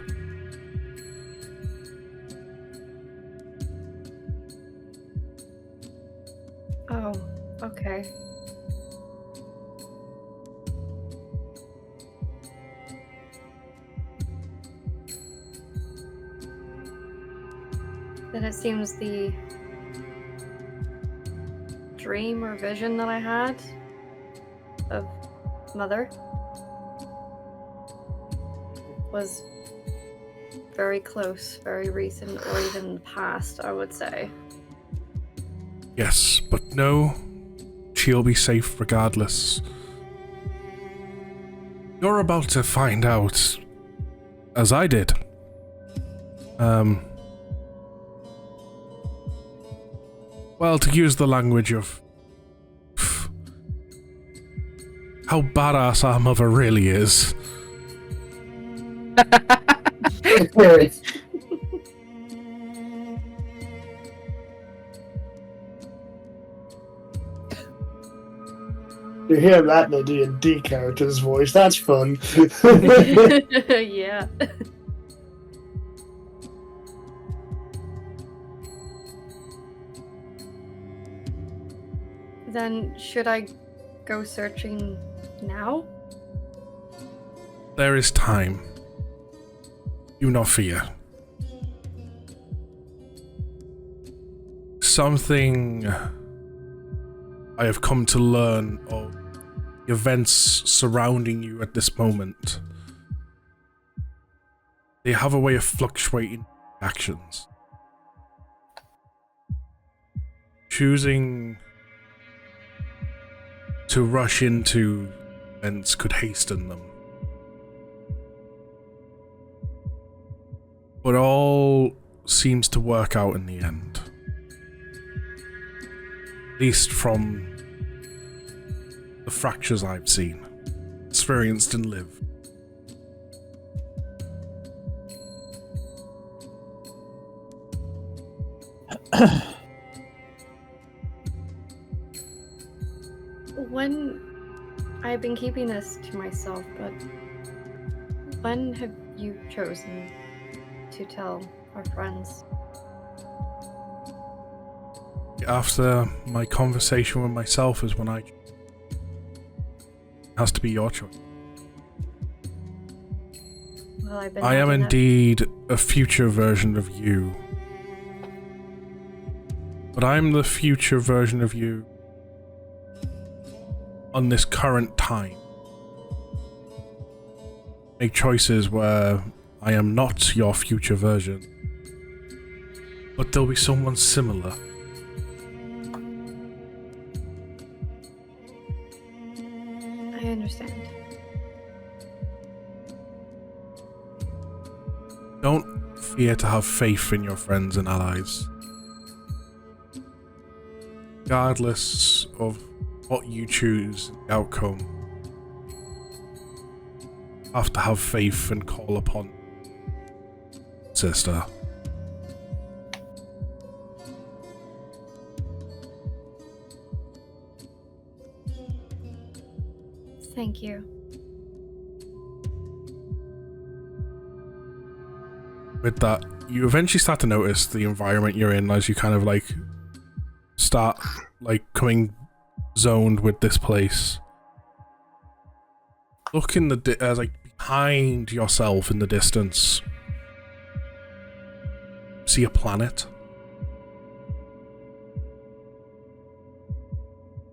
Oh, okay. Then it seems the dream or vision that I had of Mother was very close, very recent, or even past, I would say. Yes, but no, she'll be safe regardless. You're about to find out, as I did. Well, to use the language of how badass our mother really is. You hear that in a D&D character's voice. That's fun. Yeah. Then should I go searching now? There is time. Do not fear. Something I have come to learn of the events surrounding you at this moment. They have a way of fluctuating actions. Choosing to rush into events could hasten them. But all seems to work out in the end. At least from the fractures I've seen, experienced and lived. When I've been keeping this to myself, but when have you chosen to tell our friends? After my conversation with myself is when it has to be your choice. Well, I've been I am having that- indeed a future version of you. But I'm the future version of you on this current time. Make choices where I am not your future version, but there'll be someone similar. I understand. Don't fear to have faith in your friends and allies. Regardless of what you choose, the outcome, have to have faith and call upon sister. Thank you. With that, you eventually start to notice the environment you're in as you kind of like start like coming zoned with this place. Look in the like behind yourself in the distance. See a planet.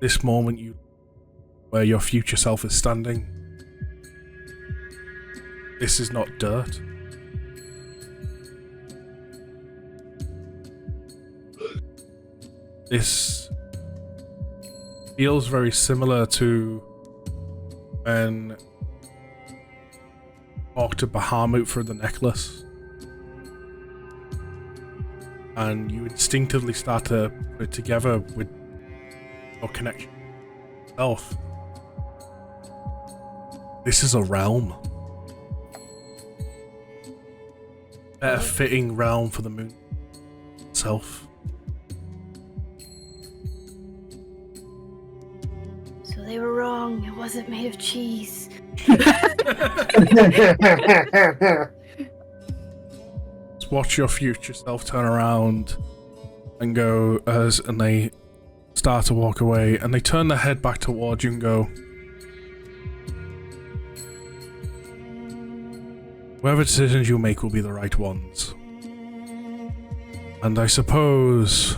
This moment where your future self is standing. This is not dirt. This feels very similar to when I walked to Bahamut for the necklace. And you instinctively start to put it together with your connection to yourself. This is a realm. Better fitting realm for the moon itself. So they were wrong. It wasn't made of cheese. Watch your future self turn around and go and they start to walk away, and they turn their head back towards you and go, whatever decisions you make will be the right ones. And I suppose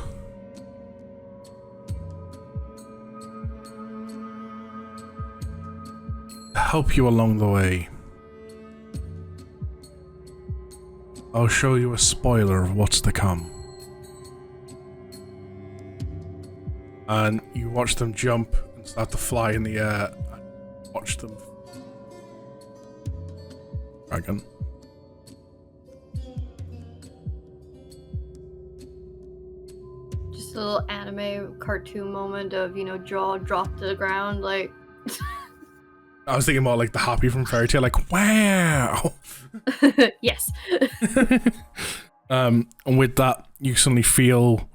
to help you along the way, I'll show you a spoiler of what's to come. And you watch them jump and start to fly in the air, and watch them dragon. Just a little anime cartoon moment of, jaw dropped to the ground, like. I was thinking more like the Happy from Fairy Tail, like, wow! Yes. And with that, you suddenly feel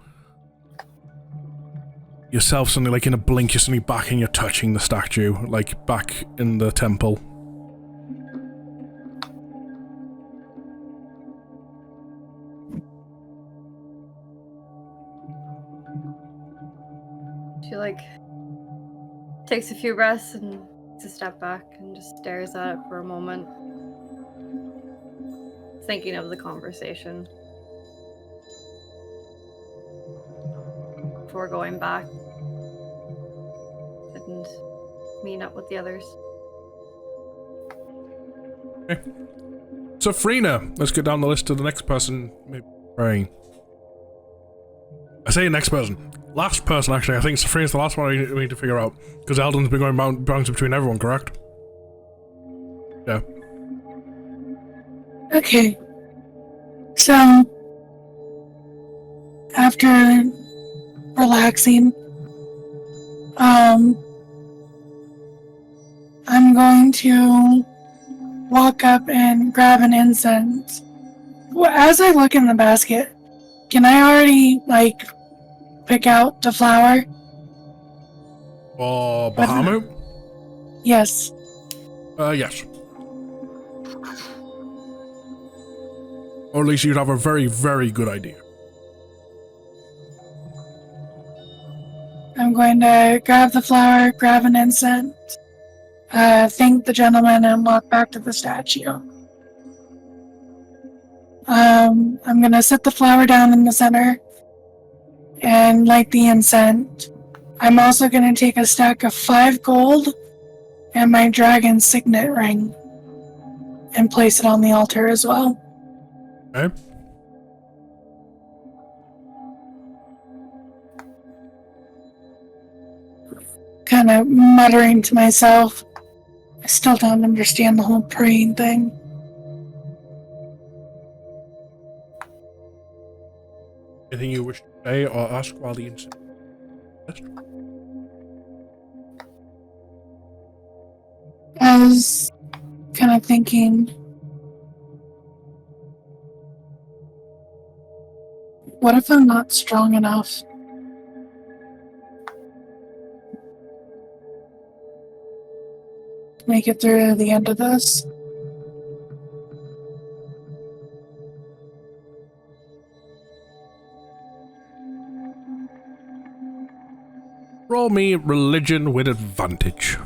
yourself suddenly, like in a blink, you're suddenly back and you're touching the statue, like back in the temple. She, takes a few breaths and takes a step back and just stares at it for a moment. Thinking of the conversation. Before going back and meeting up with the others. Okay. So Frina, let's get down the list to the next person. Maybe praying. I say next person. Last person, actually. I think Safrina's the last one we need to figure out. Because Eldon's been going bouncing between everyone, correct? Yeah. Okay. So, after relaxing, I'm going to walk up and grab an incense. Well, as I look in the basket, can I already, pick out the flower? Bahamut? Yes. Yes. Or at least you'd have a very, very good idea. I'm going to grab the flower, grab an incense, thank the gentleman, and walk back to the statue. I'm going to set the flower down in the center and light the incense. I'm also going to take a stack of 5 gold and my dragon signet ring and place it on the altar as well. Okay. Kind of muttering to myself, I still don't understand the whole praying thing. Anything you wish to say or ask while the incense? I was kind of thinking, what if I'm not strong enough? To make it through to the end of this? Roll me religion with advantage.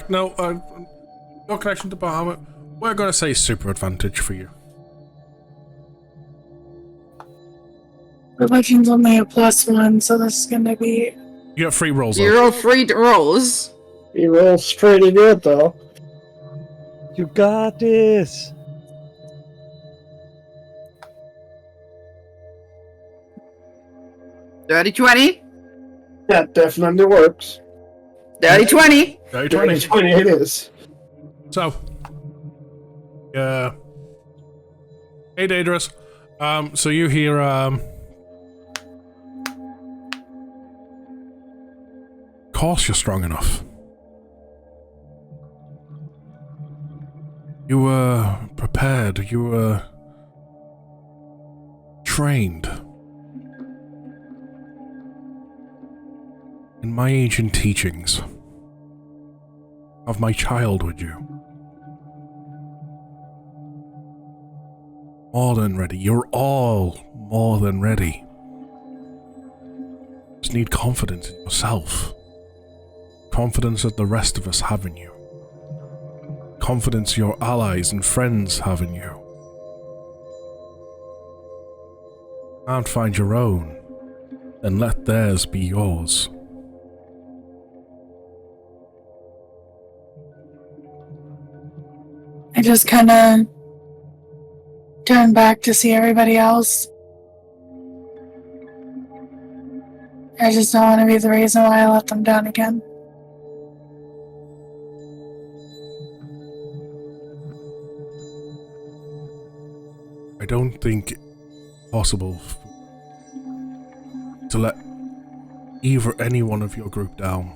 No connection to Bahamut. We're gonna say super advantage for you. Religion's only a +1, so this is gonna be... You get 3 rolls. You roll 3 rolls. He rolls pretty good, though. You got this. Dirty 20. That definitely works. Dirty 20. Dirty 20. 20 it is. So, hey Daedalus. So you hear, of course you're strong enough. You were prepared, you were trained. In my ancient teachings of my childhood, you. More than ready. You're all more than ready. Just need confidence in yourself. Confidence that the rest of us have in you. Confidence your allies and friends have in you. Can't find your own, then let theirs be yours. I just kind of turn back to see everybody else. I just don't want to be the reason why I let them down again. I don't think it's possible to let either anyone of your group down.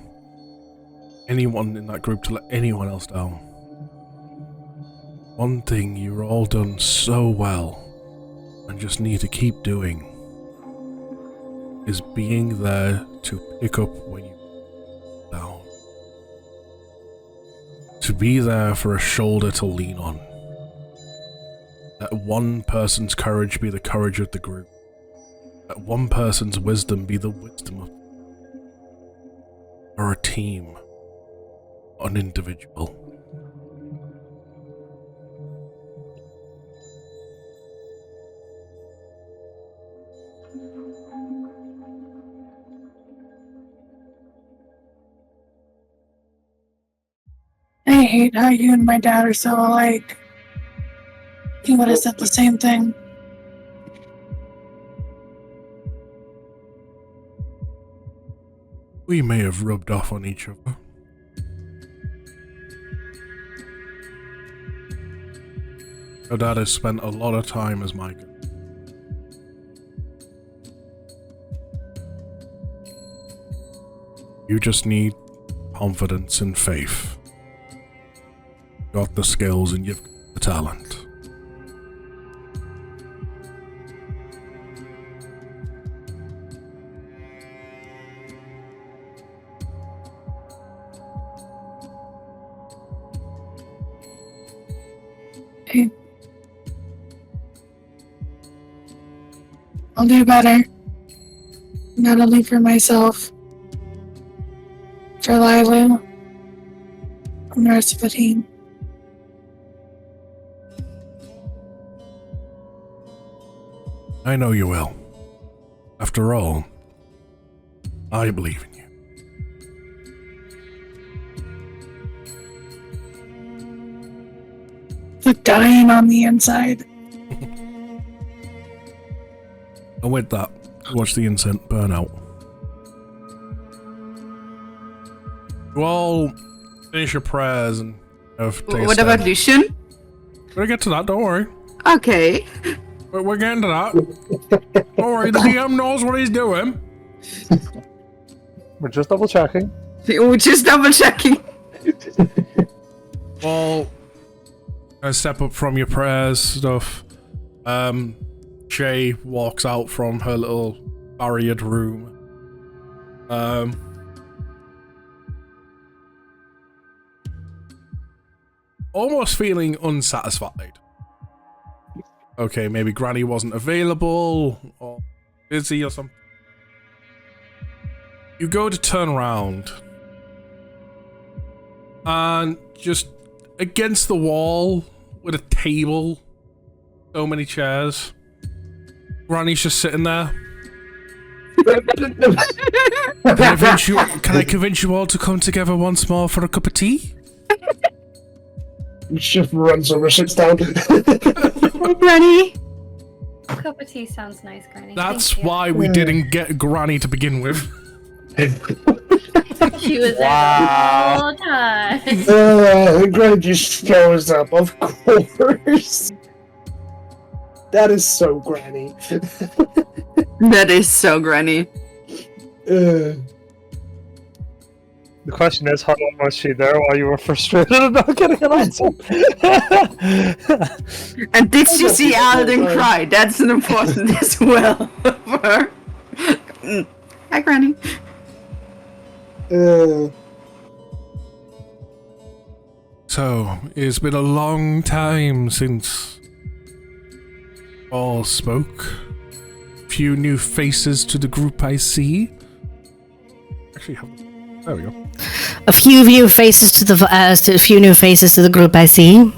Anyone in that group to let anyone else down. One thing you've all done so well and just need to keep doing is being there to pick up when you're down. To be there for a shoulder to lean on. Let one person's courage be the courage of the group. Let one person's wisdom be the wisdom of or a team, or an individual. I hate how you and my dad are so alike. He would have said the same thing. We may have rubbed off on each other. Your dad has spent a lot of time as my guide. You just need confidence and faith. You've got the skills and you've got the talent. Okay. I'll do better. Not only for myself, for Lilu, and the rest of the team. I know you will. After all, I believe in you. The dying on the inside. And with that, watch the incense burn out. You all finish your prayers and What about Lucian? We're gonna get to that, don't worry. Okay. We're getting to that. Don't worry, the DM knows what he's doing. We're just double checking. We're just double checking. Well, step up from your prayers stuff. Shay walks out from her little barriered room. Almost feeling unsatisfied. Okay, maybe Granny wasn't available or busy or something. You go to turn around and just against the wall with a table, so many chairs. Granny's just sitting there. Can I convince you all to come together once more for a cup of tea? Just runs over, sits down. Hey, Granny. A cup of tea sounds nice, Granny. That's Thank you. why we didn't get Granny to begin with. She was there the whole time. Granny just throws up, of course. That is so Granny. That is so Granny. The question is, how long was she there while you were frustrated and not getting an answer? And did she see Alden cry? That's an important as well. Hi, Granny. So, it's been a long time since all spoke. Few new faces to the group I see. Actually, there we go. A few new faces to the group I see.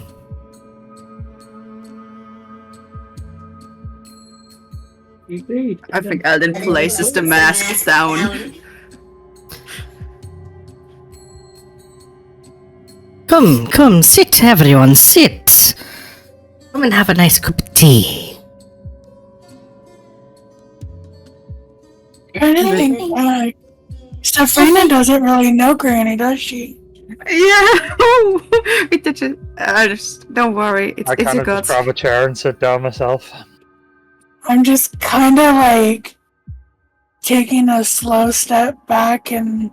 I think Alden places the mask down. Come, sit, everyone, sit. Come and have a nice cup of tea. Anything, Stefania doesn't really know Granny, does she? Yeah. Just don't worry. I It's kind a of god. just grab a chair and sit down myself. I'm just kind of like taking a slow step back and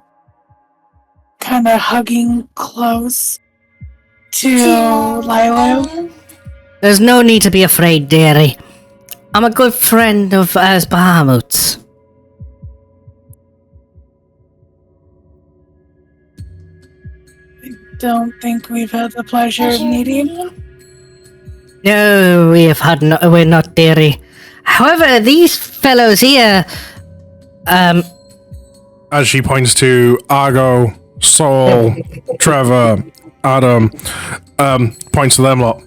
kind of hugging close to Lilo. There's no need to be afraid, dearie. I'm a good friend of Bahamut's. Don't think we've had the pleasure of meeting. No, we're not, dearie. However, these fellows here, As she points to Argo, Saul, Trevor, Adam, points to them lot.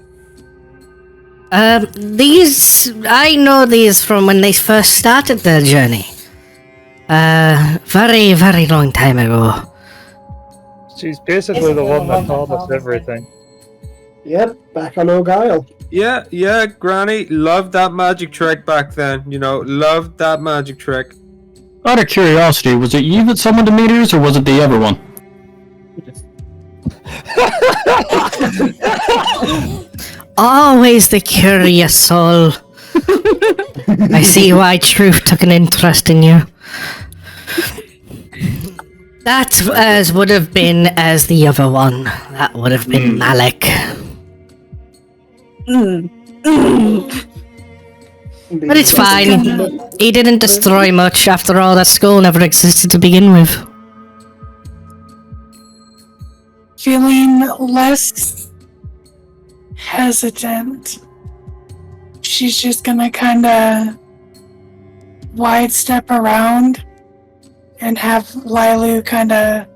I know these from when they first started their journey. Very, very long time ago. She's basically the one that taught us everything. Yep, back on Argyle. Yeah, Granny, loved that magic trick back then. You know, loved that magic trick. Out of curiosity, was it you that summoned the meteors, or was it the other one? Always the curious soul. I see why Truth took an interest in you. That would have been as the other one. That would have been Malik. But it's fine. He didn't destroy much. After all, that school never existed to begin with. Feeling less hesitant, she's just gonna kind of wide step around and have Lilu kind of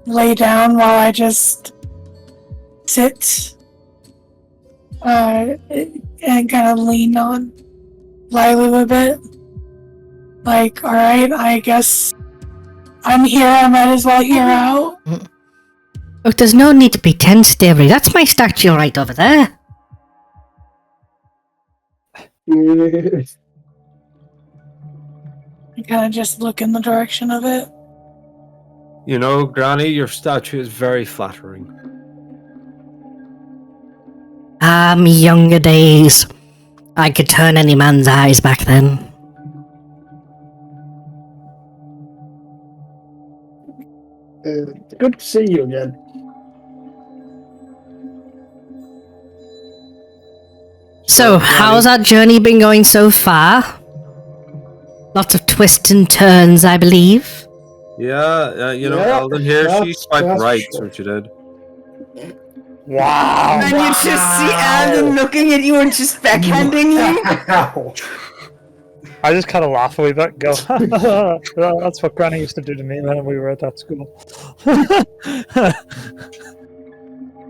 lay down while I just sit and kind of lean on Lilu a bit. Like, alright, I guess I'm here, I might as well hear out. Look, there's no need to be tense, dearie. That's my statue right over there. I kind of just look in the direction of it. You know, Granny, your statue is very flattering. Me younger days. I could turn any man's eyes back then. Good to see you again. So, how's our journey been going so far? Lots of twists and turns, I believe. Yeah, you know, Alden here, she swiped right, so she did. Wow! And you just see Alden looking at you and just backhanding you. I just kind of laugh a wee bit and go, well, that's what Granny used to do to me when we were at that school.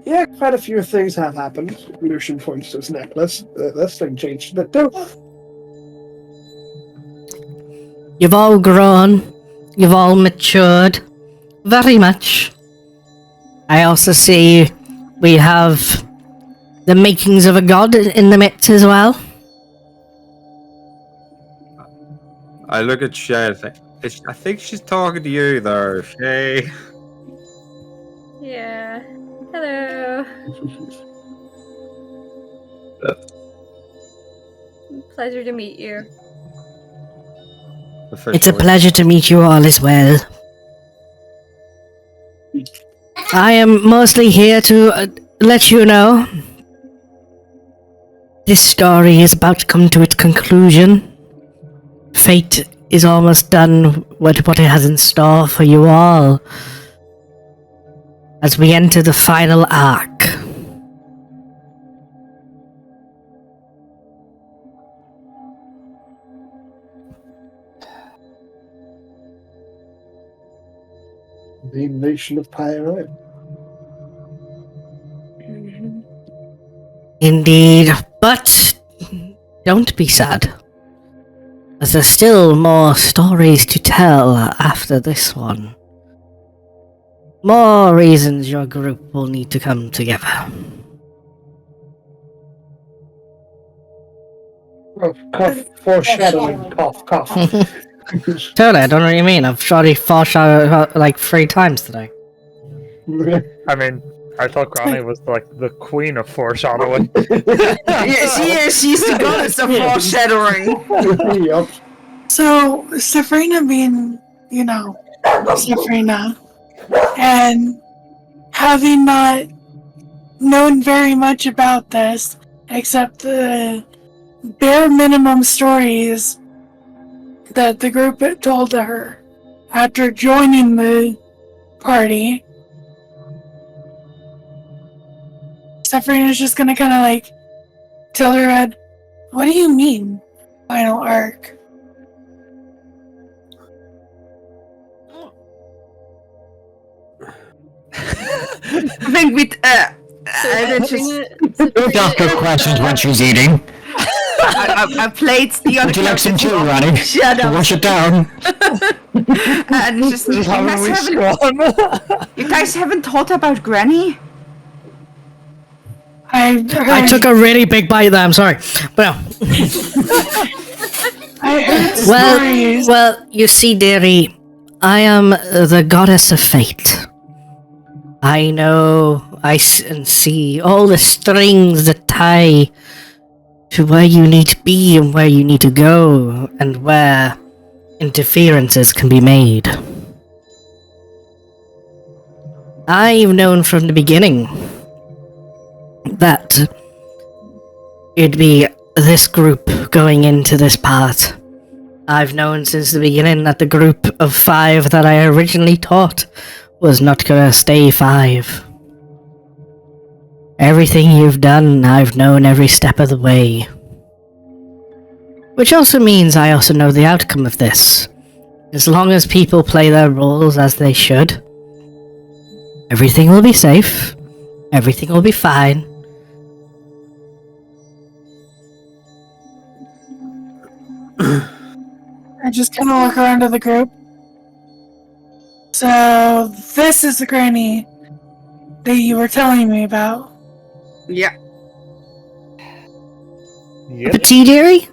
Yeah, quite a few things have happened. Lucian points to his necklace. This thing changed a bit too. You've all grown. You've all matured. Very much. I also see we have the makings of a god in the midst as well. I look at Shay and I think she's talking to you there, Shay. Yeah. Hello. Pleasure to meet you. It's a pleasure to meet you all as well. I am mostly here to let you know this story is about to come to its conclusion. Fate is almost done with what it has in store for you all as we enter the final arc. The invasion of Pyro. Indeed, but don't be sad, as there's still more stories to tell after this one. More reasons your group will need to come together. Oh, cough, foreshadowing, cough. Totally, I don't know what you mean. I've already foreshadowed like 3 times today. I mean, I thought Granny was like the queen of foreshadowing. Yeah, she is. She's the goddess of foreshadowing. Yup. So, Sabrina being, Sabrina, and having not known very much about this, except the bare minimum stories that the group had told to her after joining the party, Sabrina's just gonna kind of like tilt her head. What do you mean, final arc? I think we. Don't ask her questions when she's eating. I played the other. Would you like some tea, Granny? Shut up. Wash it down. And just you guys haven't thought about Granny? I took a really big bite there, I'm sorry. Well, I heard well, stories. well, you see, dearie, I am the goddess of fate. I know, and see all the strings that tie to where you need to be and where you need to go, and where interferences can be made. I've known from the beginning that it'd be this group going into this part. I've known since the beginning that the group of 5 that I originally taught was not gonna stay 5. Everything you've done, I've known every step of the way. Which also means I also know the outcome of this. As long as people play their roles as they should, everything will be safe, everything will be fine. I just kind of look around to the group. So, this is the granny that you were telling me about. Yeah. Petite dearie?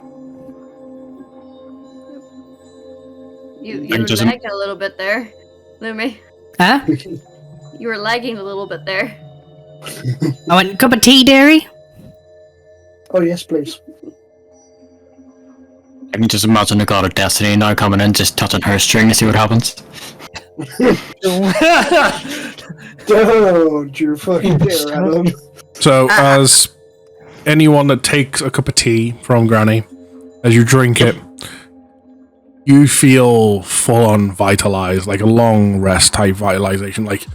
You were lagging a little bit there, Lumi. Huh? You were lagging a little bit there. I went, cup of tea, dearie? Oh, yes, please. I can just imagine the god of destiny now coming in, just touching her string to see what happens. Don't you fucking dare, Adam. So, as anyone that takes a cup of tea from Granny, as you drink it, you feel full on vitalized, like a long rest type vitalization, like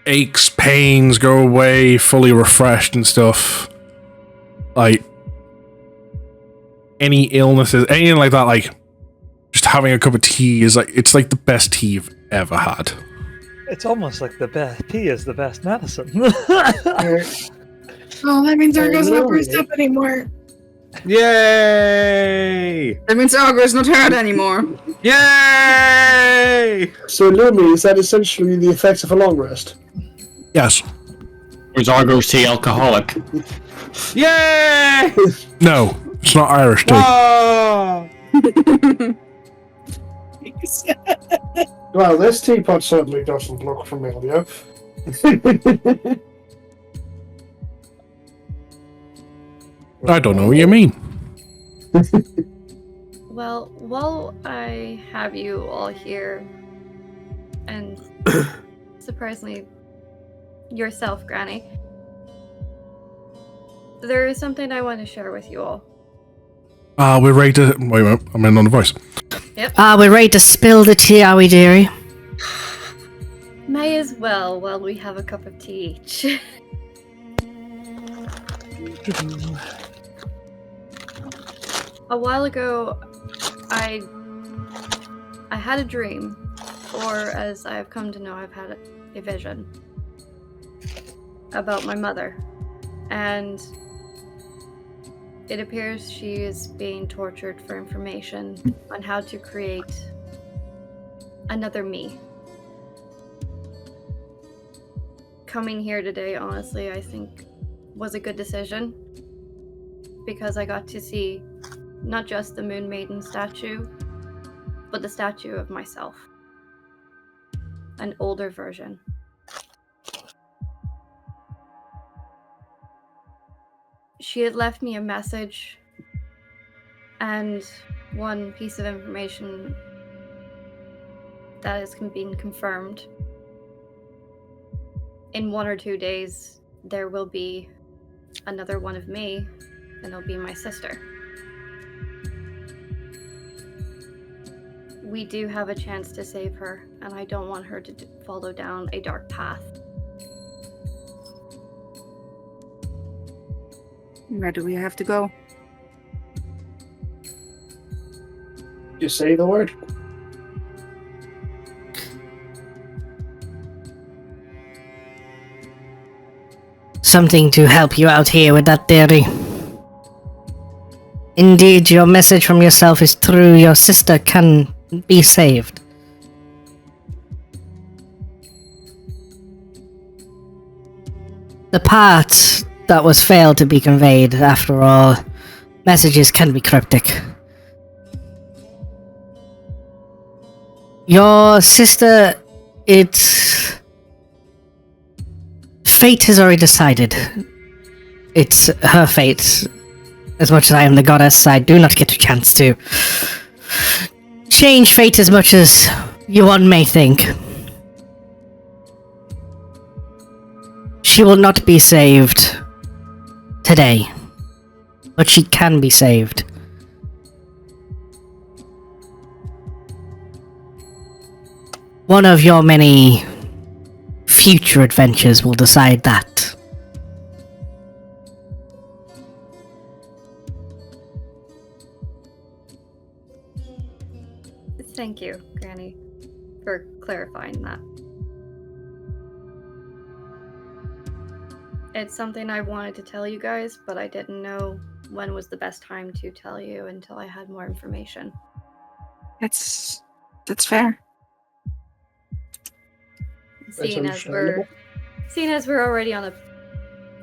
aches, pains go away, fully refreshed and stuff. Like any illnesses, anything like that, like just having a cup of tea is like, it's like the best tea you've ever had. It's almost like the best tea is the best medicine. Oh, that means Argo's not bruised up anymore. Yay! That means Argo's not hurt anymore. Yay! So, Lumi, is that essentially the effects of a long rest? Yes. Was Argo's tea alcoholic? Yay! No, it's not Irish tea. Oh! Well, this teapot certainly doesn't look familiar. I don't know what you mean. Well, while I have you all here, and surprisingly, yourself, Granny, there is something I want to share with you all. We're ready to... Wait a minute, I'm in on the voice. Yep. We're ready to spill the tea, are we, dearie? May as well while we have a cup of tea each. A while ago, I had a dream, or as I have come to know, I've had a vision about my mother, and it appears she is being tortured for information on how to create another me. Coming here today, honestly, I think was a good decision, because I got to see not just the Moon Maiden statue, but the statue of myself. an older version. She had left me a message and one piece of information that has been confirmed. In 1 or 2 days, there will be another one of me, and it'll be my sister. We do have a chance to save her, and I don't want her to follow down a dark path. Where do we have to go? Just say the word. Something to help you out here with that theory. Indeed, your message from yourself is true. Your sister can be saved. The part that was failed to be conveyed, after all, messages can be cryptic. Your sister, it's... Fate has already decided. It's her fate. As much as I am the goddess, I do not get a chance to change fate as much as you one may think. She will not be saved today, but she can be saved. One of your many future adventures will decide that. Thank you, Granny, for clarifying that. It's something I wanted to tell you guys, but I didn't know when was the best time to tell you until I had more information. That's fair. Seeing as we're already on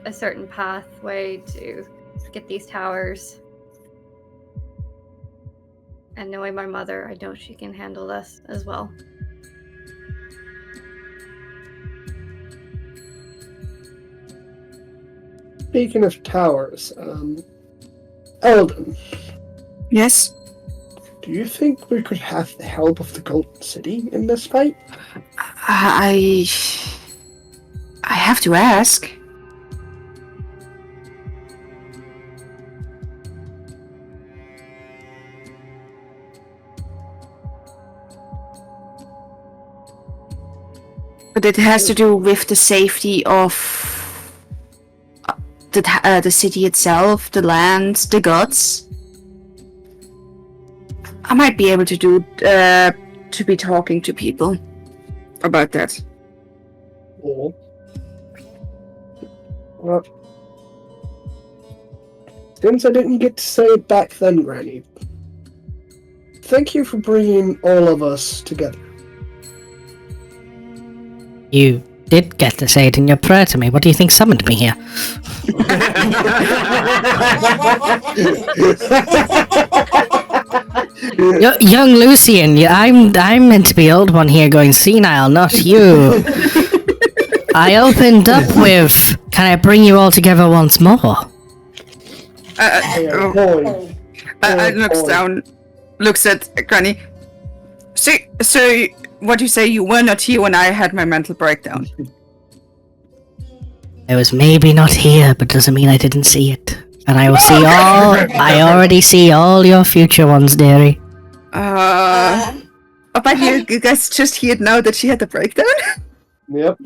a certain pathway to get these towers, and knowing my mother, I know she can handle this as well. Speaking of towers, Eldon. Yes? Do you think we could have the help of the Golden City in this fight? I have to ask. But it has to do with the safety of the city itself, the land, the gods. I might be able to be talking to people about that. Or, well, since I didn't get to say it back then, Granny, thank you for bringing all of us together. You did get to say it in your prayer to me. What do you think summoned me here? Young Lucian, I'm meant to be old one here going senile, not you. I opened up with, can I bring you all together once more? Looks down, looks at Granny. So what you say, you were not here when I had my mental breakdown? I was maybe not here, but doesn't mean I didn't see it. And I will see all, I already see all your future ones, dearie. But you guys just heard now that she had the breakdown? Yep.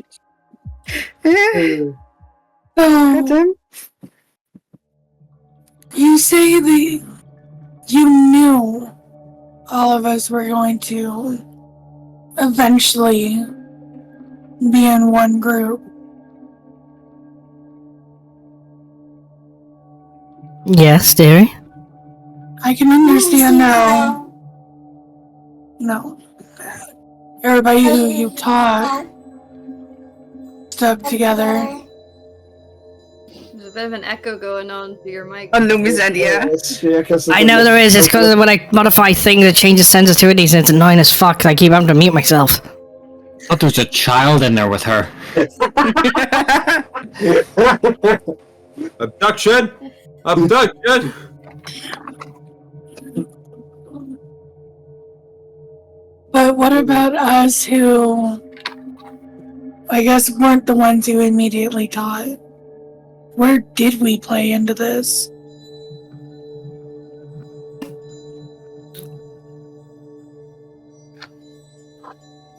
You say that you knew all of us were going to eventually be in one group. Yes, dearie. I can understand now. No. Everybody who you taught stuck together. There's a bit of an echo going on through your mic. On Lumi's end, yeah. I know there is. It's because when I modify things, it changes sensitivities and it's annoying as fuck. I keep having to mute myself. thought there was a child in there with her. Abduction! Abduction! But what about us who, I guess, weren't the ones who immediately taught? Where did we play into this?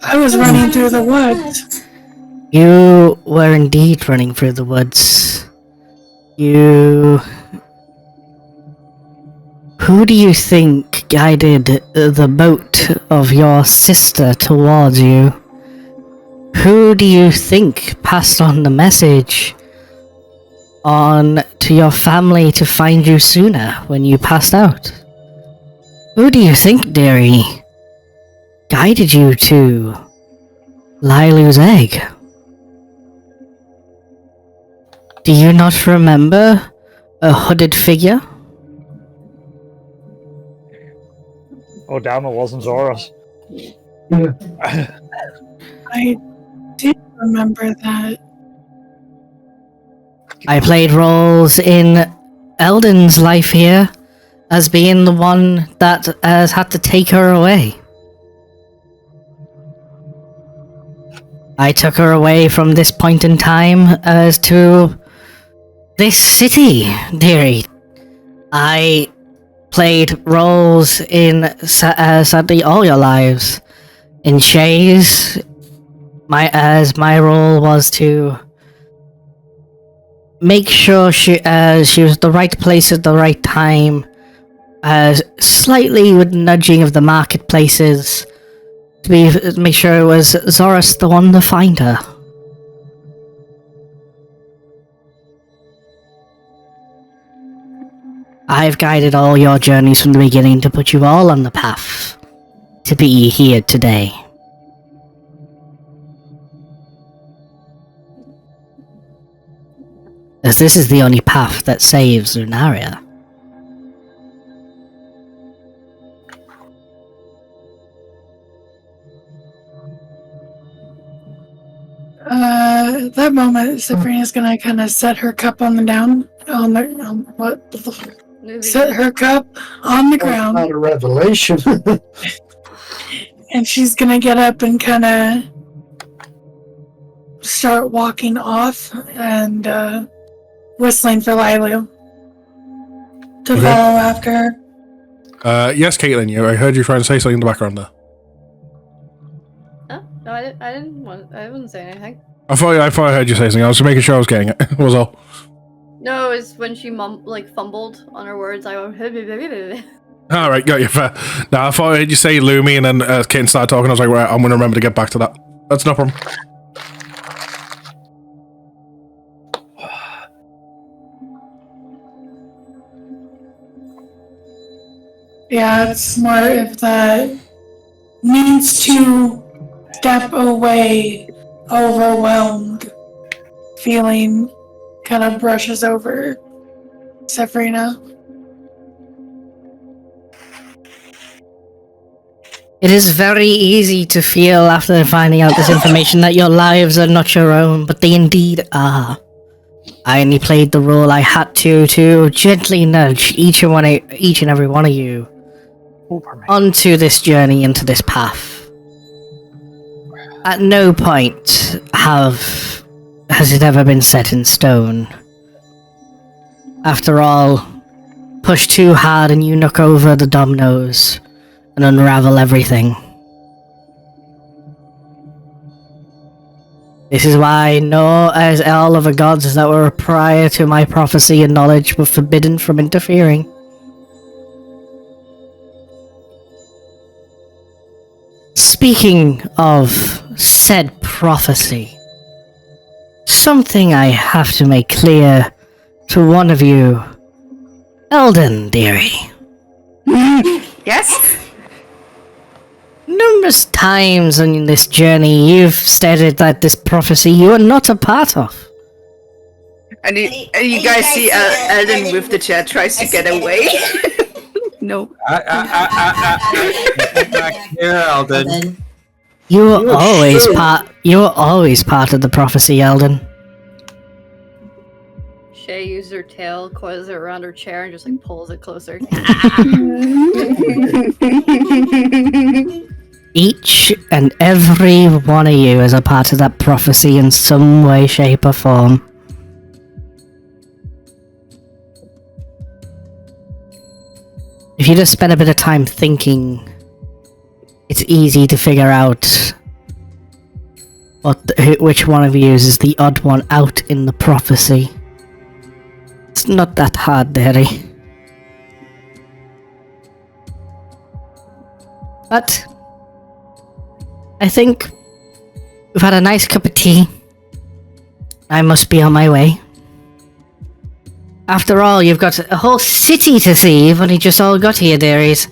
I was running through the woods. You were indeed running through the woods. Who do you think guided the boat of your sister towards you? Who do you think passed on the message on to your family to find you sooner when you passed out? Who do you think, dearie, guided you to Lilu's egg? Do you not remember a hooded figure? Oh damn, it wasn't Zoras. I did remember that. I played roles in Eldon's life here as being the one that has had to take her away. I took her away from this point in time as to this city, dearie. I played roles in sadly all your lives. In Shay's, my role was to make sure she was at the right place at the right time, slightly with nudging of the marketplaces to make sure it was Zoras the one to find her. I've guided all your journeys from the beginning to put you all on the path to be here today. As this is the only path that saves Lunaria. At that moment, Sabrina's gonna kind of set her cup on the down, set her cup on the ground. Not a revelation. And she's gonna get up and kind of start walking off and whistling for Lilu to follow after her. Yes, Caitlin, I heard you trying to say something in the background there. Huh? No, I didn't say anything. I thought I heard you say something. I was just making sure I was getting it. Was all. No, it was when she fumbled on her words. I went. All right, got you. Fair. No, I thought I heard you say Lumi, and then Kitten started talking. I was like, right, I'm going to remember to get back to that. That's no problem. Yeah, it's smart if that needs to step away, overwhelmed feeling kind of brushes over Sabrina. It is very easy to feel after finding out this information that your lives are not your own, but they indeed are. I only played the role I had to gently nudge each and every one of you onto this journey, into this path. At no point has it ever been set in stone. After all, push too hard and you knock over the dominoes and unravel everything. This is why as all of the gods that were prior to my prophecy and knowledge were forbidden from interfering. Speaking of said prophecy, something I have to make clear to one of you, Eldon, dearie. Yes? Numerous times on this journey, you've stated that this prophecy you are not a part of. And you guys see Eldon with the chair tries to get away. No. Back here, Eldon. You were always part. You were always part of the prophecy, Eldon. Shay used her tail, coils it around her chair, and just like pulls it closer. Each and every one of you is a part of that prophecy in some way, shape, or form. If you just spend a bit of time thinking, it's easy to figure out which one of you is the odd one out in the prophecy. It's not that hard, Derry. But I think we've had a nice cup of tea. I must be on my way. After all, you've got a whole city to see. You've only just all got here, dearies.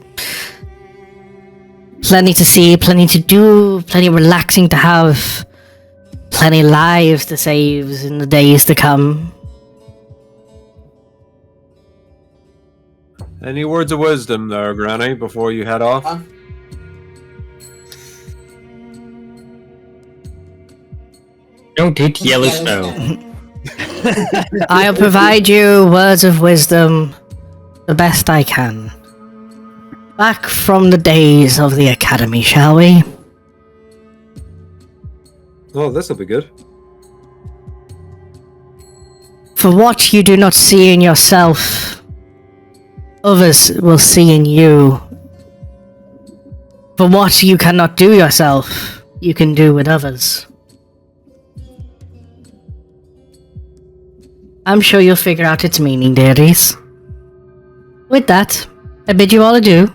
Plenty to see, plenty to do, plenty relaxing to have, plenty lives to save in the days to come. Any words of wisdom there, Granny, before you head off? Don't eat yellow snow. I'll provide you words of wisdom the best I can. Back from the days of the academy, shall we? Oh, this'll be good. For what you do not see in yourself, others will see in you. For what you cannot do yourself, you can do with others. I'm sure you'll figure out its meaning, dearies. With that, I bid you all adieu.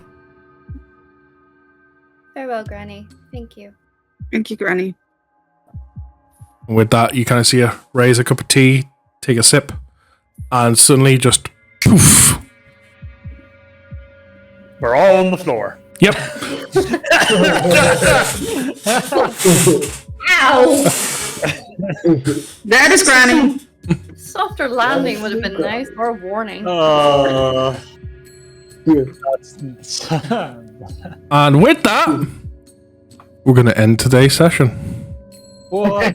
Farewell, Granny. Thank you. Thank you, Granny. With that, you kind of see her raise a cup of tea, take a sip, and suddenly just poof. We're all on the floor. Yep. Ow! That is Granny. Softer landing would have been nice, or a warning. And with that, we're going to end today's session. I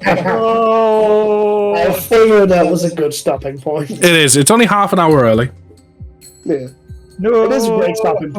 figured that was a good stopping point. It is. It's only half an hour early. Yeah. No. It is a great stopping point.